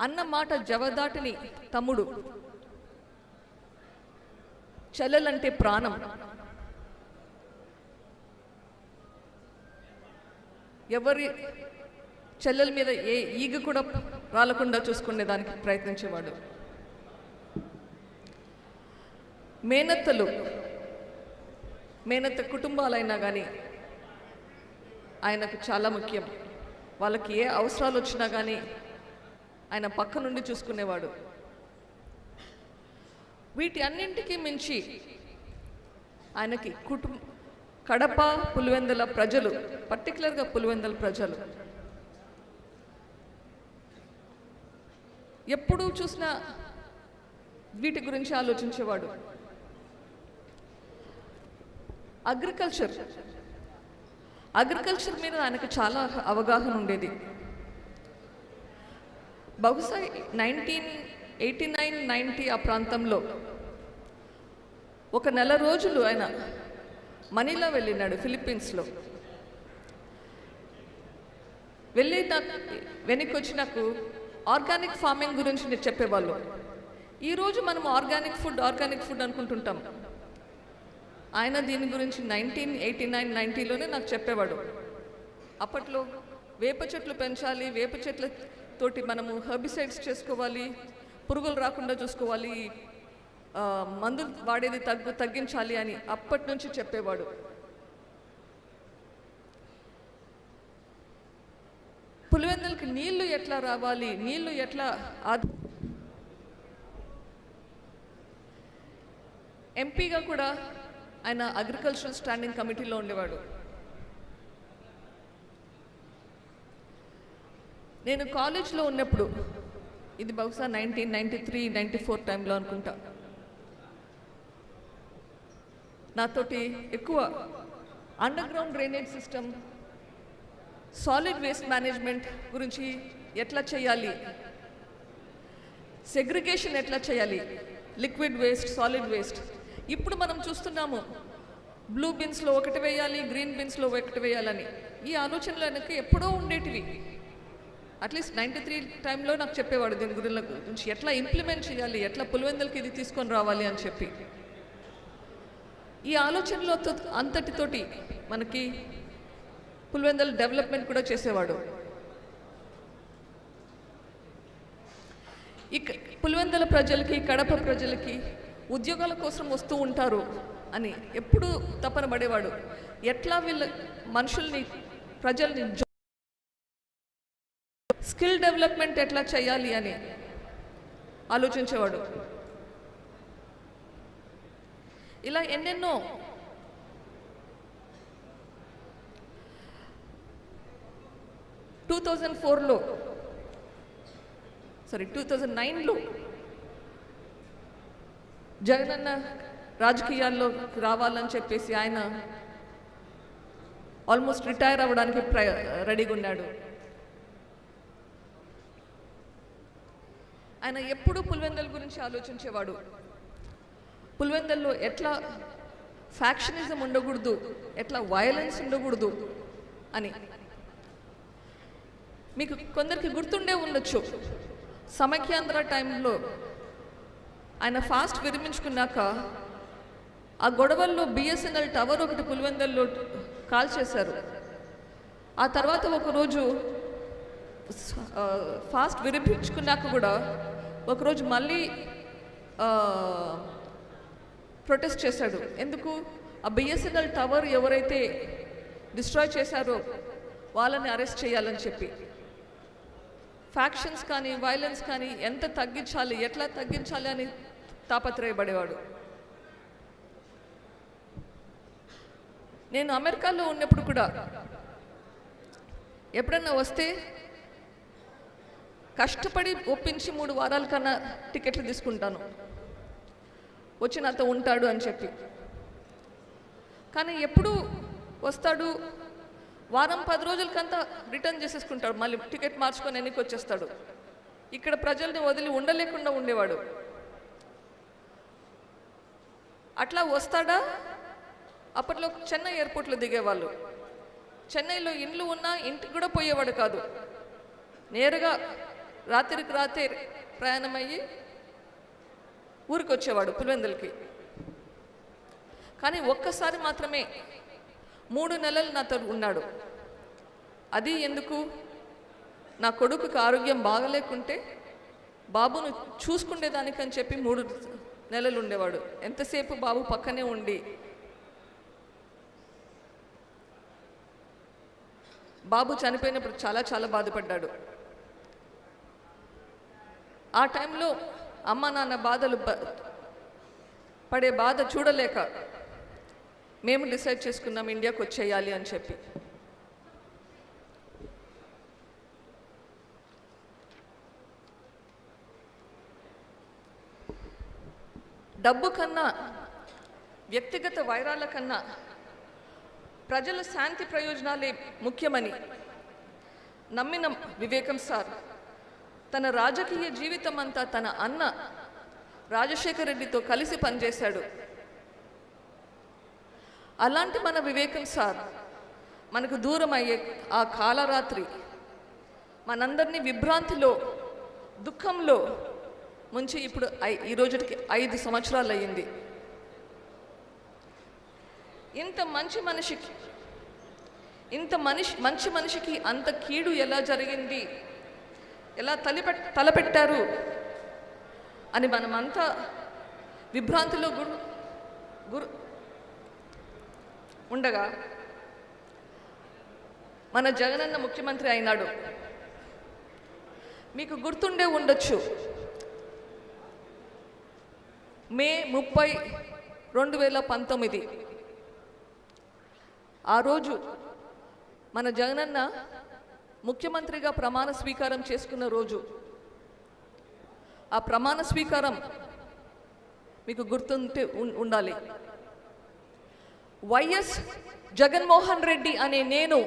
అన్న మాట జవదాటిని తమ్ముడు, చెల్లెలంటే ప్రాణం. ఎవరి చెల్లెల మీద ఏ ఈగ కూడా రాలకుండా చూసుకునే దానికి ప్రయత్నించేవాడు. మేనత్త కుటుంబాలైనా కానీ ఆయనకు చాలా ముఖ్యం. వాళ్ళకి ఏ అవసరాలు వచ్చినా కానీ ఆయన పక్క నుండి చూసుకునేవాడు. వీటి అన్నింటికీ మించి ఆయనకి కడప, పులివెందుల ప్రజలు, పర్టికులర్గా పులివెందుల ప్రజలు ఎప్పుడూ చూసినా వీటి గురించి ఆలోచించేవాడు. అగ్రికల్చర్ మీద ఆయనకు చాలా అవగాహన ఉండేది. బహుశా 1989-90 ఆ ప్రాంతంలో ఒక నెల రోజులు ఆయన మనీలా వెళ్ళినాడు, ఫిలిప్పీన్స్లో. వెళ్ళి వెనక్కి వచ్చి నాకు ఆర్గానిక్ ఫార్మింగ్ గురించి నేను చెప్పేవాళ్ళు. ఈరోజు మనం ఆర్గానిక్ ఫుడ్ అనుకుంటుంటాం. ఆయన దీని గురించి 1989-90లోనే నాకు చెప్పేవాడు. అప్పట్లో వేప చెట్లు పెంచాలి, వేప చెట్లతోటి మనము హెర్బిసైడ్స్ చేసుకోవాలి, పురుగులు రాకుండా చూసుకోవాలి, మందులు వాడేది తగ్గించాలి అని అప్పటి నుంచి చెప్పేవాడు. పులివెందులకి నీళ్లు ఎట్లా రావాలి, నీళ్లు ఎట్లా ఎంపీగా కూడా ఆయన అగ్రికల్చరల్ స్టాండింగ్ కమిటీలో ఉండేవాడు. నేను కాలేజ్లో ఉన్నప్పుడు, ఇది బహుశా 1993-94 టైంలో అనుకుంటా, నాతోటి ఎక్కువ under ground drainage system, solid waste management గురించి ఎట్లా చేయాలి, సెగ్రిగేషన్ ఎట్లా చేయాలి, లిక్విడ్ వేస్ట్, సాలిడ్ వేస్ట్. ఇప్పుడు మనం చూస్తున్నాము బ్లూ బిన్స్లో ఒకటి వేయాలి, గ్రీన్ బిన్స్లో ఒకటి వేయాలని. ఈ ఆలోచనలు వెనక్కి ఎప్పుడో ఉండేటివి. అట్లీస్ట్ 93 టైంలో నాకు చెప్పేవాడు దీని గురించి ఎట్లా ఇంప్లిమెంట్ చేయాలి, ఎట్లా పులివెందులకి ఇది తీసుకొని రావాలి అని చెప్పి. ఈ ఆలోచనలో అంతటితోటి మనకి పులివెందుల డెవలప్మెంట్ కూడా చేసేవాడు. పులివెందుల ప్రజలకి, కడప ప్రజలకి ఉద్యోగాల కోసం వస్తూ ఉంటారు అని ఎప్పుడూ తపన పడేవాడు. ఎట్లా వీళ్ళ మనుషుల్ని, ప్రజల్ని స్కిల్ డెవలప్మెంట్ ఎట్లా చేయాలి అని ఆలోచించేవాడు. ఇలా ఎన్నెన్నో టూ 2009లో జగనన్న రాజకీయాల్లో రావాలని చెప్పేసి ఆయన ఆల్మోస్ట్ రిటైర్ అవ్వడానికి రెడీగా ఉన్నాడు. ఆయన ఎప్పుడూ పులివెందుల గురించి ఆలోచించేవాడు. పులివెందుల్లో ఎట్లా ఫ్యాక్షనిజం ఉండకూడదు, ఎట్లా వయలెన్స్ ఉండకూడదు అని. మీకు కొందరికి గుర్తుండే ఉండొచ్చు, సమైక్యాంధ్ర టైంలో ఆయన ఫాస్ట్ విరమించుకున్నాక ఆ గొడవల్లో బిఎస్ఎన్ఎల్ టవర్ ఒకటి పులివెందుల్లో కాల్ చేశారు. ఆ తర్వాత ఒకరోజు ఫాస్ట్ విరమించుకున్నాక కూడా ఒకరోజు మళ్ళీ ప్రొటెస్ట్ చేశాడు. ఎందుకు? ఆ బిఎస్ఎన్ఎల్ టవర్ ఎవరైతే డిస్ట్రాయ్ చేశారో వాళ్ళని అరెస్ట్ చేయాలని చెప్పి. ఫ్యాక్షన్స్ కానీ, వైలెన్స్ కానీ ఎంత తగ్గించాలి, ఎట్లా తగ్గించాలి అని తాపత్రయపడేవాడు. నేను అమెరికాలో ఉన్నప్పుడు కూడా ఎప్పుడన్నా వస్తే కష్టపడి ఒప్పించి 3 వారాల కన్నా టికెట్లు తీసుకుంటాను, వచ్చి నాతో ఉంటాడు అని చెప్పి. కానీ ఎప్పుడు వస్తాడు, వారం 10 రోజులకంతా రిటర్న్ చేసేసుకుంటాడు, మళ్ళీ టికెట్ మార్చుకొని వెనక్కి వచ్చేస్తాడు. ఇక్కడ ప్రజల్ని వదిలి ఉండలేకుండా ఉండేవాడు. అట్లా వస్తాడా? అప్పట్లో చెన్నై ఎయిర్పోర్ట్లో దిగేవాళ్ళు. చెన్నైలో ఇండ్లు ఉన్నా ఇంటికి కూడా పోయేవాడు కాదు. నేరుగా రాత్రికి రాత్రి ప్రయాణమయ్యి ఊరికి వచ్చేవాడు పులివెందులకి. కానీ ఒక్కసారి మాత్రమే 3 నెలలు నాతో ఉన్నాడు. అది ఎందుకు? నా కొడుకుకి ఆరోగ్యం బాగలేకుంటే బాబును చూసుకునేదానికని చెప్పి 3 నెలలు ఉండేవాడు. ఎంతసేపు బాబు పక్కనే ఉండి బాబు చనిపోయినప్పుడు చాలా చాలా బాధపడ్డాడు. ఆ టైంలో అమ్మ నాన్న బాధలు పడే బాధ చూడలేక మేము డిసైడ్ చేసుకున్నాం ఇండియాకి వచ్చేయాలి అని చెప్పి. డబ్బు కన్నా, వ్యక్తిగత వైరాల కన్నా ప్రజల శాంతి ప్రయోజనాలే ముఖ్యమని నమ్మిన వివేకం సార్ తన రాజకీయ జీవితం అంతా తన అన్న రాజశేఖర్ రెడ్డితో కలిసి పనిచేశాడు. అలాంటి మన వివేకం సార్ మనకు దూరం అయ్యే ఆ కాలరాత్రి మనందరినీ విభ్రాంతిలో, దుఃఖంలో ముంచి ఇప్పుడు ఈ రోజుకి 5 సంవత్సరాలు అయ్యింది. ఇంత మంచి మనిషికి అంత కీడు ఎలా జరిగింది, ఎలా తలపెట్టారు అని మనమంతా విభ్రాంతిలో ఉండగా మన జగనన్న ముఖ్యమంత్రి అయినాడు. మీకు గుర్తుండే ఉండొచ్చు, మే 30, 2019 ఆ రోజు మన జగనన్న ముఖ్యమంత్రిగా ప్రమాణ స్వీకారం చేసుకున్న రోజు. ఆ ప్రమాణ స్వీకారం మీకు గుర్తుంటే ఉండాలి. వైఎస్ జగన్మోహన్ రెడ్డి అనే నేను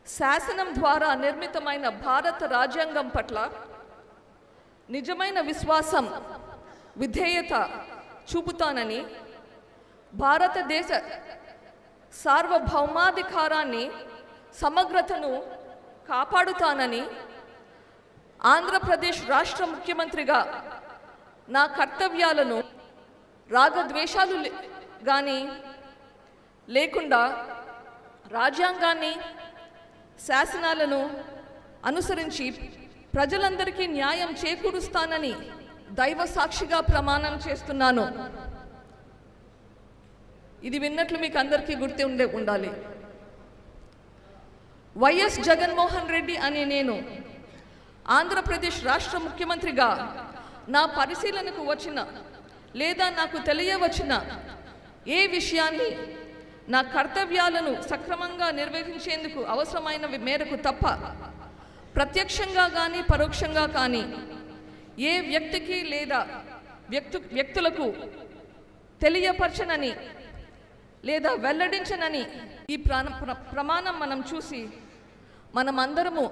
శాసనం ద్వారా నిర్మితమైన భారత రాజ్యాంగం పట్ల నిజమైన విశ్వాసం, విధేయత చూపుతానని, భారతదేశ సార్వభౌమాధికారాన్ని, సమగ్రతను కాపాడుతానని, ఆంధ్రప్రదేశ్ రాష్ట్ర ముఖ్యమంత్రిగా నా కర్తవ్యాలను రాగద్వేషాలు కానీ లేకుండా రాజ్యాంగాన్ని, శాసనాలను అనుసరించి ప్రజలందరికీ న్యాయం చేకూరుస్తానని దైవ సాక్షిగా ప్రమాణం చేస్తున్నాను. ఇది విన్నట్లు మీకు అందరికీ గుర్తు ఉండాలి. వైఎస్ జగన్మోహన్ రెడ్డి అనే నేను ఆంధ్రప్రదేశ్ రాష్ట్ర ముఖ్యమంత్రిగా నా పరిశీలనకు వచ్చిన లేదా నాకు తెలియవచ్చిన ఏ విషయాన్ని నా కర్తవ్యాలను సక్రమంగా నిర్వహించేందుకు అవసరమైన మేరకు తప్ప ప్రత్యక్షంగా కానీ పరోక్షంగా కానీ ఏ వ్యక్తికి లేదా వ్యక్తులకు తెలియపరచనని లేదా వెల్లడించనని ఈ ప్రమాణం మనం చూసి మనమందరము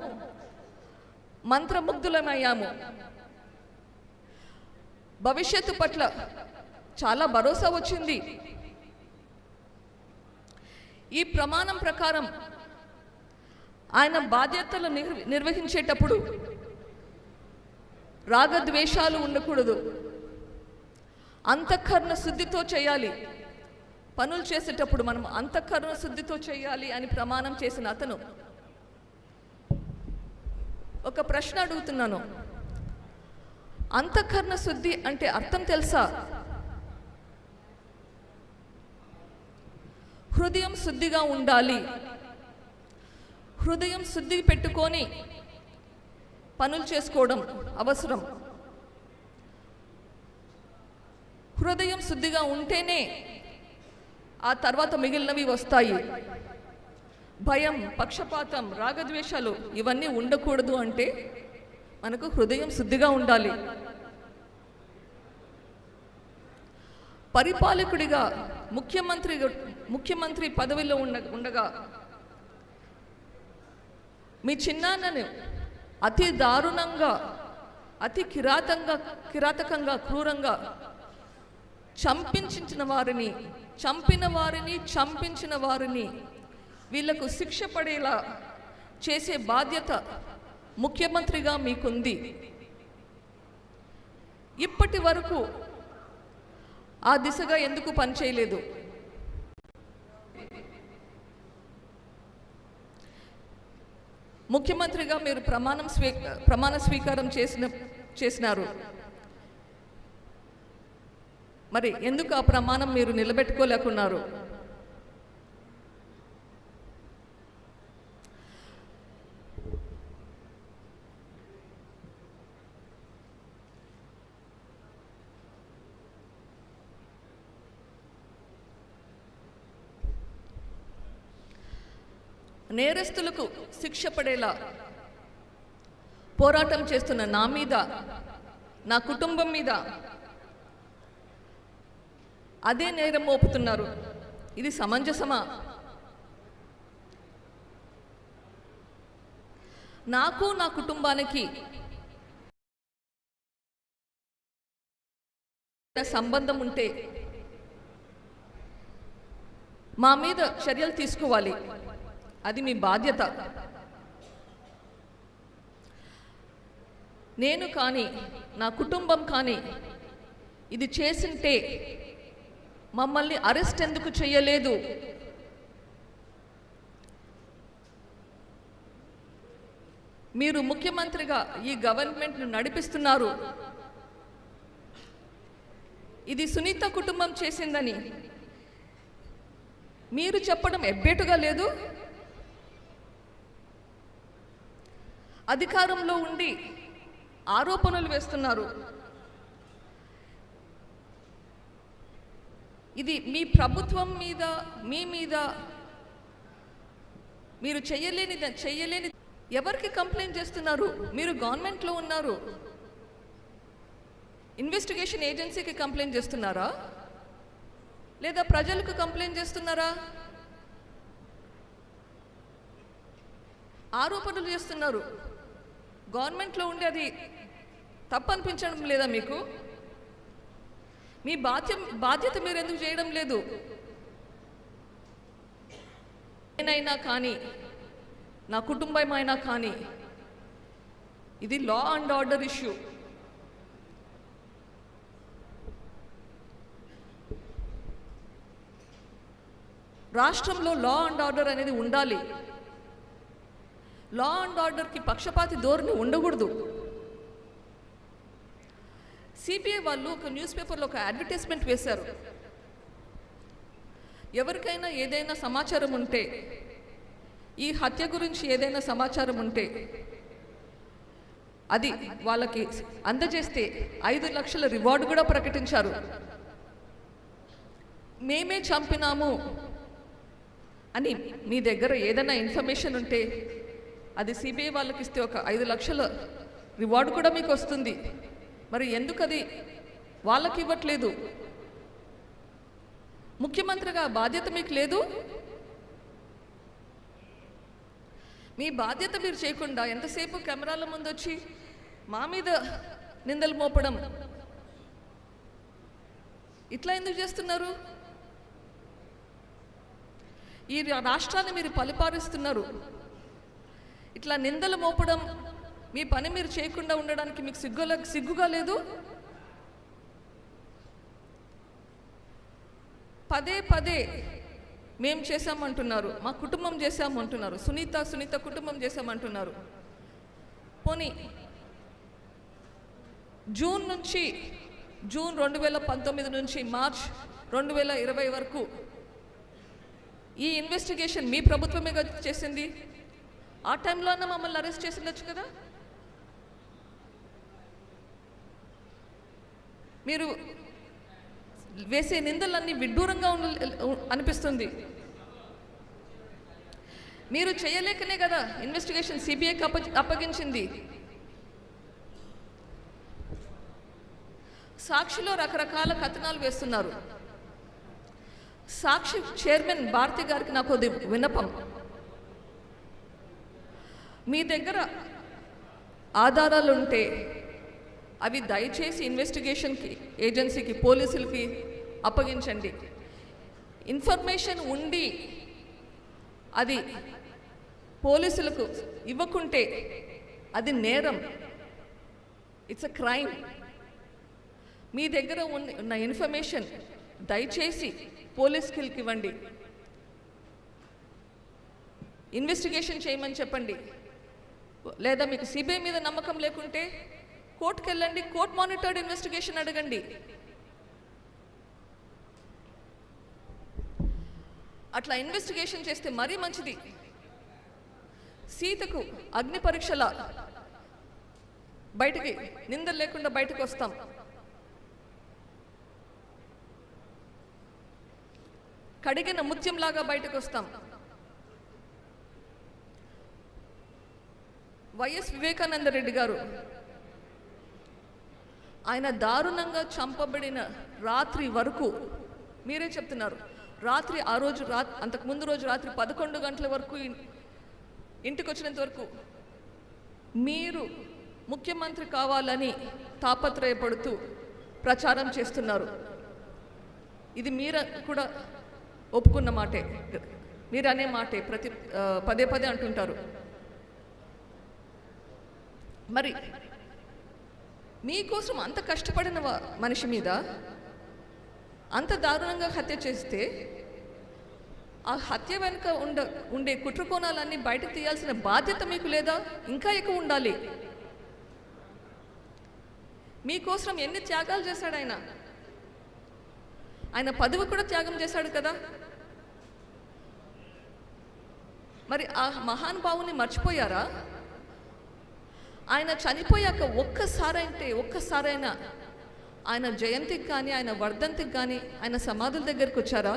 మంత్రముగ్ధులమయ్యాము. భవిష్యత్తు పట్ల చాలా భరోసా వచ్చింది. ఈ ప్రమాణం ప్రకారం ఆయన బాధ్యతలు నిర్వహించేటప్పుడు రాగద్వేషాలు ఉండకూడదు, అంతఃకరణ శుద్ధితో చేయాలి. పనులు చేసేటప్పుడు మనం అంతఃకరణ శుద్ధితో చేయాలి అని ప్రమాణం చేసిన అతను ఒక ప్రశ్న అడుగుతున్నాను. అంతఃకరణ శుద్ధి అంటే అర్థం తెలుసా? హృదయం శుద్ధిగా ఉండాలి. హృదయం శుద్ధి పెట్టుకొని పనులు చేసుకోవడం అవసరం. హృదయం శుద్ధిగా ఉంటేనే ఆ తర్వాత మిగిలినవి వస్తాయి. భయం, పక్షపాతం, రాగద్వేషాలు ఇవన్నీ ఉండకూడదు అంటే మనకు హృదయం శుద్ధిగా ఉండాలి. పరిపాలకుడిగా ముఖ్యమంత్రి పదవిలో ఉండగా మీ చిన్నాన్నను అతి దారుణంగా, అతి కిరాతకంగా, క్రూరంగా చంపిన వారిని వీళ్లకు శిక్ష పడేలా చేసే బాధ్యత ముఖ్యమంత్రిగా మీకుంది. ఇప్పటి వరకు ఆ దిశగా ఎందుకు పనిచేయలేదు? ముఖ్యమంత్రిగా మీరు ప్రమాణ స్వీకారం చేసినారు. మరి ఎందుకు ఆ ప్రమాణం మీరు నిలబెట్టుకోలేకున్నారు? నేరస్తులకు శిక్ష పడేలా పోరాటం చేస్తున్న నా మీద, నా కుటుంబం మీద అదే నేరం మోపుతున్నారు. ఇది సమంజసమా? నాకు, నా కుటుంబానికి సంబంధం ఉంటే మా మీద చర్యలు తీసుకోవాలి. అది మీ బాధ్యత. నేను కానీ, నా కుటుంబం కానీ ఇది చేసింటే మమ్మల్ని అరెస్ట్ ఎందుకు చేయలేదు? మీరు ముఖ్యమంత్రిగా ఈ గవర్నమెంట్ను నడిపిస్తున్నారు. ఇది సునీత కుటుంబం చేసిందని మీరు చెప్పడం ఎబ్బేటుగా లేదు? అధికారంలో ఉండి ఆరోపణలు వేస్తున్నారు. ఇది మీ ప్రభుత్వం మీద, మీ మీద మీరు చెయ్యలేని ఎవరికి కంప్లైంట్ చేస్తున్నారు? మీరు గవర్నమెంట్లో ఉన్నారు. ఇన్వెస్టిగేషన్ ఏజెన్సీకి కంప్లైంట్ చేస్తున్నారా? లేదా ప్రజలకు కంప్లైంట్ చేస్తున్నారా? ఆరోపణలు చేస్తున్నారు. గవర్నమెంట్లో ఉండి అది తప్పు అనిపించడం లేదా మీకు? మీ బాధ్యత మీరు ఎందుకు చేయడం లేదు? నేనైనా కానీ, నా కుటుంబమైనా కానీ ఇది లా అండ్ ఆర్డర్ ఇష్యూ. రాష్ట్రంలో లా అండ్ ఆర్డర్ అనేది ఉండాలి. లా అండ్ ఆర్డర్కి పక్షపాతి ధోరణి ఉండకూడదు. సిబిఐ వాళ్ళు ఒక న్యూస్ పేపర్లో ఒక అడ్వర్టైజ్మెంట్ వేశారు. ఎవరికైనా ఏదైనా సమాచారం ఉంటే, ఈ హత్య గురించి ఏదైనా సమాచారం ఉంటే అది వాళ్ళకి అందజేస్తే 5 లక్షల రివార్డు కూడా ప్రకటించారు. మేమే చంపినాము అని మీ దగ్గర ఏదైనా ఇన్ఫర్మేషన్ ఉంటే అది సిబిఐ వాళ్ళకి ఇస్తే ఒక 5 లక్షల రివార్డు కూడా మీకు వస్తుంది. మరి ఎందుకు అది వాళ్ళకి ఇవ్వట్లేదు? ముఖ్యమంత్రిగా బాధ్యత మీకు లేదు? మీ బాధ్యత మీరు చేయకుండా ఎంతసేపు కెమెరాల ముందు వచ్చి మా మీద నిందలు మోపడం, ఇట్లా ఎందుకు చేస్తున్నారు? ఈ రాష్ట్రాన్ని మీరు పరిపాలిస్తున్నారు. ఇట్లా నిందలు మోపడం, మీ పని మీరు చేయకుండా ఉండడానికి మీకు సిగ్గుగా లేదు? పదే పదే మేము చేశామంటున్నారు, మా కుటుంబం చేశామంటున్నారు, సునీత కుటుంబం చేశామంటున్నారు. పోనీ జూన్ 2019 నుంచి మార్చ్ 2020 వరకు ఈ ఇన్వెస్టిగేషన్ మీ ప్రభుత్వమే చేసింది. ఆ టైంలోనే మమ్మల్ని అరెస్ట్ చేసి ఉండొచ్చు కదా. మీరు వేసే నిందలన్నీ విడ్డూరంగా అనిపిస్తుంది. మీరు చేయలేకనే కదా ఇన్వెస్టిగేషన్ సిబిఐకి అప్పగించింది. సాక్షిలో రకరకాల కథనాలు వేస్తున్నారు. సాక్షి చైర్మన్ భారతి గారికి నాకు విన్నపం, మీ దగ్గర ఆధారాలు ఉంటే అవి దయచేసి ఇన్వెస్టిగేషన్కి ఏజెన్సీకి పోలీసులకి అప్పగించండి. ఇన్ఫర్మేషన్ ఉండి అది పోలీసులకు ఇవ్వకుంటే అది నేరం, ఇట్స్ అ క్రైమ్. మీ దగ్గర ఉన్న ఇన్ఫర్మేషన్ దయచేసి పోలీసులకి ఇవ్వండి, ఇన్వెస్టిగేషన్ చేయమని చెప్పండి. లేదా మీకు సిబిఐ మీద నమ్మకం లేకుంటే కోర్టుకు వెళ్ళండి, కోర్ట్ మానిటర్డ్ ఇన్వెస్టిగేషన్ అడగండి. అట్లా ఇన్వెస్టిగేషన్ చేస్తే మరీ మంచిది. సీతకు అగ్ని పరీక్షల బయటికి నిందలు లేకుండా బయటకు వస్తాం. కడిగిన ముత్యంలాగా బయటకు వస్తాం. వైఎస్ వివేకానంద రెడ్డి గారు ఆయన దారుణంగా చంపబడిన రాత్రి వరకు మీరే చెప్తున్నారు, రాత్రి ఆ రోజు అంతకుముందు రోజు రాత్రి 11 గంటల వరకు ఇంటికి వచ్చినంత వరకు మీరు ముఖ్యమంత్రి కావాలని తాపత్రయపడుతూ ప్రచారం చేస్తున్నారు. ఇది మీరు కూడా ఒప్పుకున్న మాటే, మీరు అనే మాటే, పదే పదే అంటుంటారు. మరి మీకోసం అంత కష్టపడిన మనిషి మీద అంత దారుణంగా హత్య చేస్తే ఆ హత్య వెనుక ఉండే కుట్రకోణాలన్నీ బయటకు తీయాల్సిన బాధ్యత మీకు లేదా? ఇంకా ఎక్కువ ఉండాలి. మీకోసం ఎన్ని త్యాగాలు చేశాడు ఆయన. ఆయన పదవి కూడా త్యాగం చేశాడు కదా. మరి ఆ మహానుభావుని మర్చిపోయారా? ఆయన చనిపోయాక ఒక్కసారైనా ఆయన జయంతికి కానీ ఆయన వర్ధంతికి కానీ ఆయన సమాధుల దగ్గరికి వచ్చారా?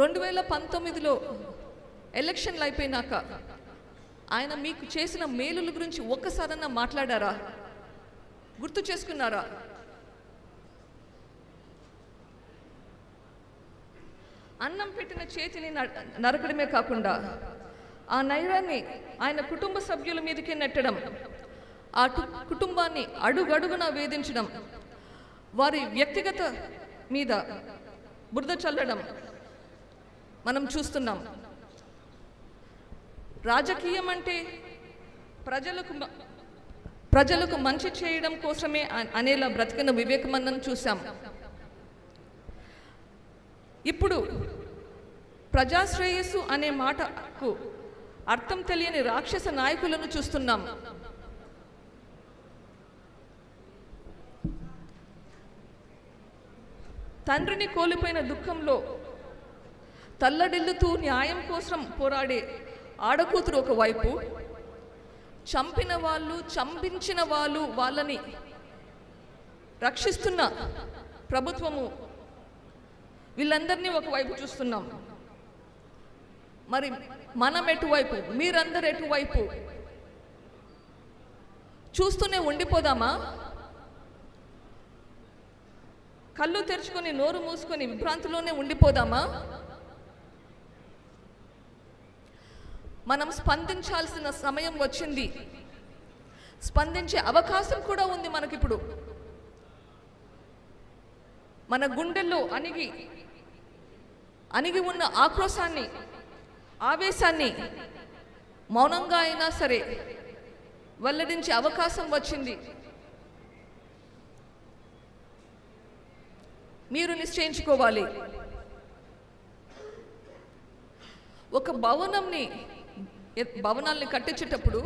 రెండు 2019లో ఎలక్షన్లు అయిపోయినాక ఆయన మీకు చేసిన మేలుల గురించి ఒక్కసారన్నా మాట్లాడారా? గుర్తు చేసుకున్నారా? అన్నం పెట్టిన చేతిని నరకడమే కాకుండా ఆ నైరాన్ని ఆయన కుటుంబ సభ్యుల మీదకి నెట్టడం, ఆ కుటుంబాన్ని అడుగడుగునా వేధించడం, వారి వ్యక్తిగత మీద బురద చల్లడం మనం చూస్తున్నాం. రాజకీయం అంటే ప్రజలకు మంచి చేయడం కోసమే అనేలా బ్రతికిన వివేకానందను చూసాం. ఇప్పుడు ప్రజాశ్రేయస్సు అనే మాటకు అర్థం తెలియని రాక్షస నాయకులను చూస్తున్నాం. తండ్రిని కోల్పోయిన దుఃఖంలో తల్లడిల్లుతూ న్యాయం కోసం పోరాడే ఆడకూతురు ఒకవైపు, చంపిన వాళ్ళు, చంపించిన వాళ్ళు, వాళ్ళని రక్షిస్తున్న ప్రభుత్వము, వీళ్ళందరినీ ఒకవైపు చూస్తున్నాం. మరి మనం ఎటువైపు, మీరందరూ ఎటువైపు? చూస్తూనే ఉండిపోదామా? కళ్ళు తెరుచుకొని నోరు మూసుకొని విభ్రాంతిలోనే ఉండిపోదామా? మనం స్పందించాల్సిన సమయం వచ్చింది. స్పందించే అవకాశం కూడా ఉంది మనకిప్పుడు. మన గుండెల్లో అణిగి ఉన్న ఆక్రోశాన్ని, ఆవేశాన్ని మౌనంగా అయినా సరే వెల్లడించే అవకాశం వచ్చింది. మీరు నిశ్చయించుకోవాలి. ఒక భవనాల్ని కట్టించేటప్పుడు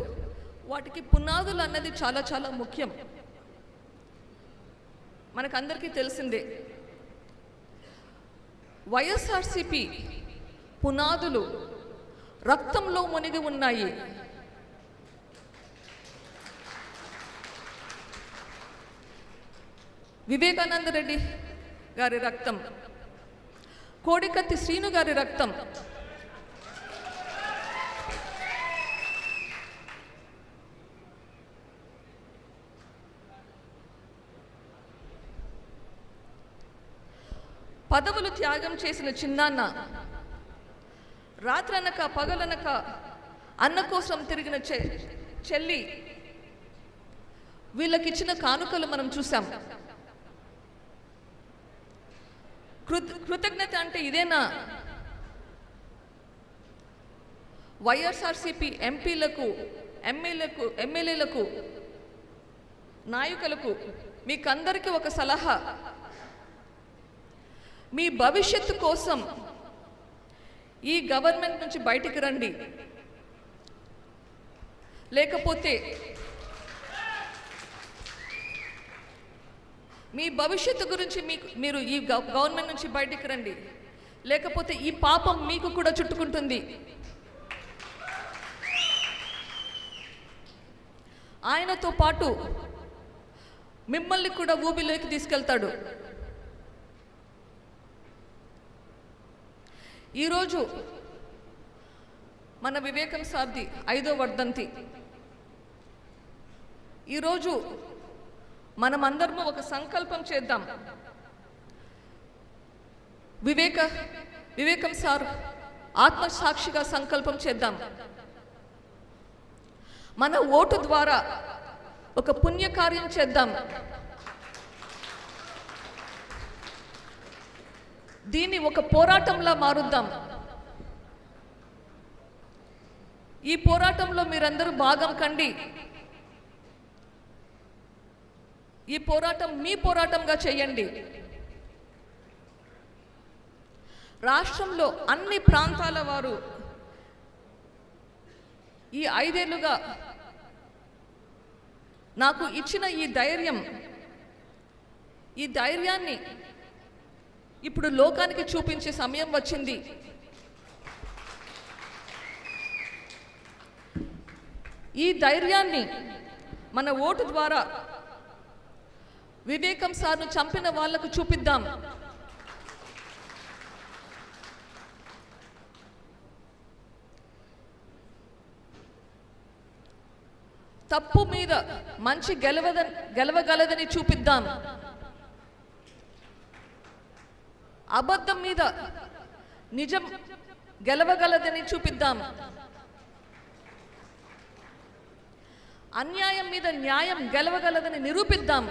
వాటికి పునాదులు అన్నది చాలా చాలా ముఖ్యం. మనకందరికీ తెలిసిందే. వైఎస్ఆర్సిపి పునాదులు రక్తంలో మునిగి ఉన్నాయి. వివేకానంద రెడ్డి గారి రక్తం, కోడికత్తి శ్రీను గారి రక్తం, పదవులు త్యాగం చేసిన చిన్నాన్న, రాత్రనక పగలనక అన్న కోసం తిరిగిన చెల్లి, వీళ్ళకిచ్చిన కానుకలు మనం చూసాం. కృతజ్ఞత అంటే ఇదేనా? వైఎస్ఆర్సిపి ఎంపీలకు, ఎమ్మెల్యేలకు, నాయకులకు మీకందరికీ ఒక సలహా. మీ భవిష్యత్తు కోసం ఈ గవర్నమెంట్ నుంచి బయటికి రండి. లేకపోతే మీ భవిష్యత్తు గురించి మీరు ఈ గవర్నమెంట్ నుంచి బయటికి రండి. లేకపోతే ఈ పాపం మీకు కూడా చుట్టుకుంటుంది. ఆయనతో పాటు మిమ్మల్ని కూడా ఊబిలోకి తీసుకెళ్తాడు. ఈరోజు మన వివేకం సార్ది 5వ వర్ధంతి. ఈరోజు మనమందరము ఒక సంకల్పం చేద్దాం. వివేకం సార్ ఆత్మసాక్షిగా సంకల్పం చేద్దాం. మన ఓటు ద్వారా ఒక పుణ్యకార్యం చేద్దాం. దీన్ని ఒక పోరాటంలా మారుద్దాం. ఈ పోరాటంలో మీరందరూ భాగం కండి. ఈ పోరాటం మీ పోరాటంగా చేయండి. రాష్ట్రంలో అన్ని ప్రాంతాల వారు ఈ 5 ఏళ్లుగా నాకు ఇచ్చిన ఈ ధైర్యాన్ని ఇప్పుడు లోకానికి చూపించే సమయం వచ్చింది. ఈ ధైర్యాన్ని మన ఓటు ద్వారా వివేకం సార్ను చంపిన వాళ్లకు చూపిద్దాం. తప్పు మీద మంచి గెలవగలదని చూపిద్దాం. అబద్ధం మీద నిజం గెలవగలదని చూపిద్దాం. అన్యాయం మీద న్యాయం గెలవగలదని నిరూపిద్దాం.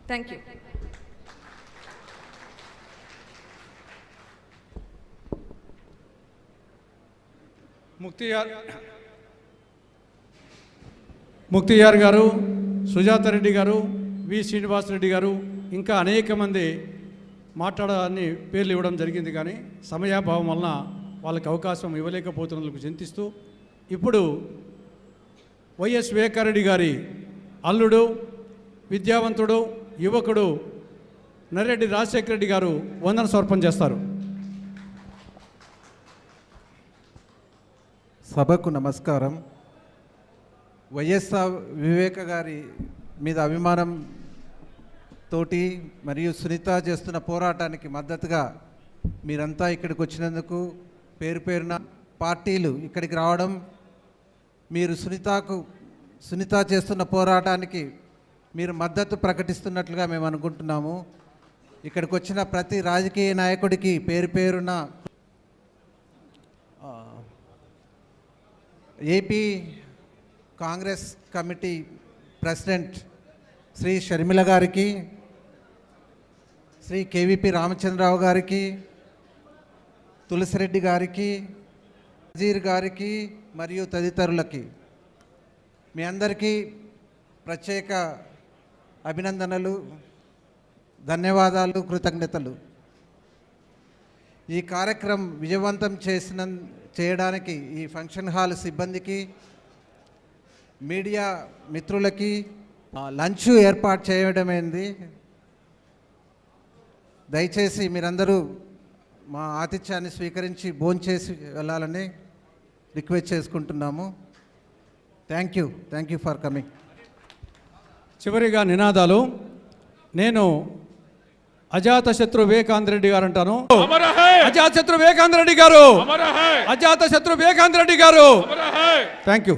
Thank you. ముక్తియార్ గారు, సుజాత రెడ్డి గారు, వి శ్రీనివాసరెడ్డి గారు, ఇంకా అనేక మంది మాట్లాడాలని పేర్లు ఇవ్వడం జరిగింది, కానీ సమయాభావం వలన వాళ్ళకి అవకాశం ఇవ్వలేకపోతున్నందుకు చింతిస్తూ ఇప్పుడు వైఎస్ వివేకారెడ్డి గారి అల్లుడు, విద్యావంతుడు, యువకుడు నర్రెడ్డి రాజశేఖర రెడ్డి గారు వందన సమర్పణ చేస్తారు. సభకు నమస్కారం. వైఎస్ఆర్ వివేక గారి మీద అభిమానం తోటి మరియు సునీత చేస్తున్న పోరాటానికి మద్దతుగా మీరంతా ఇక్కడికి వచ్చినందుకు పేరు పేరున పార్టీలు ఇక్కడికి రావడం, మీరు సునీత చేస్తున్న పోరాటానికి మీరు మద్దతు ప్రకటిస్తున్నట్లుగా మేము అనుకుంటున్నాము. ఇక్కడికి వచ్చిన ప్రతి రాజకీయ నాయకుడికి పేరు పేరున AP Congress committee president Shri Sharmila గారికి, శ్రీ కేవీపీ రామచంద్రరావు గారికి, తులసిరెడ్డి గారికి, నజీర్ గారికి మరియు తదితరులకి మీ అందరికీ ప్రత్యేక అభినందనలు, ధన్యవాదాలు, కృతజ్ఞతలు. ఈ కార్యక్రమం విజయవంతం చేయడానికి ఈ ఫంక్షన్ హాల్ సిబ్బందికి, మీడియా మిత్రులకి లంచ్ ఏర్పాటు చేయడమైంది. దయచేసి మీరందరూ మా ఆతిథ్యాన్ని స్వీకరించి భోంచేసి వెళ్ళాలని రిక్వెస్ట్ చేసుకుంటున్నాము. Thank you for coming. చివరిగా నినాదాలు. నేను అజాతశత్రు వివేకానంద రెడ్డి గారు అంటాను. అజాతశత్రు వివేకానంద రెడ్డి గారు, అజాతశత్రు వివేకానంద రెడ్డి గారు. Thank you.